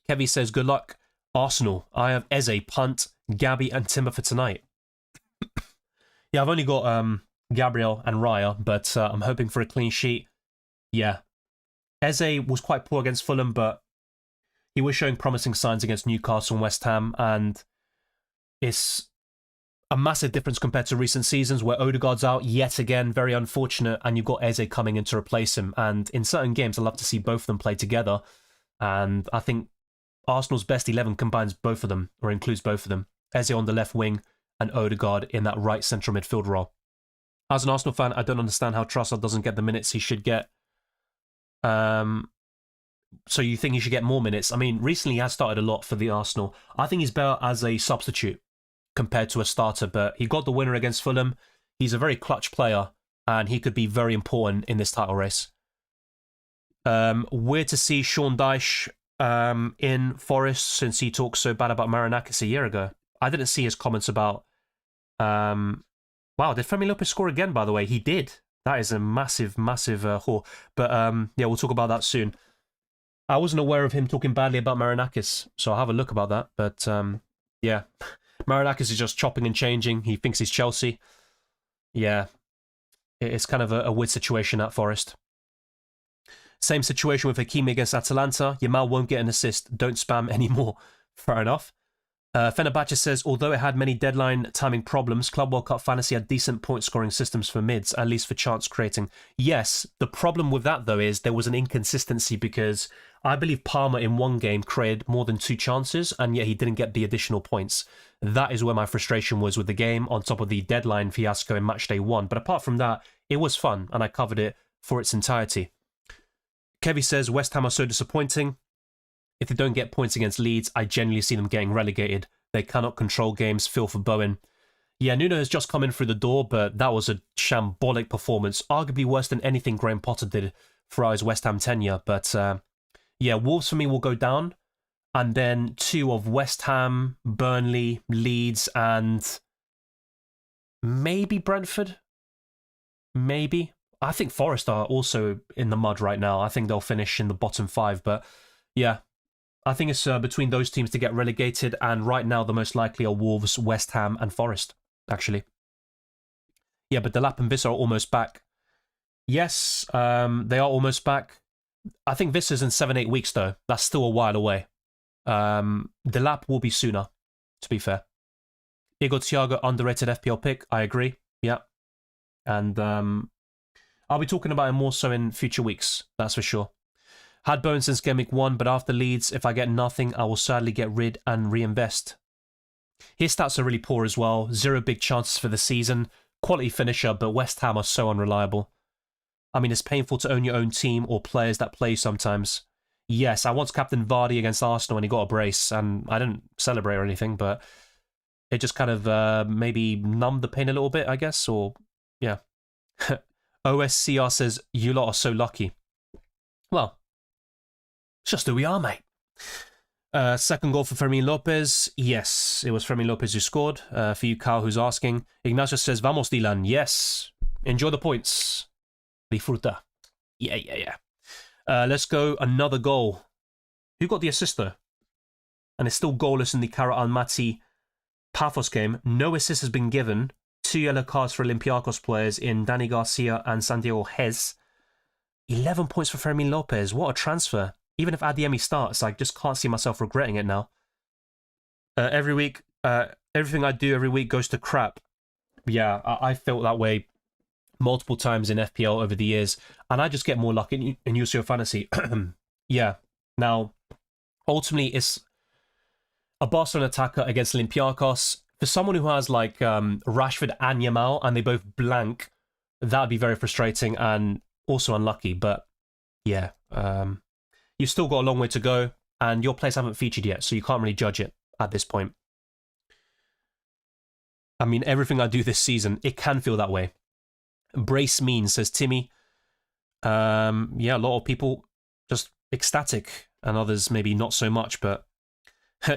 Kevy says, good luck, Arsenal. I have Eze, Punt, Gabby, and Timber for tonight. Yeah, I've only got Gabriel and Raya, but I'm hoping for a clean sheet. Yeah. Eze was quite poor against Fulham, but he was showing promising signs against Newcastle and West Ham, and it's a massive difference compared to recent seasons where Odegaard's out yet again, very unfortunate, and you've got Eze coming in to replace him. And in certain games, I'd love to see both of them play together, and I think Arsenal's best 11 combines both of them, or includes both of them. Eze on the left wing and Odegaard in that right central midfield role. As an Arsenal fan, I don't understand how Trossard doesn't get the minutes he should get. So you think he should get more minutes? I mean, recently he has started a lot for the Arsenal. I think he's better as a substitute compared to a starter, but he got the winner against Fulham. He's a very clutch player, and he could be very important in this title race. Weird to see Sean Dyche in Forest since he talked so bad about Marinakis a year ago. I didn't see his comments about... Wow, did Fermi Lopez score again, by the way? He did. That is a massive, massive haul. But yeah, we'll talk about that soon. I wasn't aware of him talking badly about Marinakis, so I'll have a look about that. But yeah, Marinakis is just chopping and changing. He thinks he's Chelsea. Yeah, it's kind of a weird situation at Forest. Same situation with Hakimi against Atalanta. Yamal won't get an assist. Don't spam anymore. Fair enough. Fenerbahce says, although it had many deadline timing problems, Club World Cup Fantasy had decent point scoring systems for mids, at least for chance creating. Yes, the problem with that though is there was an inconsistency because I believe Palmer in one game created more than 2 chances and yet he didn't get the additional points. That is where my frustration was with the game, on top of the deadline fiasco in Matchday 1. But apart from that, it was fun and I covered it for its entirety. Kevy says, West Ham are so disappointing. If they don't get points against Leeds, I genuinely see them getting relegated. They cannot control games. Feel for Bowen. Yeah, Nuno has just come in through the door, but that was a shambolic performance. Arguably worse than anything Graham Potter did throughout his West Ham tenure. But yeah, Wolves for me will go down. And then 2 of West Ham, Burnley, Leeds, and maybe Brentford. Maybe. I think Forest are also in the mud right now. I think they'll finish in the bottom 5. But yeah, I think it's between those teams to get relegated, and right now the most likely are Wolves, West Ham, and Forest, actually. Yeah, but Delap and Vissa are almost back. Yes, they are almost back. I think Vissa's in 7-8 weeks, though. That's still a while away. Delap will be sooner, to be fair. Igor Thiago, underrated FPL pick. I agree. Yeah. And I'll be talking about him more so in future weeks. That's for sure. Had bones since game week 1, but after Leeds, if I get nothing, I will sadly get rid and reinvest. His stats are really poor as well. 0 big chances for the season. Quality finisher, but West Ham are so unreliable. I mean, it's painful to own your own team or players that play sometimes. Yes, I once captained Vardy against Arsenal and he got a brace, and I didn't celebrate or anything, but it just kind of maybe numbed the pain a little bit, I guess, or yeah. OSCR says, you lot are so lucky. Well, it's just who we are, mate. Second goal for Fermin Lopez. Yes, it was Fermin Lopez who scored. For you, Carl, who's asking. Ignacio says, vamos, Dylan. Yes. Enjoy the points. Disfruta. Yeah. Let's go. Another goal. Who got the assist, though? And it's still goalless in the Kara Almaty Paphos game. No assist has been given. 2 yellow cards for Olympiacos players in Dani Garcia and Santiago Hez. 11 points for Fermin Lopez. What a transfer. Even if Adeyemi starts, I just can't see myself regretting it now. Every week, everything I do every week goes to crap. Yeah, I felt that way multiple times in FPL over the years, and I just get more luck in UCL Fantasy. Yeah. Now, ultimately, it's a Barcelona attacker against Olympiacos. For someone who has like Rashford and Yamal, and they both blank, that would be very frustrating and also unlucky. But yeah, you've still got a long way to go, and your players haven't featured yet, so you can't really judge it at this point. I mean, everything I do this season, it can feel that way. Brace mean, says Timmy. Yeah, a lot of people just ecstatic, and others maybe not so much, but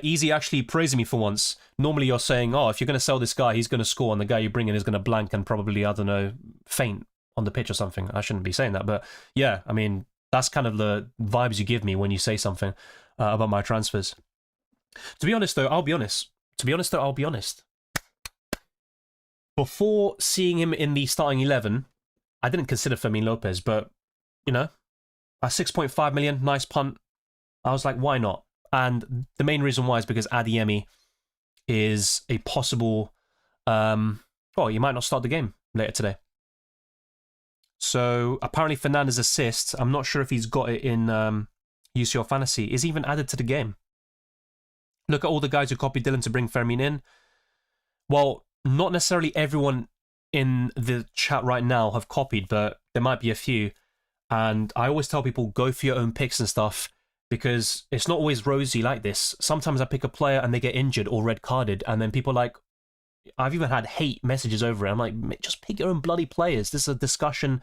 Easy actually praising me for once. Normally you're saying, oh, if you're going to sell this guy, he's going to score, and the guy you bring in is going to blank and probably, I don't know, faint on the pitch or something. I shouldn't be saying that, but yeah, I mean, that's kind of the vibes you give me when you say something about my transfers. To be honest, though, I'll be honest. Before seeing him in the starting 11, I didn't consider Fermin Lopez, but, you know, at 6.5 million, nice punt. I was like, why not? And the main reason why is because Adeyemi is a possible, well, he might not start the game later today. So apparently Fernandez's assist, I'm not sure if he's got it in UCL Fantasy, is even added to the game. Look at all the guys who copied Dylan to bring Fermin in. Well, not necessarily everyone in the chat right now have copied, but there might be a few. And I always tell people, go for your own picks and stuff, because it's not always rosy like this. Sometimes I pick a player and they get injured or red carded, and then people are like, I've even had hate messages over it. I'm like, just pick your own bloody players. This is a discussion,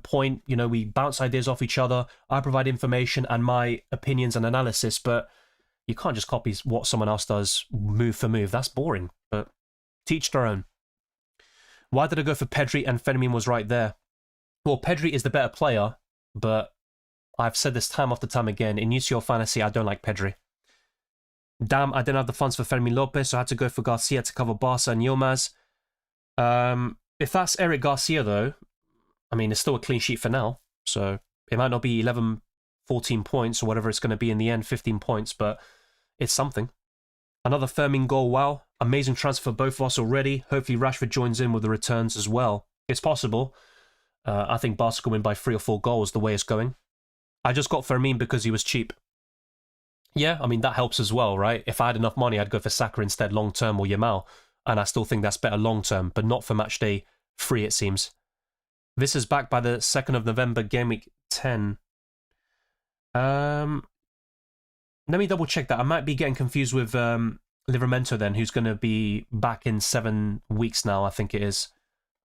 point. We bounce ideas off each other. I provide information and my opinions and analysis, but you can't just copy what someone else does move for move. That's boring, but teach their own. Why did I go for Pedri and Fermin was right there? Well, Pedri is the better player, but I've said this time after time again, in UCL Fantasy, I don't like Pedri. Damn, I didn't have the funds for Fermin Lopez, so I had to go for Garcia to cover Barca and Yilmaz. If that's Eric Garcia, though, I mean, it's still a clean sheet for now, so it might not be 11, 14 points, or whatever it's going to be in the end, 15 points, but it's something. Another Fermin goal, wow. Amazing transfer for both of us already. Hopefully Rashford joins in with the returns as well. It's possible. I think Barca can win by 3 or 4 goals the way it's going. I just got Fermin because he was cheap. Yeah, I mean, that helps as well, right? If I had enough money, I'd go for Saka instead long-term or Yamal. And I still think that's better long-term, but not for Matchday 3, it seems. This is back by the 2nd of November, game week 10. Let me double-check that. I might be getting confused with Livramento then, who's going to be back in 7 weeks now, I think it is.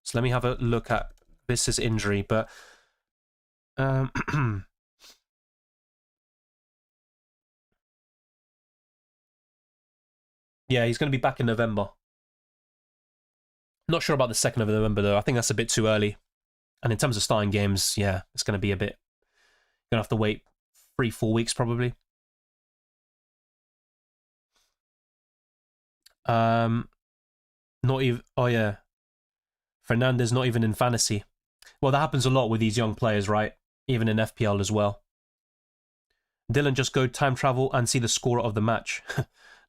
So let me have a look at this is injury, but... yeah, he's going to be back in November. Not sure about the 2nd of November, though. I think that's a bit too early. And in terms of starting games, yeah, it's going to be a bit... Going to have to wait 3-4 weeks, probably. Not even. Oh yeah, Fernandez not even in fantasy. Well, that happens a lot with these young players, right? Even in FPL as well. Dylan, just go time travel and see the score of the match.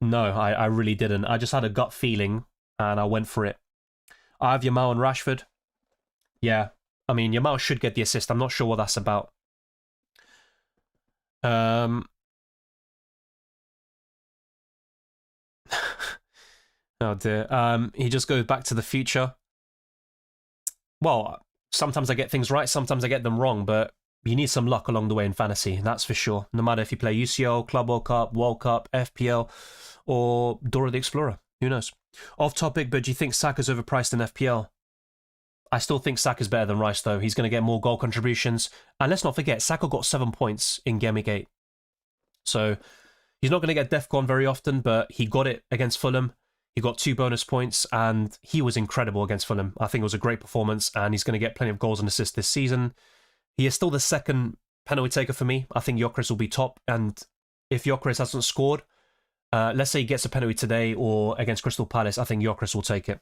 No, I really didn't. I just had a gut feeling and I went for it. I have Yamal and Rashford. Yeah, I mean, Yamal should get the assist. I'm not sure what that's about. Oh dear. He just goes back to the future. Well, sometimes I get things right, sometimes I get them wrong, but you need some luck along the way in fantasy, that's for sure. No matter if you play UCL, Club World Cup, FPL, or Dora the Explorer. Who knows? Off topic, but do you think Saka's overpriced in FPL? I still think Saka's better than Rice, though. He's going to get more goal contributions. And let's not forget, Saka got 7 points in Game Week 8. So he's not going to get DEFCON very often, but he got it against Fulham. He got 2 bonus points, and he was incredible against Fulham. I think it was a great performance, and he's going to get plenty of goals and assists this season. He is still the second penalty taker for me. I think Gyökeres will be top, and if Gyökeres hasn't scored, let's say he gets a penalty today or against Crystal Palace, I think Gyökeres will take it.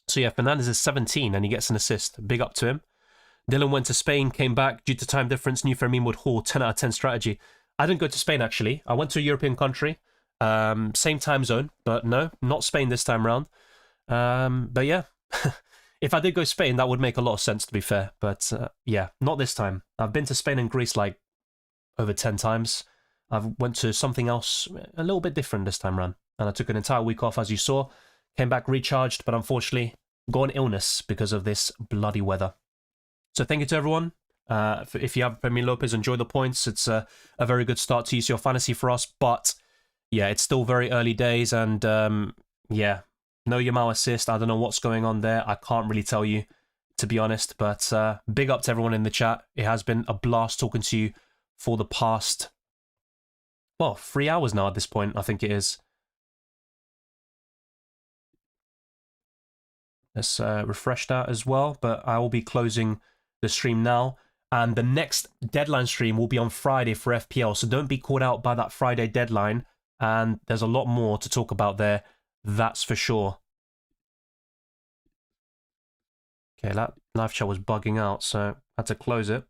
So yeah, Fernandez is 17 and he gets an assist. Big up to him. Dylan went to Spain, came back due to time difference. Knew Fermin would haul 10 out of 10 strategy. I didn't go to Spain, actually. I went to a European country. Same time zone, but no, not Spain this time round. But yeah, if I did go Spain, that would make a lot of sense, to be fair. But yeah, not this time. I've been to Spain and Greece like over 10 times. I've went to something else a little bit different this time round. And I took an entire week off, as you saw. Came back recharged, but unfortunately got an illness because of this bloody weather. So thank you to everyone. If you have Fermin Lopez, enjoy the points. It's a very good start to UCL Fantasy for us. But yeah, it's still very early days. And yeah, no Yamal assist. I don't know what's going on there. I can't really tell you, to be honest. But big up to everyone in the chat. It has been a blast talking to you for the past, well, 3 hours now at this point, I think it is. Let's refresh that as well, but I will be closing the stream now. And the next deadline stream will be on Friday for FPL, so don't be caught out by that Friday deadline. And there's a lot more to talk about there, that's for sure. Okay, that live chat was bugging out, so I had to close it.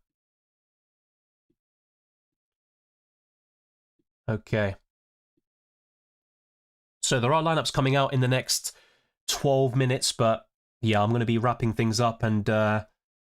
Okay. So there are lineups coming out in the next 12 minutes, but yeah, I'm going to be wrapping things up and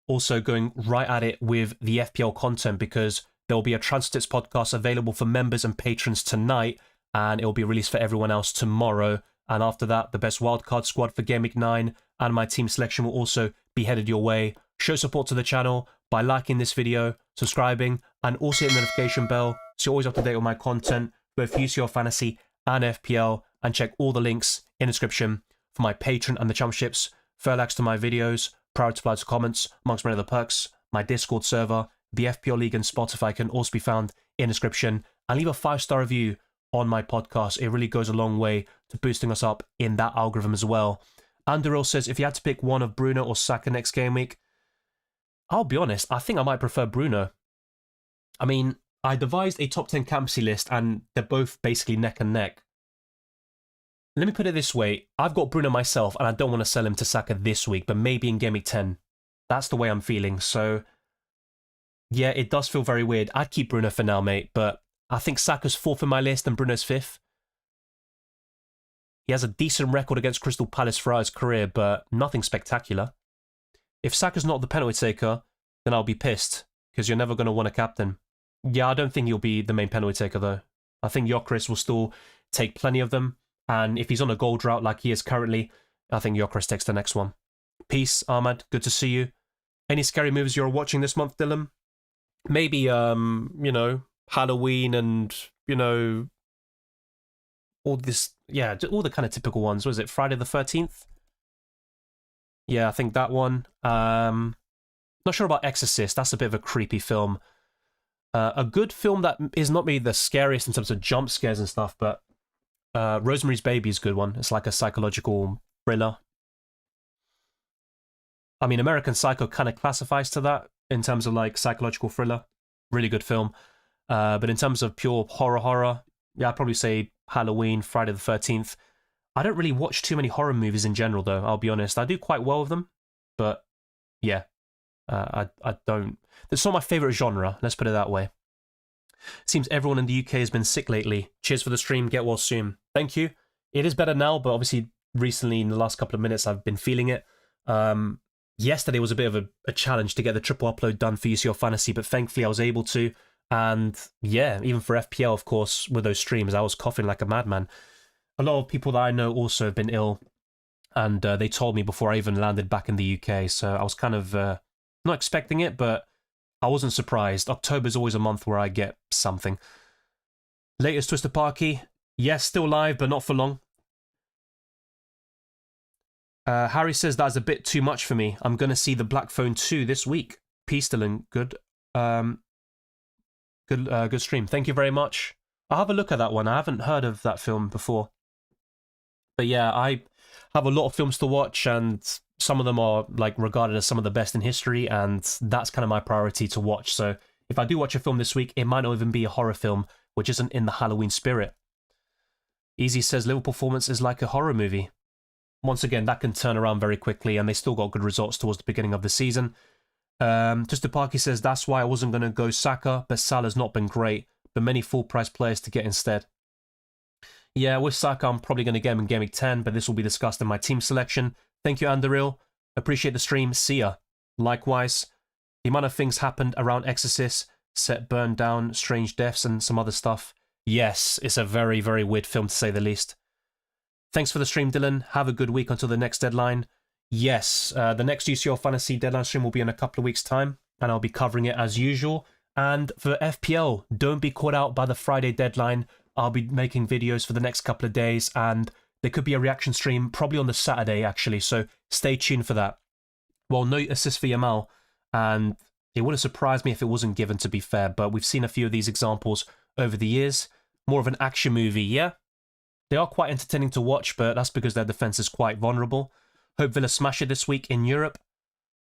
also going right at it with the FPL content because there will be a Transfer Tips podcast available for members and patrons tonight, and it will be released for everyone else tomorrow. And after that, the best wildcard squad for Game Week 9 and my team selection will also be headed your way. Show support to the channel by liking this video, subscribing, and also hit the notification bell so you're always up to date with my content, both UCL Fantasy and FPL, and check all the links in the description for my Patreon and the championships, further access to my videos, prior to reply to comments, amongst many other perks, my Discord server, the FPL League and Spotify can also be found in the description, and leave a 5-star review on my podcast. It really goes a long way to boosting us up in that algorithm as well. Anduril says, if you had to pick one of Bruno or Saka next game week, I'll be honest, I think I might prefer Bruno. I mean, I devised a top 10 captaincy list and they're both basically neck and neck. Let me put it this way, I've got Bruno myself and I don't want to sell him to Saka this week, but maybe in Game Week 10. That's the way I'm feeling, so yeah, it does feel very weird. I'd keep Bruno for now, mate, but I think Saka's 4th in my list and Bruno's 5th. He has a decent record against Crystal Palace throughout his career, but nothing spectacular. If Saka's not the penalty taker, then I'll be pissed, because you're never going to want a captain. Yeah, I don't think he'll be the main penalty taker, though. I think Gyökeres will still take plenty of them, and if he's on a goal drought like he is currently, I think Gyökeres takes the next one. Peace, Ahmad. Good to see you. Any scary movies you're watching this month, Dylan? Maybe, you know, Halloween and, you know, all this, yeah, all the kind of typical ones. Was it Friday the 13th? Yeah, I think that one. Not sure about Exorcist. That's a bit of a creepy film. A good film that is not maybe the scariest in terms of jump scares and stuff, but Rosemary's Baby is a good one. It's like a psychological thriller. I mean, American Psycho kind of classifies to that in terms of like psychological thriller. Really good film. But in terms of pure horror, yeah, I'd probably say Halloween, Friday the 13th. I don't really watch too many horror movies in general, though, I'll be honest. I do quite well with them, but yeah, I don't. It's not my favourite genre, let's put it that way. Seems everyone in the UK has been sick lately. Cheers for the stream, get well soon. Thank you. It is better now, but obviously recently in the last couple of minutes I've been feeling it. Yesterday was a bit of a challenge to get the triple upload done for UCL Fantasy, but thankfully I was able to. And yeah, even for FPL, of course, with those streams, I was coughing like a madman. A lot of people that I know also have been ill, and they told me before I even landed back in the UK, so I was kind of not expecting it, but I wasn't surprised. October is always a month where I get something. Latest Twisted Parky, yes, still live, but not for long. Harry says that's a bit too much for me. I'm going to see the Black Phone 2 this week. Peace, Dylan. Good. Good stream. Thank you very much. I'll have a look at that one. I haven't heard of that film before. But yeah, I have a lot of films to watch, and some of them are like regarded as some of the best in history, and that's kind of my priority to watch. So if I do watch a film this week, it might not even be a horror film, which isn't in the Halloween spirit. Easy says Liverpool performance is like a horror movie. Once again, that can turn around very quickly, and they still got good results towards the beginning of the season. Twisted Parky says that's why I wasn't going to go Saka, but Salah's not been great, but many full-price players to get instead. Yeah, with Saka, I'm probably going to get him in Game Week 10, but this will be discussed in my team selection. Thank you, Anderil. Appreciate the stream. See ya. Likewise, the amount of things happened around Exorcist, set burned down, strange deaths, and some other stuff. Yes, it's a very, very weird film to say the least. Thanks for the stream, Dylan. Have a good week until the next deadline. Yes, the next UCL Fantasy Deadline stream will be in a couple of weeks' time, and I'll be covering it as usual. And for FPL, don't be caught out by the Friday deadline. I'll be making videos for the next couple of days, and there could be a reaction stream probably on the Saturday, actually, so stay tuned for that. Well, no assist for Yamal, and it wouldn't surprise me if it wasn't given, to be fair, but we've seen a few of these examples over the years. More of an action movie, yeah? They are quite entertaining to watch, but that's because their defence is quite vulnerable. Hope Villa smash it this week in Europe.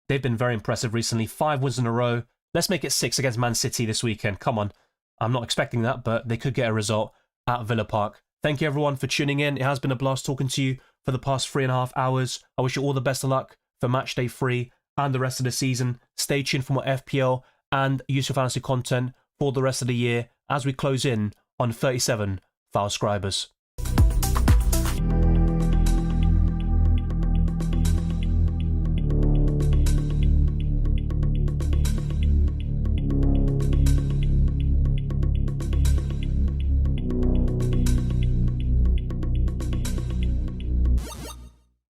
They've been very impressive recently. 5 wins in a row. Let's make it 6 against Man City this weekend. Come on. I'm not expecting that, but they could get a result at Villa Park. Thank you, everyone, for tuning in. It has been a blast talking to you for the past 3.5 hours. I wish you all the best of luck for Matchday 3 and the rest of the season. Stay tuned for more FPL and UCL Fantasy content for the rest of the year as we close in on 37 subscribers.